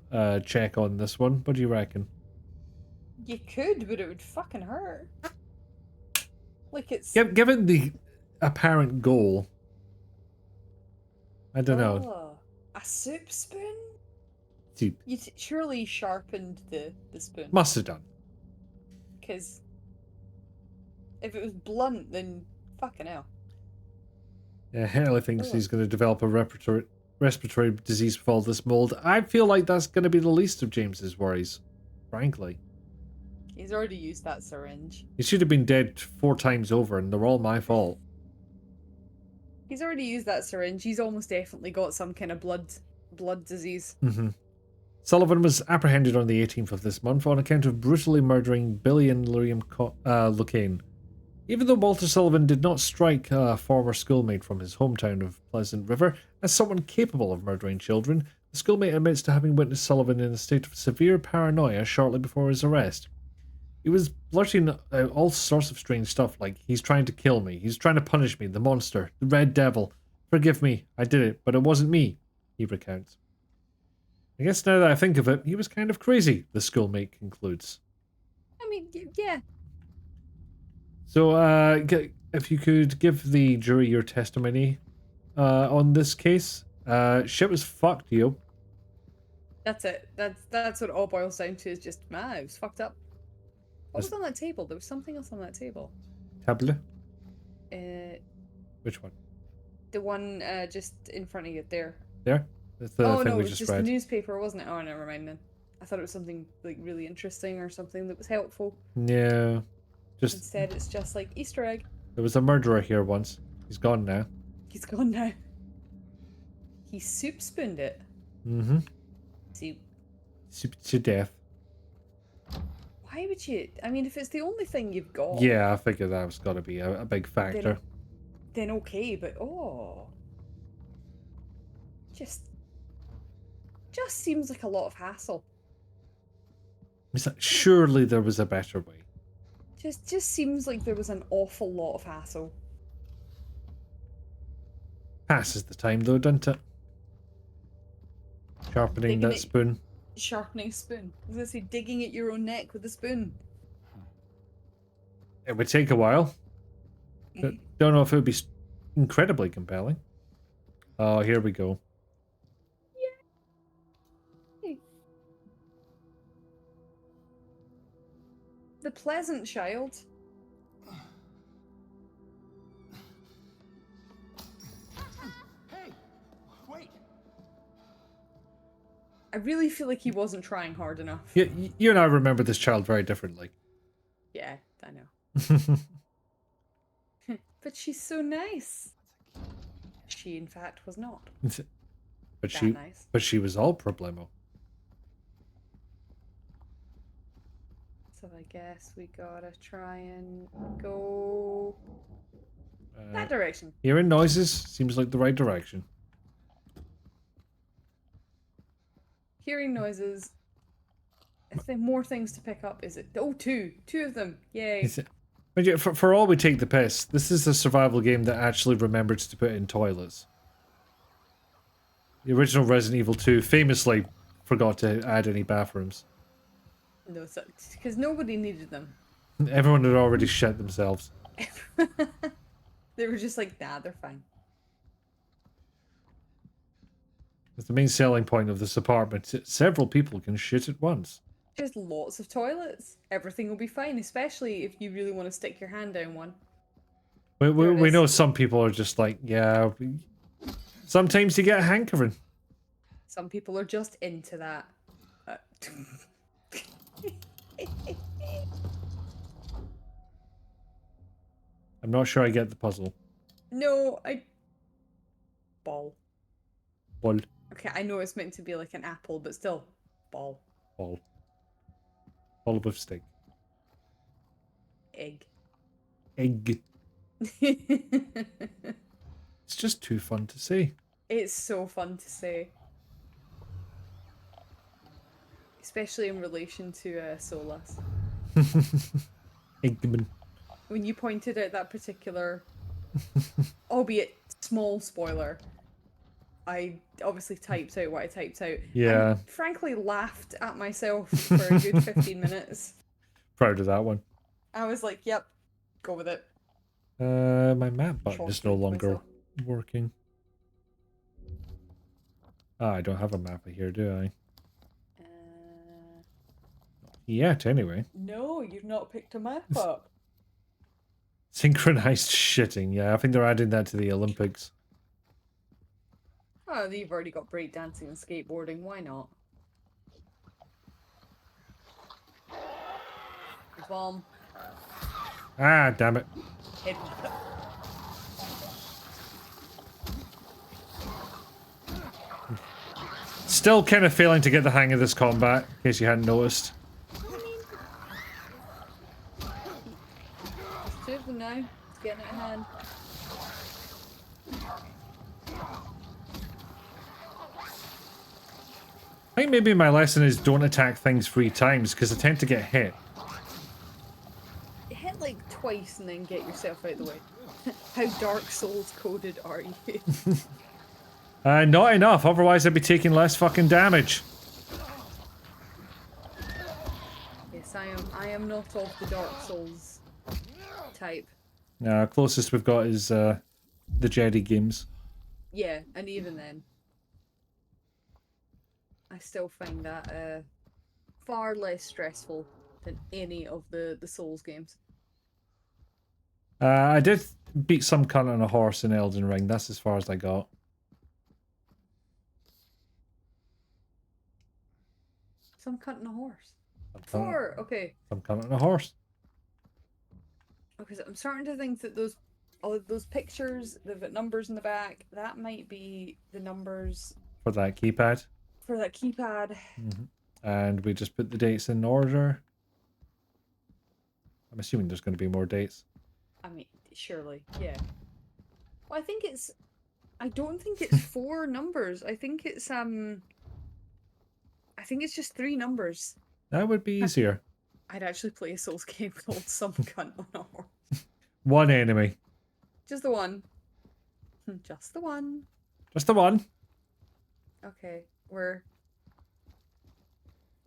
check on this one, what do you reckon? You could, but it would fucking hurt. Like it's. Given the apparent goal, I don't know. Oh, a soup spoon? Soup. You surely sharpened the spoon. Must have done. Because if it was blunt, then fucking hell. Yeah, Haley thinks he's going to develop a respiratory disease with all this mold. I feel like that's going to be the least of James's worries, frankly. He's already used that syringe. He should have been dead 4 times over, and they're all my fault. He's already used that syringe. He's almost definitely got some kind of blood disease. Mm-hmm. Sullivan was apprehended on the 18th of this month on account of brutally murdering Billy and Liam Locane. Even though Walter Sullivan did not strike a former schoolmate from his hometown of Pleasant River as someone capable of murdering children, the schoolmate admits to having witnessed Sullivan in a state of severe paranoia shortly before his arrest. He was blurting out all sorts of strange stuff like, he's trying to kill me, he's trying to punish me, the monster, the red devil, Forgive me, I did it, but it wasn't me, he recounts. I guess now that I think of it, he was kind of crazy, the schoolmate concludes. I mean, yeah. So, if you could give the jury your testimony on this case. Shit was fucked, yo. That's it. That's what it all boils down to, is just, it was fucked up. What was on that table? There was something else on that table. Table? Uh, Which one? the one just in front of you there. There? That's the Oh thing no, we it was just just read. the newspaper, wasn't it? Oh, never mind then. I thought it was something like really interesting or something that was helpful. Yeah. Just Instead, it's just like Easter egg. there was a murderer here once. He's gone now. He's gone now. He soup spooned it. Mm-hmm. Soup. Soup to death. Why would you? I mean, if it's the only thing you've got. Yeah, I figured that was got to be a big factor. Then okay, but just seems like a lot of hassle. It's like, surely there was a better way. Just seems like there was an awful lot of hassle. Passes the time though, doesn't it? Sharpening that spoon. Sharpening a spoon. I was gonna say digging at your own neck with a spoon. It would take a while. Don't know if it would be incredibly compelling. Oh, here we go. Yay. The pleasant child. Hey, wait. I really feel like he wasn't trying hard enough. You and I remember this child very differently. Yeah, I know. But she's so nice. She, in fact, was not. But Nice. she was all problemo. So I guess we gotta try and go that direction. Hearing noises seems like the right direction. Hearing noises. If there are more things to pick up, is it? Oh, two of them. Yay. But yeah, for all we take the piss, this is a survival game that actually remembered to put in toilets. The original Resident Evil 2 famously forgot to add any bathrooms. No, because nobody needed them. Everyone had already shit themselves. They were just like, nah, they're fine. It's the main selling point of this apartment. Several people can shit at once. Just lots of toilets. Everything will be fine, especially if you really want to stick your hand down one. We know some people are just like, yeah. Sometimes you get a hankering. Some people are just into that. I'm not sure I get the puzzle. No, Ball. Ball. Okay, I know it's meant to be like an apple, but still. Ball. Ball. Ball with stick. Egg. Egg. It's just too fun to say. It's so fun to say. Especially in relation to SibLaws. Eggman. When you pointed out that particular, albeit small spoiler, I obviously typed out what I typed out. Yeah. And frankly laughed at myself for a good 15 minutes. Proud of that one. I was like, yep, go with it. My map button is no Shocking longer myself. working. Ah, I don't have a map here, do I? Yet, anyway. No, you've not picked a map up. Synchronized shitting, yeah. I think they're adding that to the Olympics. Oh, you've already got breakdancing and skateboarding, why not? Bomb. Ah, damn it. Hit. Still kind of failing to get the hang of this combat, in case you hadn't noticed. There's two of them now. It's getting out of hand. I think maybe my lesson is don't attack things 3 times, because I tend to get hit. It hit like twice and then get yourself out of the way. How Dark Souls coded are you? Not enough, otherwise I'd be taking less fucking damage. Yes, I am not of the Dark Souls type. Closest we've got is the Jedi games. Yeah, and even then, I still find that far less stressful than any of the Souls games. I did beat some cunt on a horse in Elden Ring. That's as far as I got. Some cutting a horse. Four. Okay. Some cunt on a horse. Okay, so I'm starting to think that those pictures, they've got numbers in the back. That might be the numbers For that keypad. for that keypad. And we just put the dates in order. I'm assuming there's going to be more dates. I mean, surely, yeah. Well, I don't think it's four numbers. I think it's just three numbers. That would be easier. I'd actually play a Souls game called Some Cunt on a Horse. One enemy. Just the one. Just the one. Just the one. Okay, we're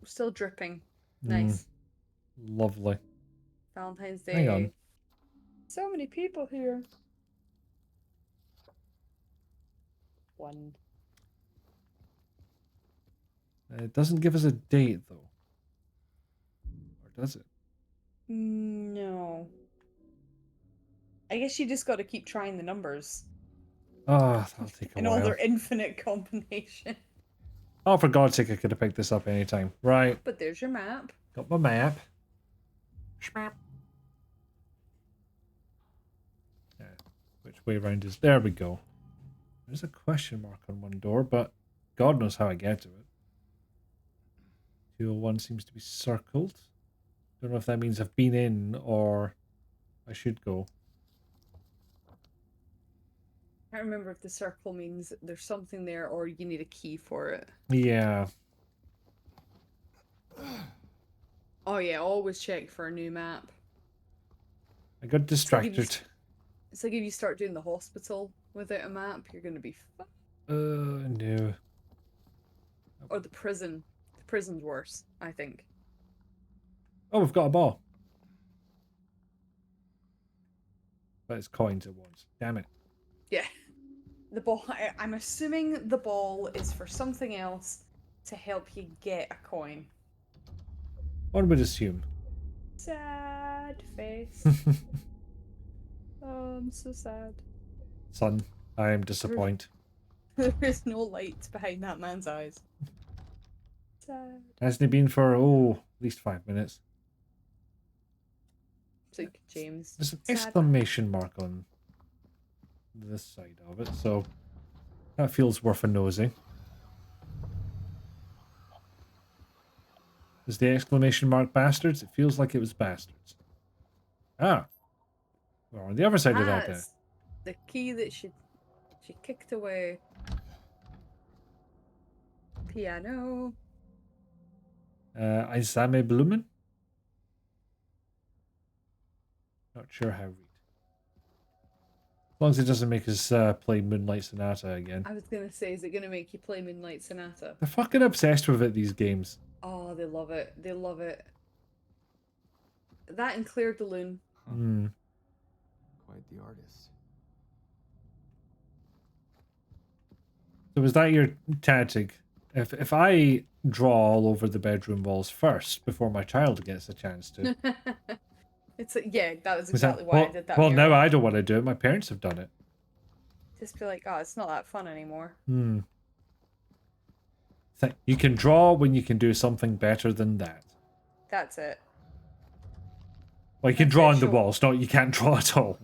still dripping. Nice. Lovely. Valentine's Day. Hang on. So many people here. One. It doesn't give us a date, though. Or does it? No. I guess you just got to keep trying the numbers Oh, that'll take a in all while. their infinite combination. Oh, for God's sake, I could have picked this up anytime. Right. But there's your map. Got my map. Schmap. Yeah. Which way around is... There we go. There's a question mark on one door, but God knows how I get to it. 201 seems to be circled. Don't know if that means I've been in or I should go. I can't remember if the circle means there's something there or you need a key for it. Yeah. Oh yeah, always check for a new map. I got distracted. It's like if you start doing the hospital without a map, you're gonna be fucked. No. Or the prison. The prison's worse, I think. Oh, we've got a ball. But it's coins at once. Damn it. Yeah. The ball, I'm assuming the ball is for something else to help you get a coin. One would assume. Sad face. Oh, I'm so sad. Son, I am disappointed. There is no light behind that man's eyes. Sad. Hasn't he been for, at least 5 minutes? It's like James. There's an Sad. exclamation mark on this side of it, so that feels worth a nosy. Is the exclamation mark bastards? It feels like it was bastards. Ah. We're on the other side of that then. That's the key that she kicked away. Piano. Isame Blumen? Not sure how to read. As long as it doesn't make us play Moonlight Sonata again. I was gonna say, is it gonna make you play Moonlight Sonata? They're fucking obsessed with it, these games. Oh, they love it. They love it. That and Claire de Lune. Quite the artist. So was that your tactic? If I draw all over the bedroom walls first before my child gets a chance to. It's yeah, that was Was that- exactly why I well, did that. Well, mirror. now I don't want to do it. My parents have done it. Just be like, oh, it's not that fun anymore. It's like, you can draw when you can do something better than that. That's it. Well, you can draw on the Official. walls, not you can't draw at all.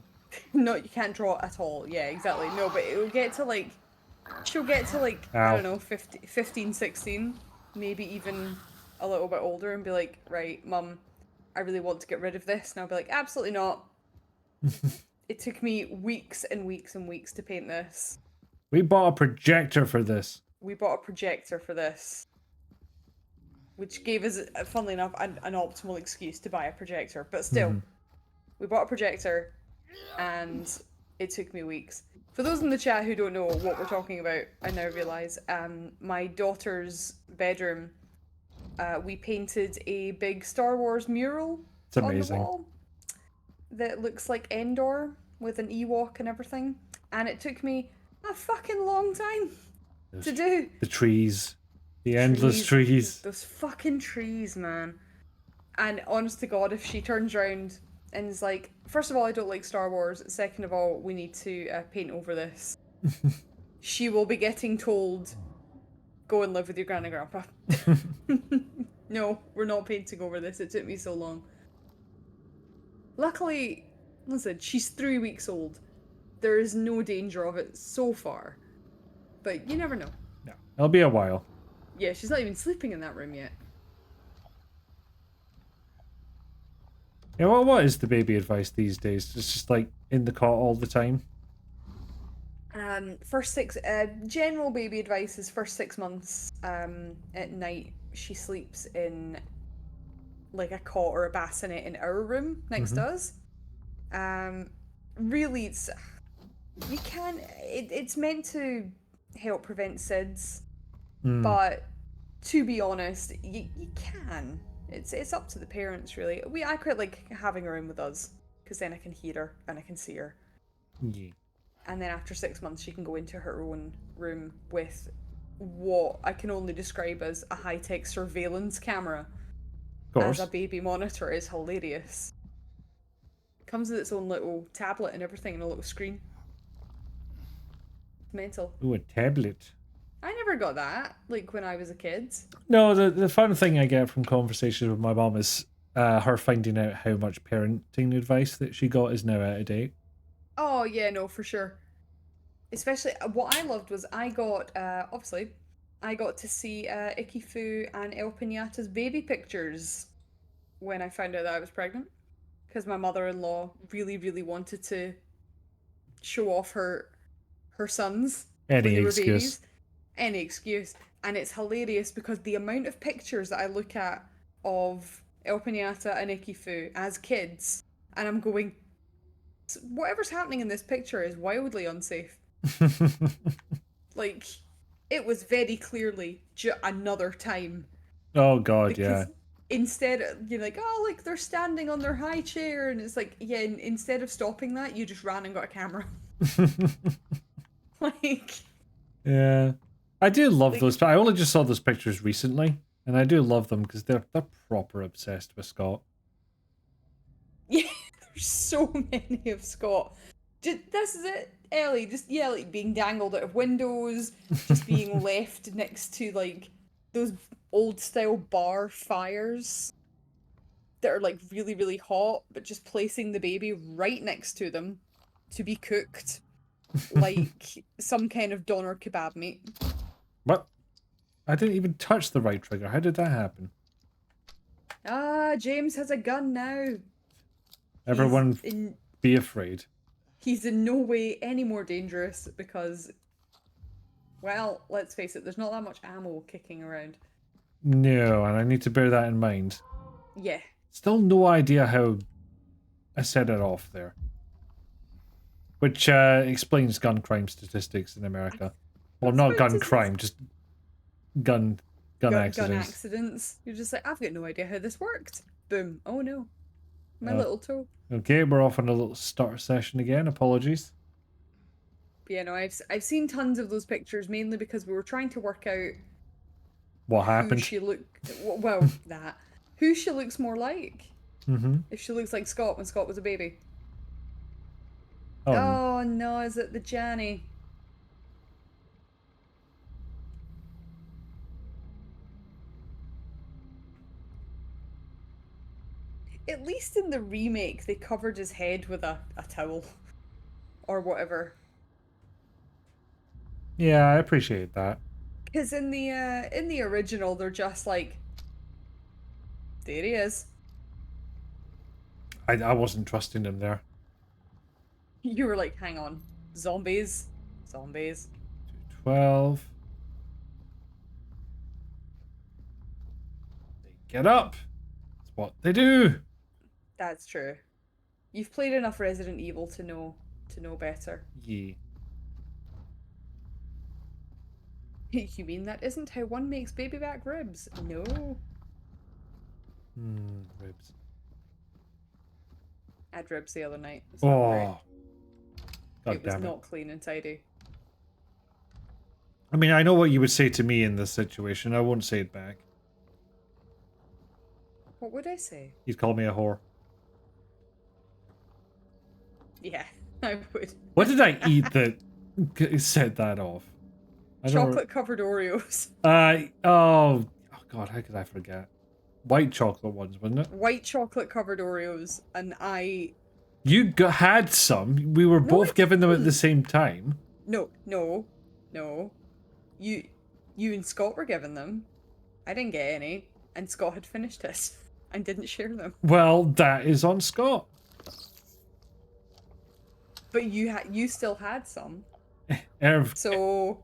No, you can't draw at all. Yeah, exactly. No, but it'll get to like, she'll get to like, I Ow. don't know, 15, 16, maybe even a little bit older and be like, right, mum, I really want to get rid of this. And I'll be like, absolutely not. It took me weeks and weeks and weeks to paint this. We bought a projector for this. We bought a projector for this. Which gave us, funnily enough, an optimal excuse to buy a projector. But still, We bought a projector, and it took me weeks. For those in the chat who don't know what we're talking about, I now realise, my daughter's bedroom, we painted a big Star Wars mural It's on the amazing. wall that looks like Endor with an Ewok and everything, and it took me a fucking long time to do. The trees. The endless trees. Those fucking trees, man. And honest to God, if she turns around and is like, first of all, I don't like Star Wars. Second of all, we need to paint over this. She will be getting told, go and live with your gran and grandpa. No, we're not painting over this. It took me so long. Luckily, listen, she's 3 weeks old. There is no danger of it so far. But you never know. No, it'll be a while. Yeah, she's not even sleeping in that room yet. Yeah, well, what is the baby advice these days? It's just like in the cot all the time. First six, general baby advice is first 6 months, at night, she sleeps in like a cot or a bassinet in our room next to us. Really, it's meant to help prevent SIDS, but to be honest, you can. It's up to the parents, really. I quite like having her in with us, because then I can hear her and I can see her. Yeah. And then after 6 months, she can go into her own room with what I can only describe as a high-tech surveillance camera. Of As course. a baby monitor is hilarious. It comes with its own little tablet and everything and a little screen. It's mental. Ooh, a tablet. I never got that, like, when I was a kid. No, the fun thing I get from conversations with my mom is her finding out how much parenting advice that she got is now out of date. Oh, yeah, no, for sure. Especially, what I loved was I got, obviously, I got to see Ikifu and El Pinata's baby pictures when I found out that I was pregnant. Because my mother-in-law really, really wanted to show off her sons when Any they were excuse. babies. Any excuse. And it's hilarious because the amount of pictures that I look at of El Pinata and Ikifu as kids, and I'm going, whatever's happening in this picture is wildly unsafe. Like, it was very clearly another time. Oh god, Because yeah. instead, you're like, oh, like they're standing on their high chair, and it's like, yeah, instead of stopping that, you just ran and got a camera. Like, Yeah. I do love Like- those. I only just saw those pictures recently, and I do love them because they're proper obsessed with Scott. yeah, there's so many of Scott. This is it, Ellie. Just, yeah, like being dangled out of windows, just being left next to like those old style bar fires that are like really, really hot, but just placing the baby right next to them to be cooked like some kind of doner kebab meat. What? I didn't even touch the right trigger. How did that happen? Ah, James has a gun now. Everyone be afraid. He's in no way any more dangerous because, well, let's face it, there's not that much ammo kicking around. No, and I need to bear that in mind. Yeah. Still no idea how I set it off there. Which explains gun crime statistics in America. Well, not gun crime, just gun accidents. Gun accidents. You're just like, I've got no idea how this worked. Boom. Oh no. My Oh. little toe. Okay, we're off on a little starter session again. Apologies. But yeah, no, I've seen tons of those pictures, mainly because we were trying to work out What who happened? she well, who she looks more like. Mm-hmm. If she looks like Scott when Scott was a baby. Oh, Oh no, is it the Janny? At least in the remake, they covered his head with a towel. Or whatever. yeah, I appreciate that. Because in the original, they're just like, there he is. I wasn't trusting him there. You were like, hang on, zombies, zombies. 12. They get up. That's what they do. That's true. You've played enough Resident Evil to know better. Yeah. You mean that isn't how one makes baby back ribs? No. Ribs. I had ribs the other night. It's not great. Oh. God It was damn it. not clean and tidy. I mean, I know what you would say to me in this situation. I won't say it back. What would I say? You'd call me a whore. Yeah, I would. What did I eat that set that off? I don't Chocolate covered Oreos. oh god, how could I forget? White chocolate ones, wasn't it? White chocolate covered Oreos, and You had some. We were No, both I given them at the didn't. same time. No. You and Scott were given them. I didn't get any, and Scott had finished his and didn't share them. Well, that is on Scott. But you still had some. Erv, So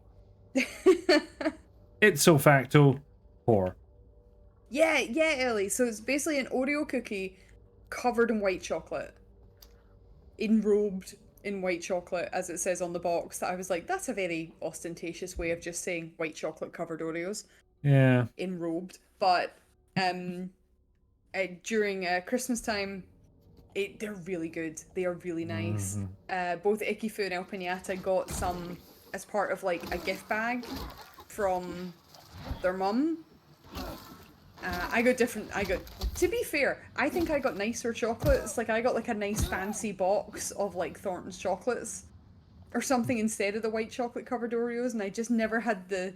ipso facto, whore. yeah, Ellie. So it's basically an Oreo cookie covered in white chocolate. Enrobed in white chocolate, as it says on the box. That I was like, that's a very ostentatious way of just saying white chocolate covered Oreos. Yeah. Enrobed. But during Christmas time, they're really good. They are really nice. Both Ikifu and El Pinata got some as part of like a gift bag from their mum. To be fair, I think I got nicer chocolates. Like I got like a nice fancy box of like Thornton's chocolates or something instead of the white chocolate covered Oreos, and I just never had the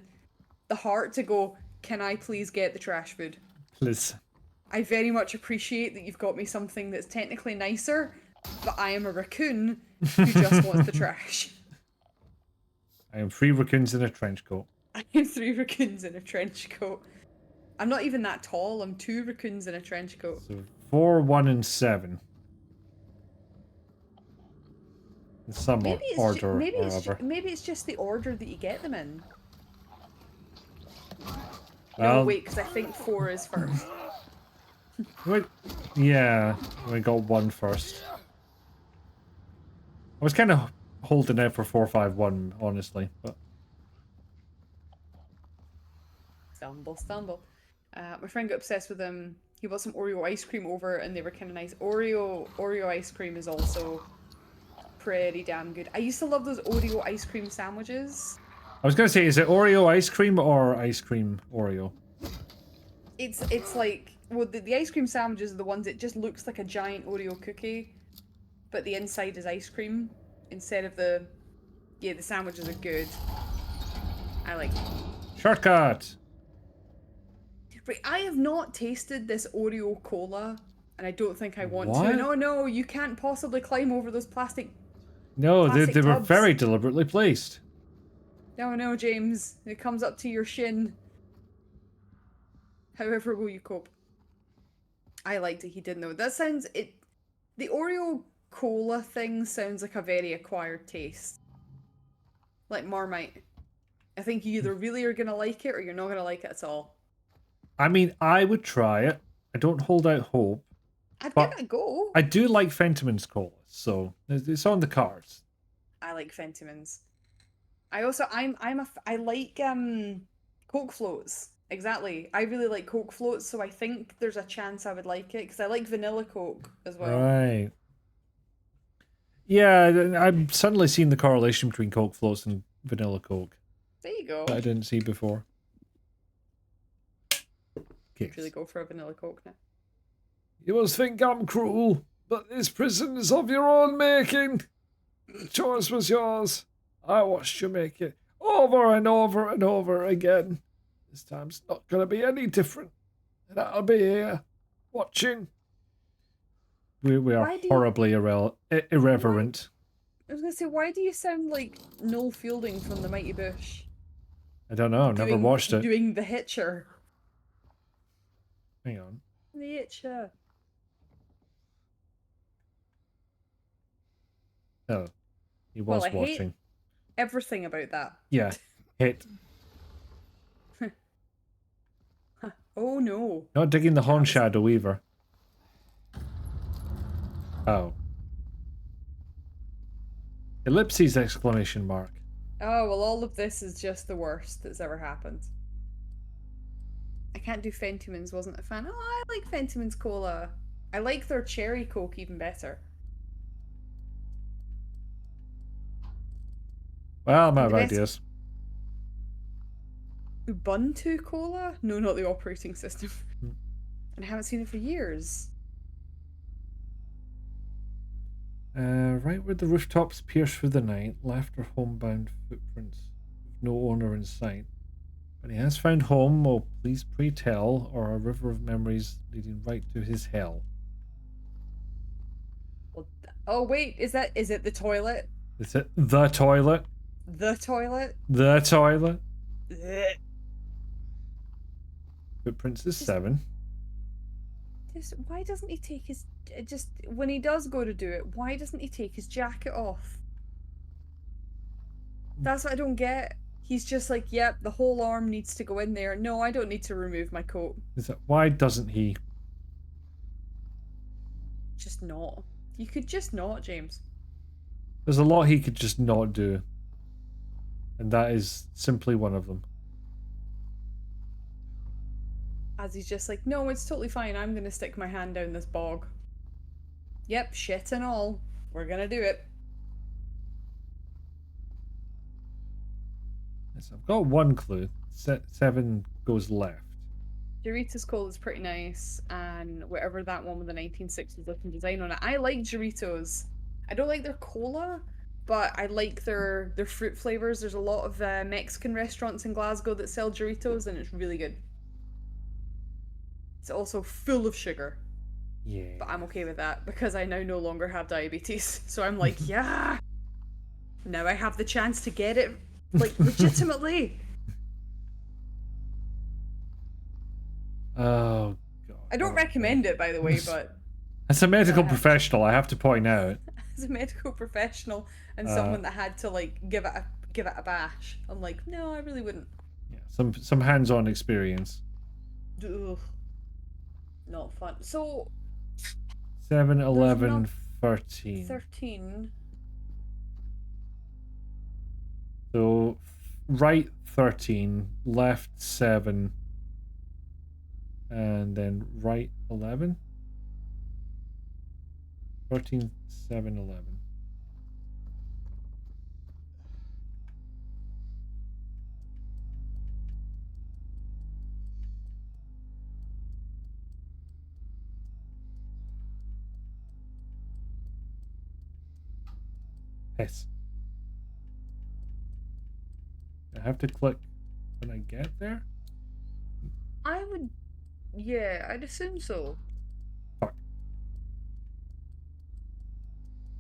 heart to go, can I please get the trash food? Please. I very much appreciate that you've got me something that's technically nicer, but I am a raccoon who just wants the trash. I am 3 raccoons in a trench coat. I am 3 raccoons in a trench coat. I'm not even that tall, I'm 2 raccoons in a trench coat. So 4, 1, and 7. In some order maybe or it's other. maybe it's just the order that you get them in. Well, No, wait, because I think 4 is first. wait, yeah, we got 1 first. I was kind of holding out for 4, 5, 1, honestly, but Stumble. My friend got obsessed with them. He bought some Oreo ice cream over, and they were kind of nice. Oreo ice cream is also pretty damn good. I used to love those Oreo ice cream sandwiches. I was gonna say, is it Oreo ice cream or ice cream Oreo? It's like, well, the ice cream sandwiches are the ones that just looks like a giant Oreo cookie, but the inside is ice cream instead of the sandwiches are good. I like them. Shortcut. Right, I have not tasted this Oreo cola, and I don't think I want What? to. No, you can't possibly climb over those plastic. No, Plastic they were tubs. very deliberately placed. No, James. It comes up to your shin. However will you cope? I liked it, he didn't know. That sounds... The Oreo cola thing sounds like a very acquired taste. Like Marmite. I think you either really are gonna like it or you're not gonna like it at all. I mean, I would try it. I don't hold out hope. I'd But give it a go. I do like Fentiman's cola, so it's on the cards. I like Fentimans. I also I like Coke floats. Exactly. I really like Coke floats, so I think there's a chance I would like it because I like vanilla Coke as well. Right. Yeah, I'm suddenly seeing the correlation between Coke floats and vanilla Coke There you go. that I didn't see before. I'd really go for a vanilla Coke now. You must think I'm cruel, but this prison is of your own making. The choice was yours. I watched you make it over and over and over again. This time's not going to be any different. And I'll be here, watching. We are Why do you- horribly irreverent. I was gonna say, why do you sound like Noel Fielding from The Mighty Bush? I don't know, I've never watched it. Doing the Hitcher. Hang on. The Hitcher. Oh, he was Well, I hate- watching. Everything about that. Yeah, hit. Oh no. Not digging the horn shadow either. Oh. Ellipses exclamation mark. Oh, well, all of this is just the worst that's ever happened. I can't do Fentimans, wasn't a fan. Oh, I like Fentimans Cola. I like their cherry Coke even better. Well, I'm out of The best- ideas. Ubuntu Cola? No, not the operating system. Hmm. And I haven't seen it for years. Right where the rooftops pierce through the night, left are homebound footprints with no owner in sight. When he has found home, oh please pray tell, or a river of memories leading right to his hell. Well, oh wait, is it the toilet? Is it the toilet? The toilet? The toilet? Ugh. Footprints is 7. Just why doesn't he take his just when he does go to do it? Why doesn't he take his jacket off? That's what I don't get. He's just like, yep, the whole arm needs to go in there. No, I don't need to remove my coat. Is it, why doesn't he? Just not. You could just not, James. There's a lot he could just not do. And that is simply one of them. As he's just like, no, it's totally fine. I'm gonna stick my hand down this bog. Yep, shit and all. We're gonna do it. Yes, I've got one clue. 7 goes left. Doritos Cola is pretty nice, and whatever that one with the 1960s looking design on it. I like Doritos. I don't like their cola, but I like their fruit flavors. There's a lot of Mexican restaurants in Glasgow that sell Doritos, and it's really good. It's also full of sugar. Yeah. But I'm okay with that because I now no longer have diabetes. So I'm like, yeah. Now I have the chance to get it, like, legitimately. Oh, God. I don't recommend it, by the way, but As a medical Yeah. professional, I have to point out. as a medical professional and someone that had to, like, give it a bash, I'm like, no, I really wouldn't. Yeah, some hands-on experience. Ugh. Not fun. So, 7, 11, not 13. 13. So, right 13, left 7, and then right 11? 13, 7, 11. Yes. I have to click when I get there? I would, yeah, I'd assume so. Fuck.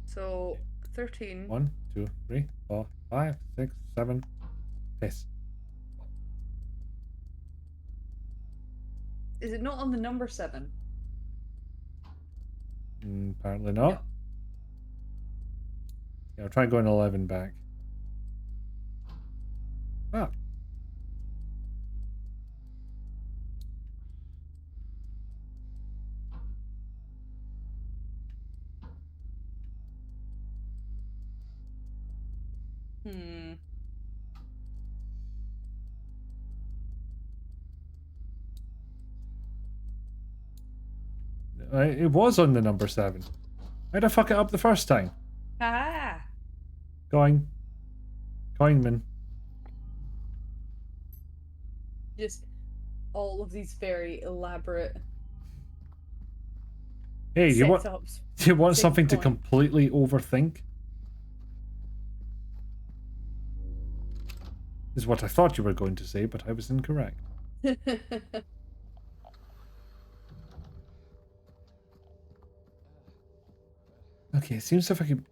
So, 13. 1, 2, 3, 4, 5, 6, 7. Yes. Is it not on the number 7? Apparently not. No. Yeah, I'll try going 11 back. Ah. Hmm. It was on the number 7. Why'd I fuck it up the first time? Ah! Going. Coinman. Just all of these very elaborate Hey, you want setups. you want Save something to coin. completely overthink? Is what I thought you were going to say, but I was incorrect. Okay, it seems if I could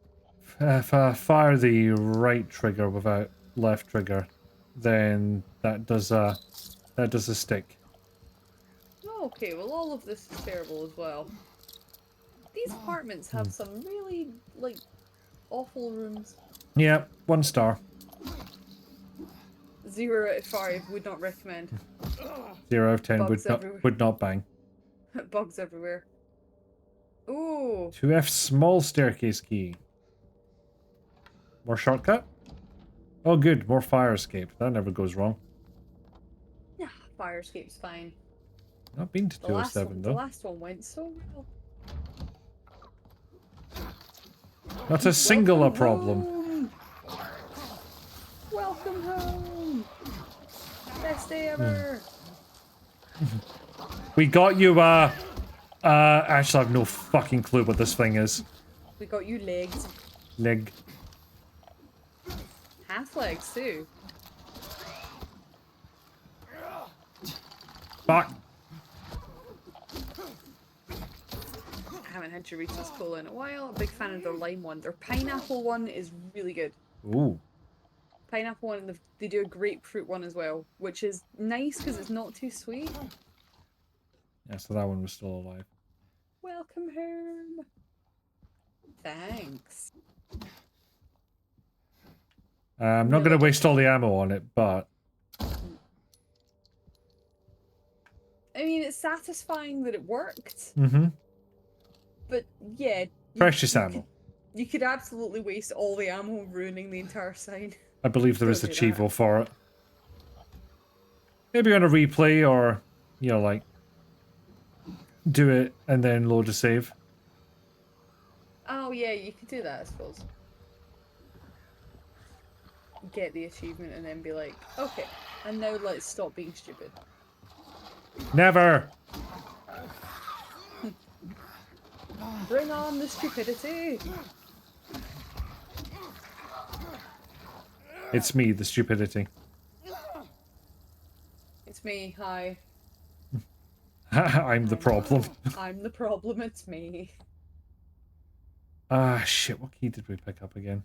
if I fire the right trigger without left trigger, then that does a stick. Oh, okay, well, all of this is terrible as well. These apartments have some really, like, awful rooms. Yeah, 1 star. 0 out of 5, would not recommend. 0 out of 10 Bugs everywhere. would not bang. Bugs everywhere. Ooh, 2F small staircase key. More shortcut? Oh, good. More fire escape. That never goes wrong. Yeah, fire escape's fine. Not been to The last 207 one, though. the last one went so well. Not a single Welcome problem. home. Welcome home. Best day ever. We got you, actually I have no fucking clue what this thing is. We got you legs. Leg. Half legs too. Fuck. I haven't had Doritos Cola in a while. A big fan of their lime one. Their pineapple one is really good. Ooh. Pineapple one, and they do a grapefruit one as well, which is nice because it's not too sweet. Yeah, so that one was still alive. Welcome home. Thanks. I'm not going to waste all the ammo on it, but... I mean, it's satisfying that it worked, Mm-hmm. but yeah. Precious ammo. You could absolutely waste all the ammo ruining the entire sign. I believe there is a Don't do that. Chivo for it. Maybe on a replay or, you know, like, do it and then load a save. Oh yeah, you could do that, I suppose. Get the achievement and then be like, okay, and now let's stop being stupid. Never! Bring on the stupidity! It's me, the stupidity. It's me, hi. I'm the problem. I'm the problem, it's me. Ah, shit, what key did we pick up again?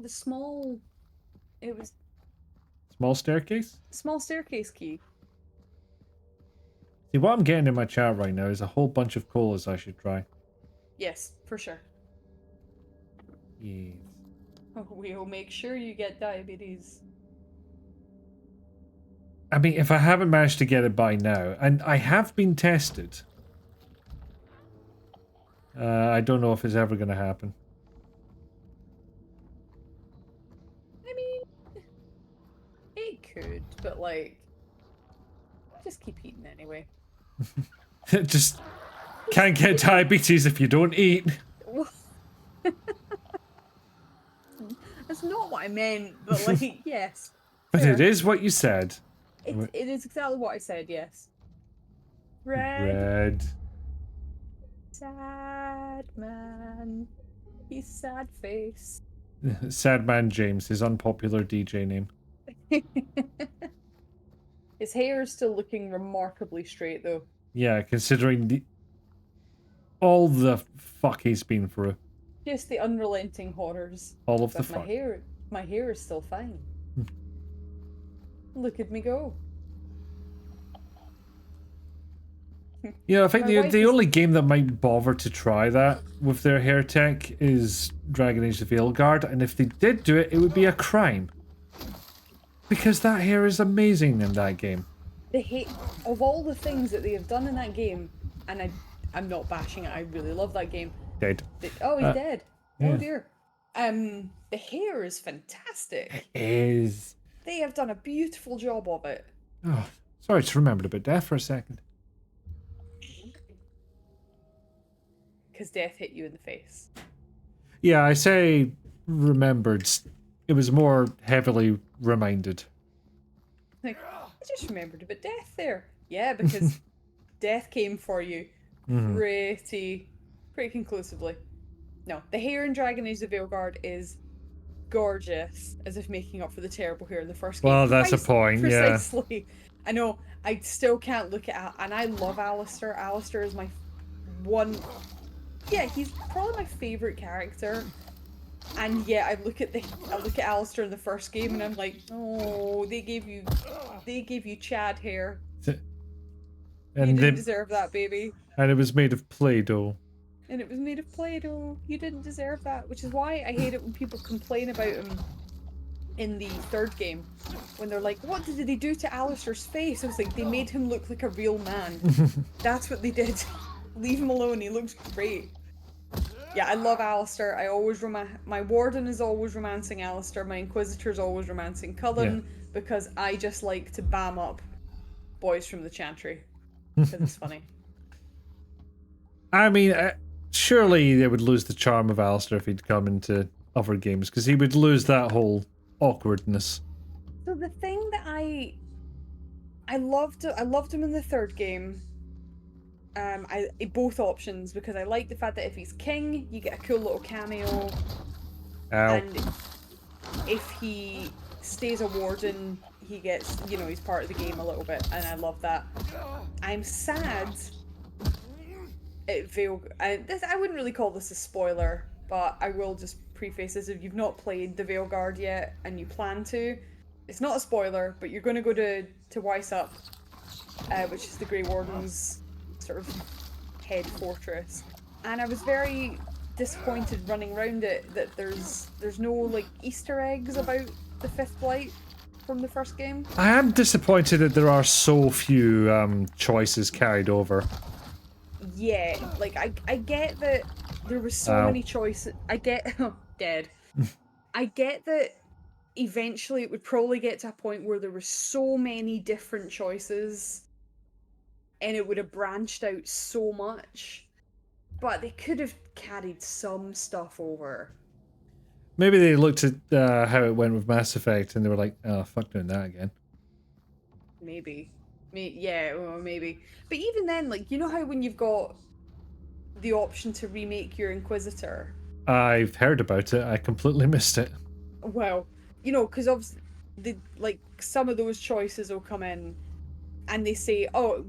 The small... It was... Small staircase? Small staircase key. See, what I'm getting in my chat right now is a whole bunch of colas I should try. Yes, for sure. Yes. We'll make sure you get diabetes. I mean, if I haven't managed to get it by now, and I have been tested, I don't know if it's ever going to happen. I mean, it could, but like, just keep eating anyway. Just can't get diabetes if you don't eat. That's not what I meant, but like, yes. But fair. it is what you said. It is exactly what I said, yes. Red. Red. Sad man. He's sad face. Sad Man James, his unpopular DJ name. His hair is still looking remarkably straight, though. Yeah, considering all the fuck he's been through. Just the unrelenting horrors. All of the But fuck. my hair is still fine. Look at me go. Yeah, I think My wife the is- only game that might bother to try that with their hair tech is Dragon Age the Veilguard, and if they did do it, it would be a crime. Because that hair is amazing in that game. Of all the things that they have done in that game, and I'm not bashing it, I really love that game. Dead. Oh, he's dead. yeah. Oh dear. The hair is fantastic. Is. They have done a beautiful job of it. Oh, sorry, just remembered about death for a second. Because death hit you in the face. Yeah, I say remembered. It was more heavily reminded. Like, I just remembered about death there. Yeah, because death came for you pretty conclusively. No, the hair in Dragon Age the Veilguard is gorgeous, as if making up for the terrible hair in the first game. Well, that's a point, yeah. Precisely. I know, I still can't look at... And I love Alistair. Alistair is my one... Yeah, he's probably my favourite character. And yeah, I look at Alistair in the first game and I'm like, oh, they gave you Chad hair. You And didn't deserve that, baby. and it was made of Play-Doh. And it was made of Play-Doh. You didn't deserve that, which is why I hate it when people complain about him in the third game. When they're like, what did they do to Alistair's face? I was like, they made him look like a real man. That's what they did. Leave him alone, he looks great. Yeah, I love Alistair. I always my warden is always romancing Alistair. My inquisitor's always romancing Cullen because I just like to bam up boys from the Chantry because it's funny. I mean, surely they would lose the charm of Alistair if he'd come into other games, because he would lose that whole awkwardness. So the thing that I loved him in the third game. Both options, because I like the fact that if he's king, you get a cool little cameo, Ow. and if he stays a warden, he gets, you know, he's part of the game a little bit, and I love that. I'm sad at Veil. I wouldn't really call this a spoiler, but I will just preface this: if you've not played the Veilguard yet and you plan to, it's not a spoiler, but you're going to go to Weissup, which is the Grey Warden's sort of head fortress, and I was very disappointed running around it that there's no like Easter eggs about the Fifth Blight from the first game. I am disappointed that there are so few choices carried over. Yeah, like I get that there was so many choices. I get dead. I get that eventually it would probably get to a point where there were so many different choices and it would have branched out so much, but they could have carried some stuff over. Maybe they looked at how it went with Mass Effect and they were like, oh, fuck doing that again. Maybe. Yeah, well, maybe. But even then, like, you know how when you've got the option to remake your Inquisitor? I've heard about it. I completely missed it. Well, you know, because obviously, some of those choices will come in and they say, oh,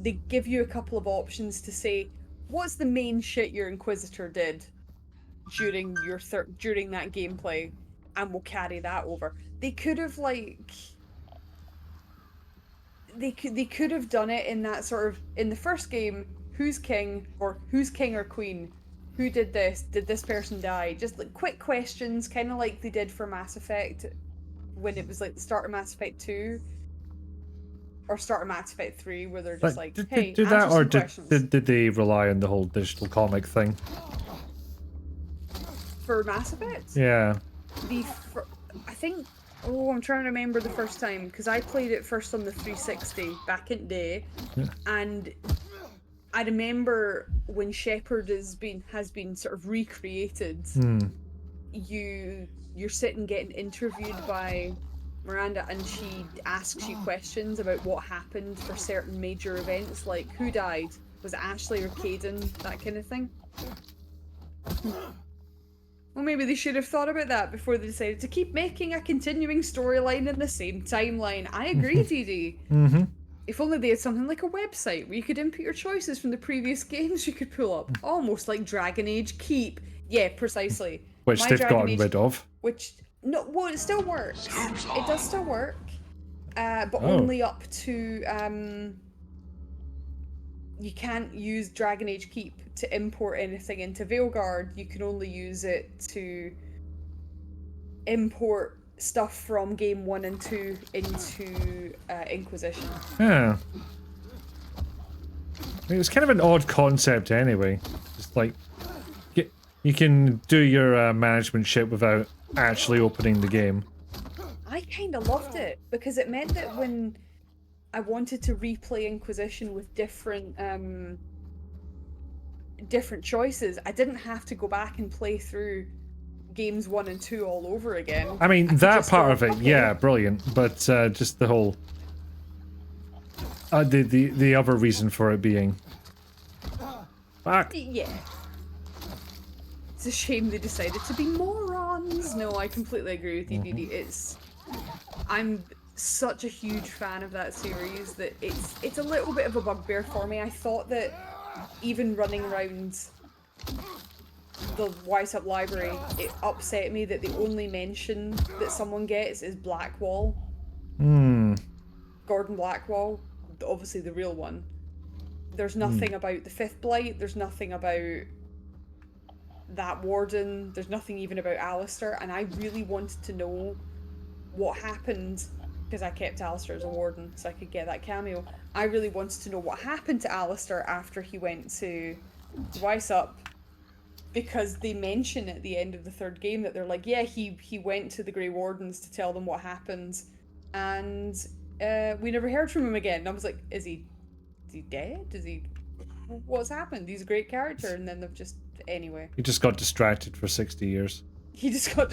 they give you a couple of options to say, what's the main shit your Inquisitor did during during that gameplay, and we'll carry that over. They could have they could have done it in that sort of, in the first game, who's king or queen, who did this person die, just like quick questions, kind of like they did for Mass Effect when it was like the start of Mass Effect 2 or start of Mass Effect 3, where they're just like, did hey, they do that, or did they rely on the whole digital comic thing? For Mass Effect? Yeah. I think, I'm trying to remember the first time, because I played it first on the 360 back in the day, and I remember when Shepard has been sort of recreated, you're sitting getting interviewed by Miranda, and she asks you questions about what happened for certain major events, like who died, was it Ashley or Caden, that kind of thing. Well, maybe they should have thought about that before they decided to keep making a continuing storyline in the same timeline. I agree, DD. If only they had something like a website where you could input your choices from the previous games you could pull up. Almost like Dragon Age Keep. Yeah, precisely. Which they've gotten rid of. Well, it still works. It does still work. But only up to, you can't use Dragon Age Keep to import anything into Veilguard. You can only use it to import stuff from game 1 and 2 into Inquisition. Yeah. I mean, it's kind of an odd concept anyway. Just like, you can do your management shit without actually opening the game. I kind of loved it, because it meant that when I wanted to replay Inquisition with different choices, I didn't have to go back and play through games 1 and 2 all over again. I mean, that part of it, yeah, brilliant. But just the whole, the other reason for it being, fuck. Yeah. It's a shame they decided to be morons. No, I completely agree with you, Didi. I'm such a huge fan of that series that it's a little bit of a bugbear for me. I thought that even running around the Weissup library, it upset me that the only mention that someone gets is Blackwall. Gordon Blackwall, obviously the real one. There's nothing about the Fifth Blight, there's nothing about that warden, there's nothing even about Alistair, and I really wanted to know what happened, because I kept Alistair as a warden so I could get that cameo. I really wanted to know what happened to Alistair after he went to Weissup, because they mention at the end of the third game that they're like, yeah, he went to the Grey Wardens to tell them what happened, and we never heard from him again. And I was like, is he dead? What's happened? He's a great character, and then they've just anyway. He just got distracted for 60 years. He just got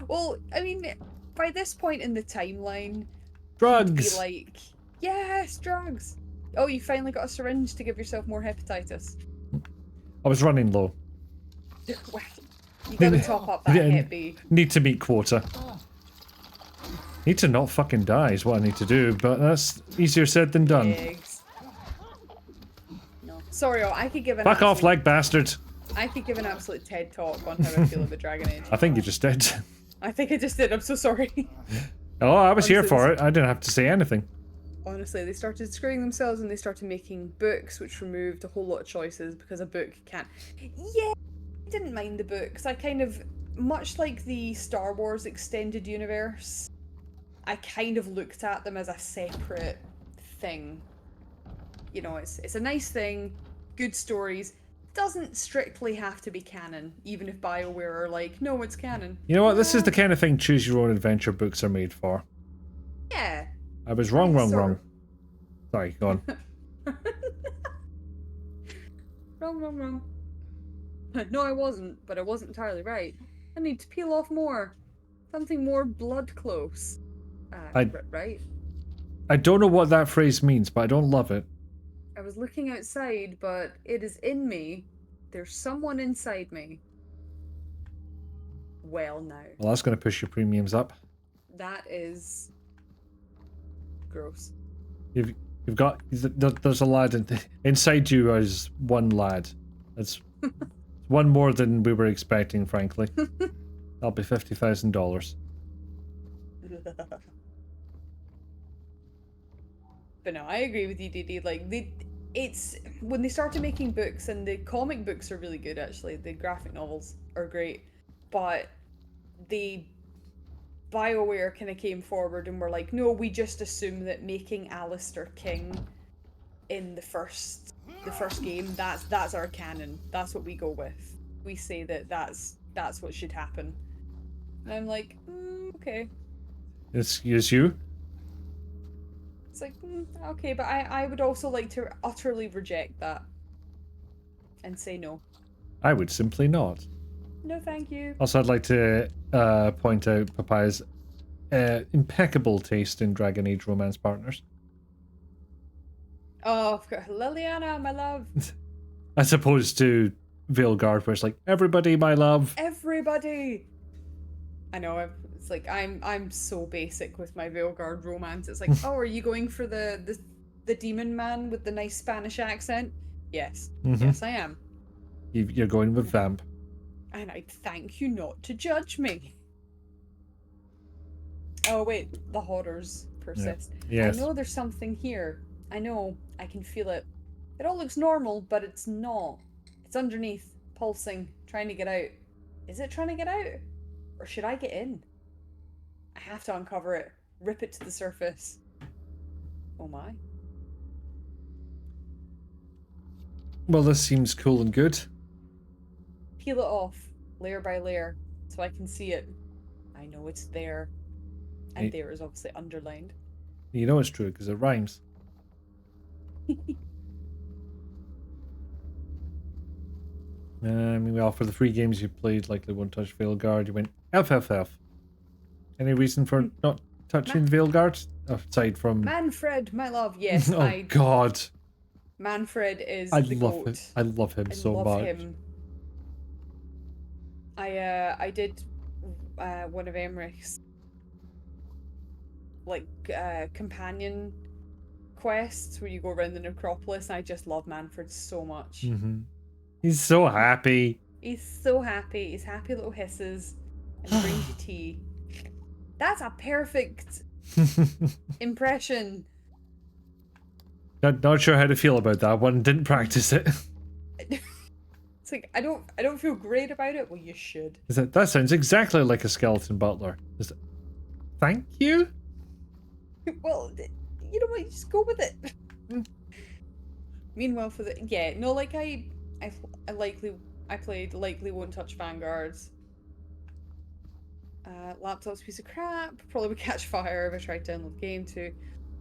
well, I mean, by this point in the timeline, Drugs! he'd be like, yes, drugs. Oh, you finally got a syringe to give yourself more hepatitis. I was running low. Well, you gotta top up that Hep B. Need to meet quota. Need to not fucking die is what I need to do, but that's easier said than done. Eggs. No. Sorry, I could give an Fuck off, absolute, like bastard. I could give an absolute TED talk on how I feel about Dragon Age. I think you just did. I think I just did. I'm so sorry. Oh, I was here Honestly, for it. I didn't have to say anything. Honestly, they started screwing themselves and they started making books, which removed a whole lot of choices because a book can't. Yeah, I didn't mind the books. I kind of, much like the Star Wars extended universe, I kind of looked at them as a separate thing. You know, it's a nice thing, good stories. Doesn't strictly have to be canon, even if BioWare are like, no, it's canon. You know what? This is the kind of thing choose your own adventure books are made for. Yeah. I was wrong. Sorry, go on. Wrong. No, I wasn't, but I wasn't entirely right. I need to peel off more. Something more blood close. Right? I don't know what that phrase means, but I don't love it. I was looking outside, but it is in me. There's someone inside me. Well, now. Well, that's going to push your premiums up. That is gross. You've got there's a lad inside you is one lad. It's one more than we were expecting, frankly. That'll be $50,000. But no, I agree with you, Didi. Like it's when they started making books, and the comic books are really good. Actually, the graphic novels are great, but the BioWare kind of came forward and were like, no, we just assume that making Alistair king in the first game, that's our canon. That's what we go with. We say that's what should happen. And I'm like, okay. Excuse you? It's like, okay, but I would also like to utterly reject that and say no. I would simply not. No, thank you. Also, I'd like to point out Papaya's impeccable taste in Dragon Age romance partners. Oh, of course. Liliana, my love. As opposed to Veilguard, where it's like, everybody, my love. Everybody. I know. It's like I'm so basic with my Veilguard romance. It's like, oh, are you going for the demon man with the nice Spanish accent? Yes, yes, I am. You're going with Vamp. And I thank you not to judge me. Oh wait, the horrors persist. Yeah. Yes. I know there's something here. I know, I can feel it. It all looks normal, but it's not. It's underneath, pulsing, trying to get out. Is it trying to get out? Or should I get in? I have to uncover it. Rip it to the surface. Oh my. Well, this seems cool and good. Peel it off, layer by layer, so I can see it. I know it's there. And there is obviously underlined. You know it's true, because it rhymes. Well, for the 3 games you played, likely won't touch Veilguard, you went FFF. Any reason for not touching Veilguard? Aside from... Manfred, my love, yes. Oh, God. Manfred is I the love goat. him. I love him so much. Him. I did one of Emrich's companion quests where you go around the necropolis, and I just love Manfred so much. He's so happy. He's so happy. He's happy little hisses and brings you tea. That's a perfect impression. Not sure how to feel about that one. Didn't practice it. It's like I don't feel great about it. Well, you should. That sounds exactly like a skeleton butler. Thank you. Well, you know what? You just go with it. Meanwhile, I likely I played Likely Won't Touch Vanguards. Laptop's a piece of crap. Probably would catch fire if I tried to download the game too.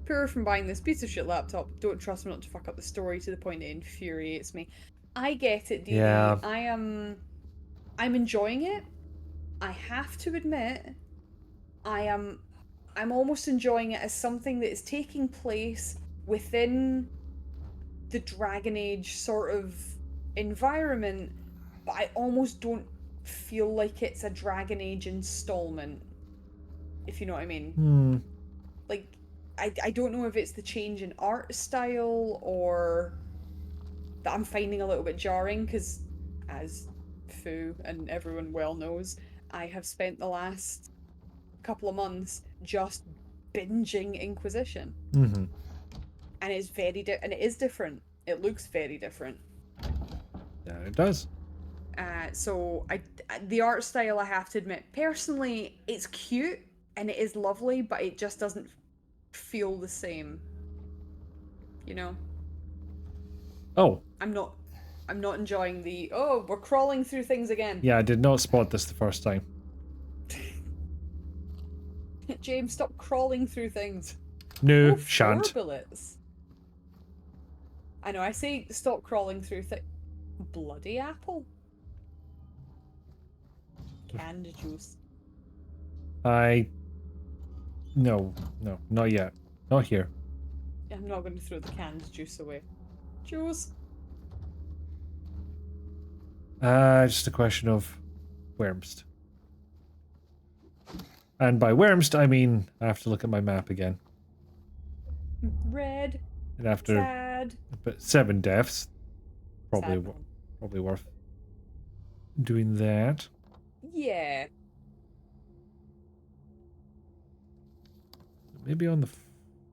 Poor from buying this piece of shit laptop. Don't trust me not to fuck up the story to the point it infuriates me. I get it, DD. Yeah. I'm enjoying it. I have to admit, I'm almost enjoying it as something that is taking place within the Dragon Age sort of environment, but I almost don't feel like it's a Dragon Age installment, if you know what I mean. Like, I don't know if it's the change in art style or that I'm finding a little bit jarring, because as Fu and everyone well knows, I have spent the last couple of months just binging Inquisition. Mm-hmm. And it's and it is different. It looks very different. Yeah, it does. So the art style, I have to admit, personally, it's cute and it is lovely, but it just doesn't feel the same. You know? Oh. I'm not enjoying the, oh, we're crawling through things again. Yeah, I did not spot this the first time. James, stop crawling through things. No, Oh, shan't. 4 bullets. I know, I say stop crawling through things. Bloody apple. Canned juice. No, not yet. Not here. I'm not going to throw the canned juice away. Juice. Just a question of Wormst. And by Wormst, I mean I have to look at my map again. Red. And after Sad. but 7 deaths, probably Sad. probably worth doing that. Yeah. Maybe on the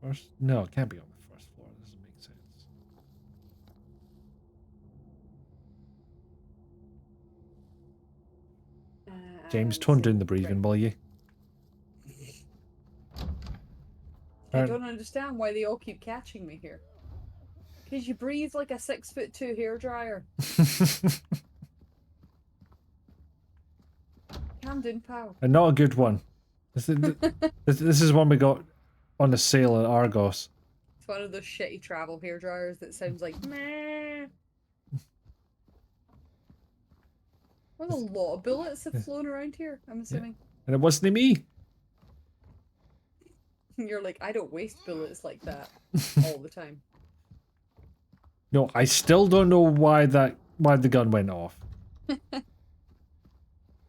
first. No, it can't be on the first floor. That doesn't make sense. James, tone down the breathing, will you? I don't understand why they all keep catching me here. Because you breathe like a 6'2" hairdryer. Calm down, pal. And not a good one. This is one we got on a sale at Argos. It's one of those shitty travel hairdryers that sounds like meh. There's a lot of bullets have flown around here, I'm assuming. And it wasn't me. You're like, I don't waste bullets like that all the time. No, I still don't know why the gun went off.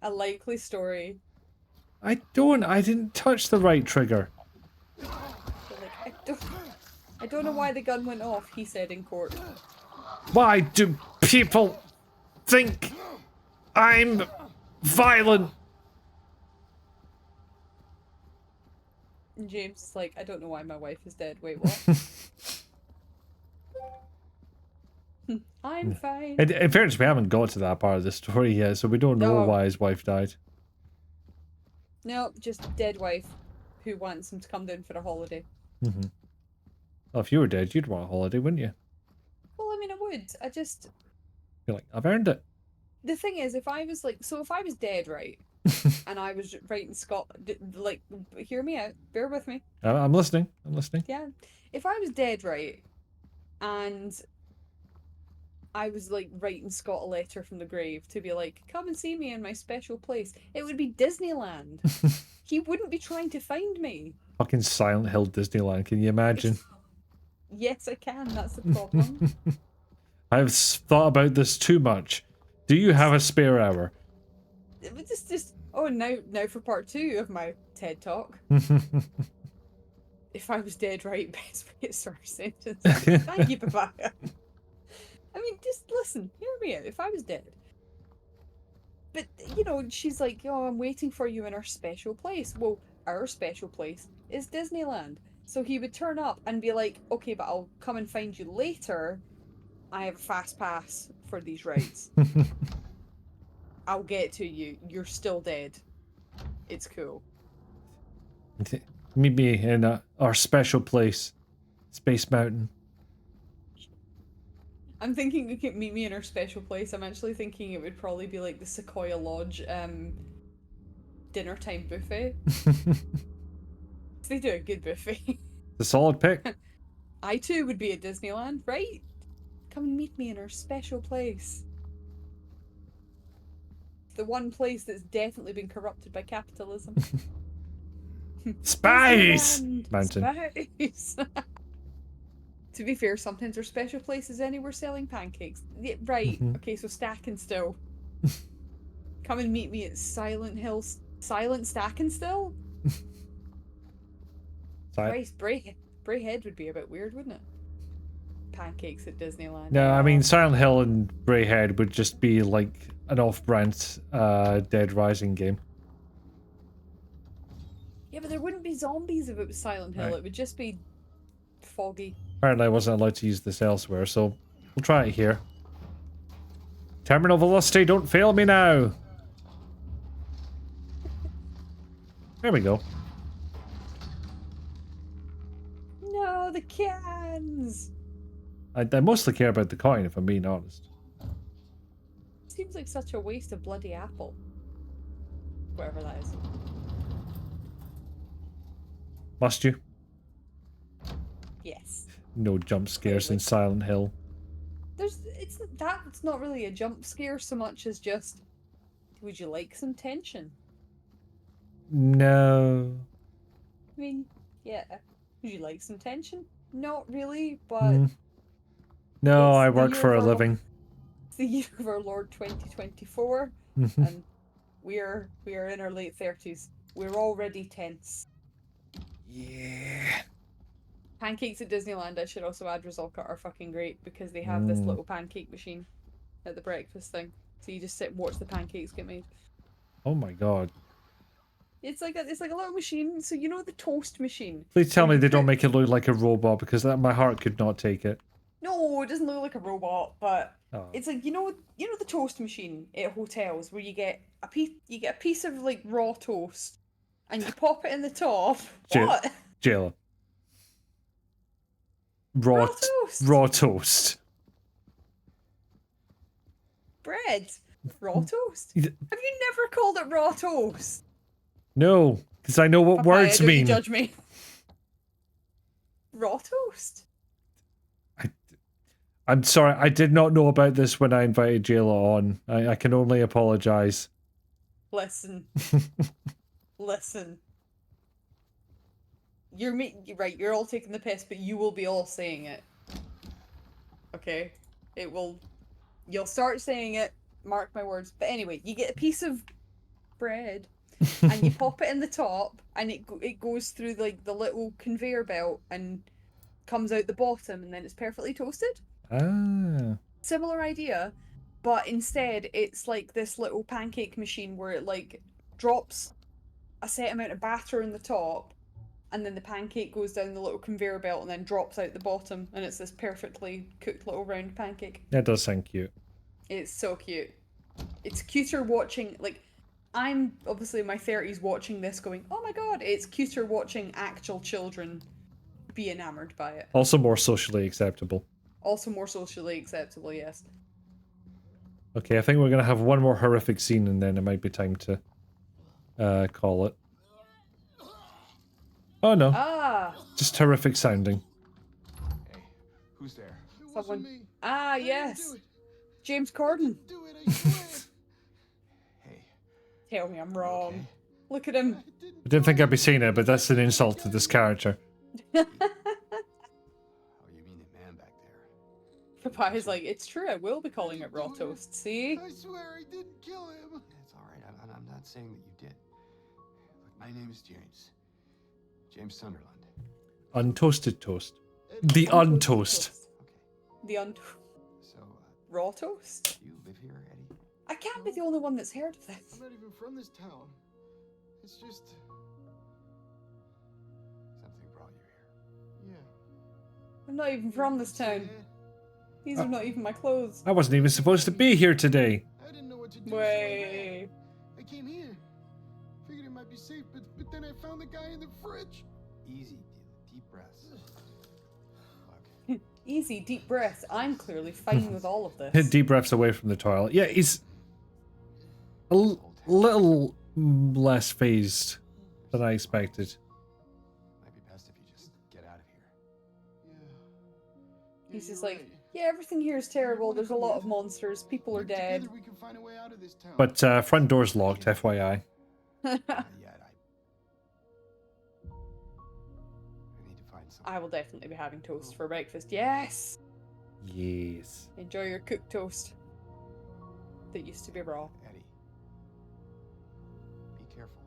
A likely story. I didn't touch the right trigger. You're like, I don't know why the gun went off, he said in court. Why do people think I'm violent? And James is like, I don't know why my wife is dead. Wait, what? I'm fine. In fairness, we haven't got to that part of the story yet, so we don't know why his wife died. No, just dead wife who wants him to come down for a holiday. Mm-hmm. Well, if you were dead, you'd want a holiday, wouldn't you? Well, I mean, I would. You're like, I've earned it. The thing is, if I was dead, right, and I was right in Scotland, like, hear me out, bear with me. I'm listening. Yeah. If I was dead, right, and I was like writing Scott a letter from the grave to be like, come and see me in my special place, it would be Disneyland. He wouldn't be trying to find me. Fucking Silent Hill Disneyland, can you imagine? Yes, I can, that's the problem. I've thought about this too much. Do you have a spare hour? Oh, now for part 2 of my TED Talk. If I was dead, right, best way to start a sentence. Thank you, Papaya. I mean, just listen, hear me out. If I was dead. But, you know, she's like, oh, I'm waiting for you in our special place. Well, our special place is Disneyland. So he would turn up and be like, okay, but I'll come and find you later. I have a fast pass for these rides. I'll get to you. You're still dead. It's cool. Meet me in our special place, Space Mountain. I'm thinking you could meet me in our special place. I'm actually thinking it would probably be like the Sequoia Lodge dinner time buffet. They do a good buffet. The solid pick. I too would be at Disneyland, right? Come and meet me in our special place. The one place that's definitely been corrupted by capitalism. Spice! Disneyland, Mountain. Spice! To be fair, sometimes there's special places anywhere selling pancakes. Yeah, right, okay, so Stack and Still. Come and meet me at Silent Stack and Still? Christ, Brayhead would be a bit weird, wouldn't it? Pancakes at Disneyland. No, I mean Silent Hill and Brayhead would just be like an off-brand Dead Rising game. Yeah, but there wouldn't be zombies if it was Silent Hill. Right. It would just be foggy. Apparently I wasn't allowed to use this elsewhere, so we'll try it here. Terminal velocity, don't fail me now! There we go. No, the cans! I mostly care about the coin, if I'm being honest. Seems like such a waste of bloody apple. Whatever that is. Must you? Yes. No jump scares in Silent Hill. That's not really a jump scare so much as just, would you like some tension? No. I mean, yeah. Would you like some tension? Not really, but No, it's I the work year for a of our- living. it's the year of our Lord 2024, and we are in our late 30s. We're already tense. Yeah. Pancakes at Disneyland, I should also add, Rizalka, are fucking great because they have this little pancake machine at the breakfast thing. So you just sit and watch the pancakes get made. Oh my god. It's like a little machine. So you know the toast machine. Please tell where me you they don't put- make it look like a robot because my heart could not take it. No, it doesn't look like a robot, but Oh. it's like you know the toast machine at hotels where you get a piece of like raw toast, and you pop it in the top. What? Jayla. Raw toast. Raw toast. Bread. Raw toast. Have you never called it raw toast? No, because I know what Papaya, words don't you mean. judge me. Raw toast. I'm sorry, I did not know about this when I invited Jayla on. I can only apologize. Listen. Listen. You're right, you're all taking the piss, but you will be all saying it. Okay? You'll start saying it, mark my words. But anyway, you get a piece of bread, and you pop it in the top, and it goes through like the little conveyor belt and comes out the bottom, and then it's perfectly toasted. Ah. Similar idea, but instead it's like this little pancake machine where it like drops a set amount of batter in the top, and then the pancake goes down the little conveyor belt and then drops out the bottom, and it's this perfectly cooked little round pancake. That does sound cute. It's so cute. It's cuter watching, like, I'm obviously in my 30s watching this going, oh my god, it's cuter watching actual children be enamored by it. Also more socially acceptable. Also more socially acceptable, yes. Okay, I think we're going to have one more horrific scene and then it might be time to call it. Oh no, Ah! just horrific sounding. Hey, who's there? Someone. Ah, yes! James Corden! Hey, Tell me I'm wrong. okay? Look at him. I didn't think I'd be saying it, but that's an insult to this character. Oh, you mean the man back there? Papaya's like, it's true, I will be calling it raw toast, see? I swear I didn't kill him. It's all right. I'm not saying that you did. Look, my name is James. James Sunderland. Untoasted toast. The untoast. Okay. The So, raw toast? do you live here, Eddie? I can't be the only one that's heard of this. I'm not even from this town. It's just, Something brought you here. yeah. I'm not even from this town. These are not even my clothes. I wasn't even supposed to be here today. I didn't know what to do. so Way. I came here. Figured it might be safe, but then I found the guy in the fridge. Easy, deep breaths. Look, Easy, deep breath. I'm clearly fine with all of this. Deep breaths away from the toilet. Yeah, he's little less phased than I expected. Might be best if you just get out of here. Yeah. He's just like, yeah, everything here is terrible. There's a lot of monsters. People are dead. Together we can find a way out of this town. But front door's locked, FYI. Not yet. I need to find something. I will definitely be having toast for breakfast. Yes! Yes. Enjoy your cooked toast. That used to be raw. Eddie. Be careful.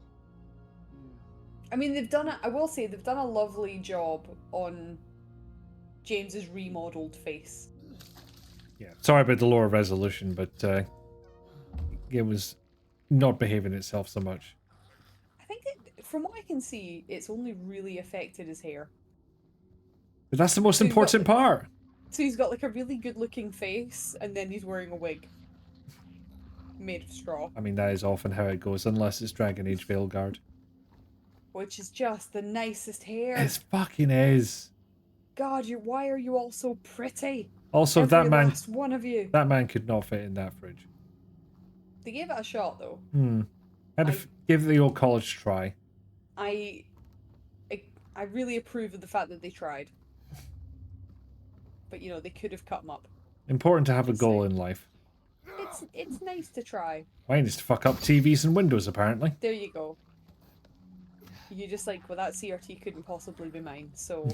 I mean, I will say, they've done a lovely job on James's remodeled face. Yeah. Sorry about the lower resolution, but it was not behaving itself so much. I think, from what I can see, it's only really affected his hair. But that's the most So you've got, important part. So he's got like a really good looking face, and then he's wearing a wig. Made of straw. I mean, that is often how it goes, unless it's Dragon Age Veilguard. Which is just the nicest hair. It fucking is. God, why are you all so pretty? Also, Every last one of you. that man could not fit in that fridge. They gave it a shot though. Had to give the old college try. I really approve of the fact that they tried. But you know, they could have cut them up. Important to have a goal in life. It's nice to try. Mine is to fuck up TVs and windows, apparently. There you go. You just like, well, that CRT couldn't possibly be mine, so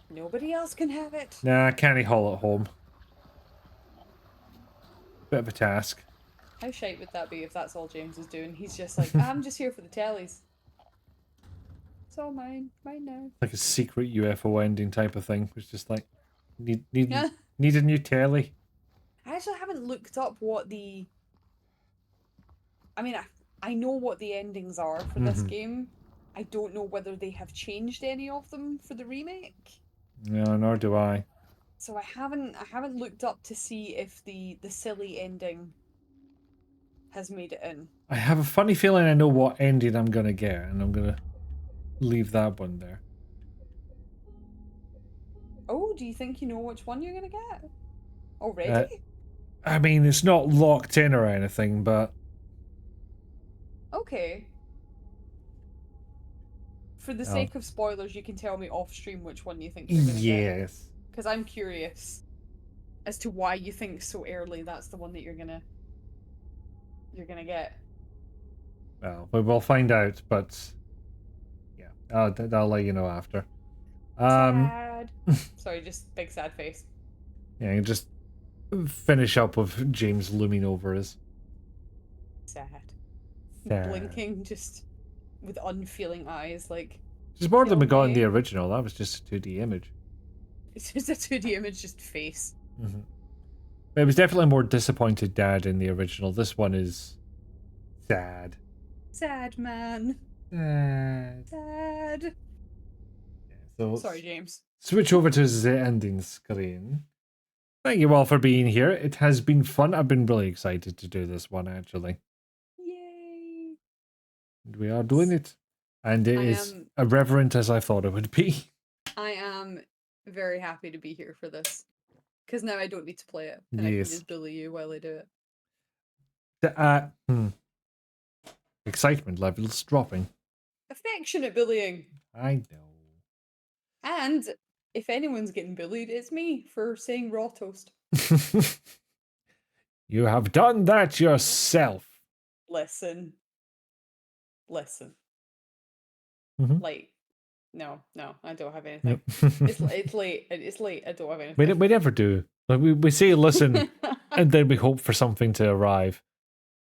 nobody else can have it. Nah, canny haul at home. Bit of a task. How shite would that be if that's all James is doing? He's just like, I'm just here for the tellies. It's all mine. Mine now. Like a secret UFO ending type of thing. It's just like, need a new telly. I actually haven't looked up what the... I mean, I know what the endings are for this game. I don't know whether they have changed any of them for the remake. No, nor do I. So I haven't looked up to see if the silly ending has made it in. I have a funny feeling I know what ending I'm gonna get, and I'm gonna leave that one there. Oh, do you think you know which one you're gonna get? Already? I mean, it's not locked in or anything, but... Okay. For the sake of spoilers, you can tell me off stream which one you think you're gonna get. Yes. Because I'm curious as to why you think so early that's the one that you're gonna get. Well, we will find out, but... Yeah, I'll let you know after. Sad. Sorry, just big sad face. Yeah, just finish up with James looming over us. Sad. Sad. Blinking just with unfeeling eyes, like... Just more than we got in okay. the original. That was just a 2D image. It's just a 2D image, just face. It was definitely more disappointed dad in the original. This one is sad. Sad man. Sad. Sad. So Sorry, James. switch over to the ending screen. Thank you all for being here. It has been fun. I've been really excited to do this one, actually. Yay. We are doing it. And it is irreverent as I thought it would be. I am very happy to be here for this. Because now I don't need to play it. And I can just bully you while I do it. Excitement levels dropping. Affectionate bullying. I know. And if anyone's getting bullied, it's me for saying raw toast. You have done that yourself. Listen. Like, no, I don't have anything. It's late. It's late. I don't have anything. We never do. Like we say listen, and then we hope for something to arrive,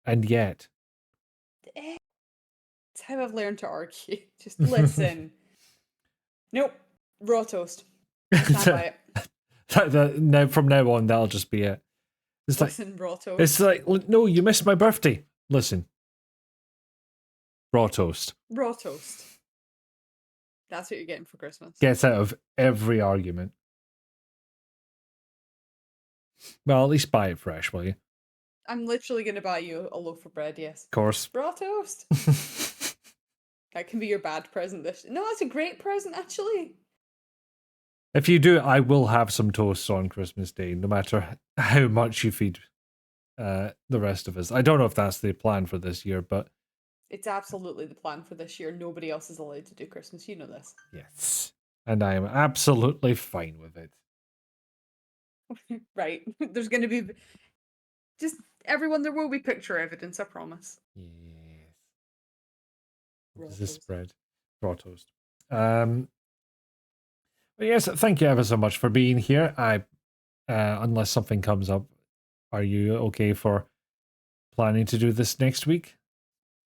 and yet. It's how I've learned to argue. Just listen. Nope. Raw toast. Stand by it. Now from now on, that'll just be it. It's Listen, raw toast. It's like, no, you missed my birthday. Listen. Raw toast. Raw toast. That's what you're getting for Christmas. Gets out of every argument. Well, at least buy it fresh, will you? I'm literally going to buy you a loaf of bread, yes. Of course. Raw toast. That can be your bad present. No, that's a great present, actually. If you do, I will have some toast on Christmas Day, no matter how much you feed the rest of us. I don't know if that's the plan for this year, but It's absolutely the plan for this year. Nobody else is allowed to do Christmas. You know this. yes. And I am absolutely fine with it. Right. There's going to be just everyone. There will be picture evidence. I promise. Yes. Raw This is toast. spread. Raw toast. But yes, thank you ever so much for being here. Unless something comes up, are you okay for planning to do this next week?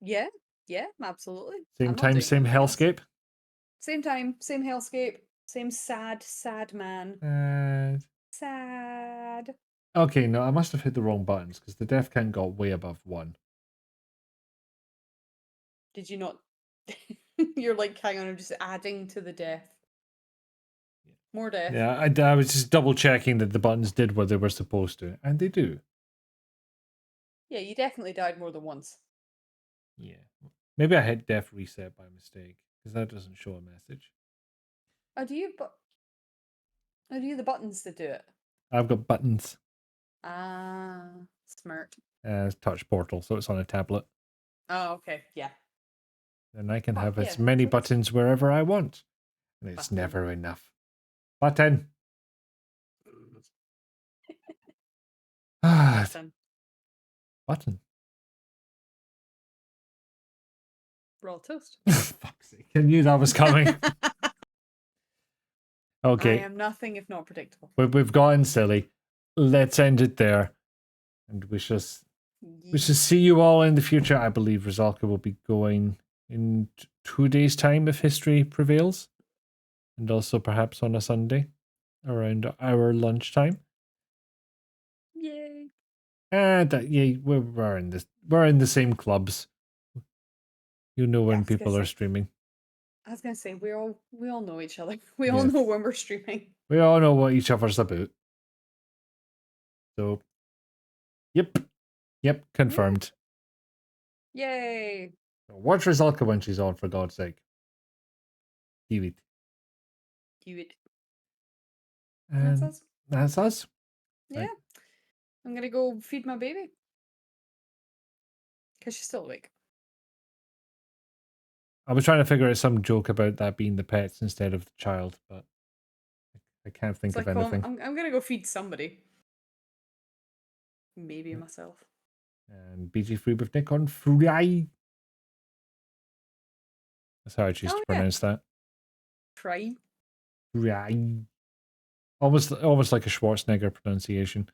Yeah. Yeah. Absolutely. Same I'm not time, doing same anything else. hellscape? Same time, same hellscape, same sad, sad man. Sad. Okay, no, I must have hit the wrong buttons because the death count got way above 1. Did you not? You're like, hang on, I'm just adding to the death. More death. Yeah, I was just double checking that the buttons did what they were supposed to, and they do. Yeah, you definitely died more than once. Yeah. Maybe I hit death reset by mistake because that doesn't show a message. Oh, do you? Oh, do you have the buttons to do it? I've got buttons. Ah, smart. Touch portal, so it's on a tablet. Oh, okay, yeah. And I can Fuck have yeah, as many so- buttons wherever I want. And it's Button. never enough. Button. Ah, Button. button. Raw toast. Fuck's sake. I knew that was coming. Okay. I am nothing if not predictable. We've gotten silly. Let's end it there. And we shall see you all in the future. I believe Rizalka will be going in 2 days' time if history prevails. And also perhaps on a Sunday around our lunchtime. Yay. And yeah, we're in the same clubs. You know when Yeah, I was gonna people are say- streaming. I was gonna say we all know each other. We all Yes. know when we're streaming. We all know what each other's about. So, yep, confirmed. Yay. Watch Rizalka when she's on, for God's sake. Do it. Do it. And That's us. that's us. Yeah. Right. I'm gonna go feed my baby. Because she's still awake. I was trying to figure out some joke about that being the pets instead of the child, but I can't think It's of like, well, anything. I'm gonna go feed somebody. Maybe myself. And BG free with Nick on Friday. That's how I choose Oh, to yeah. pronounce that. Try. Friday. Almost like a Schwarzenegger pronunciation.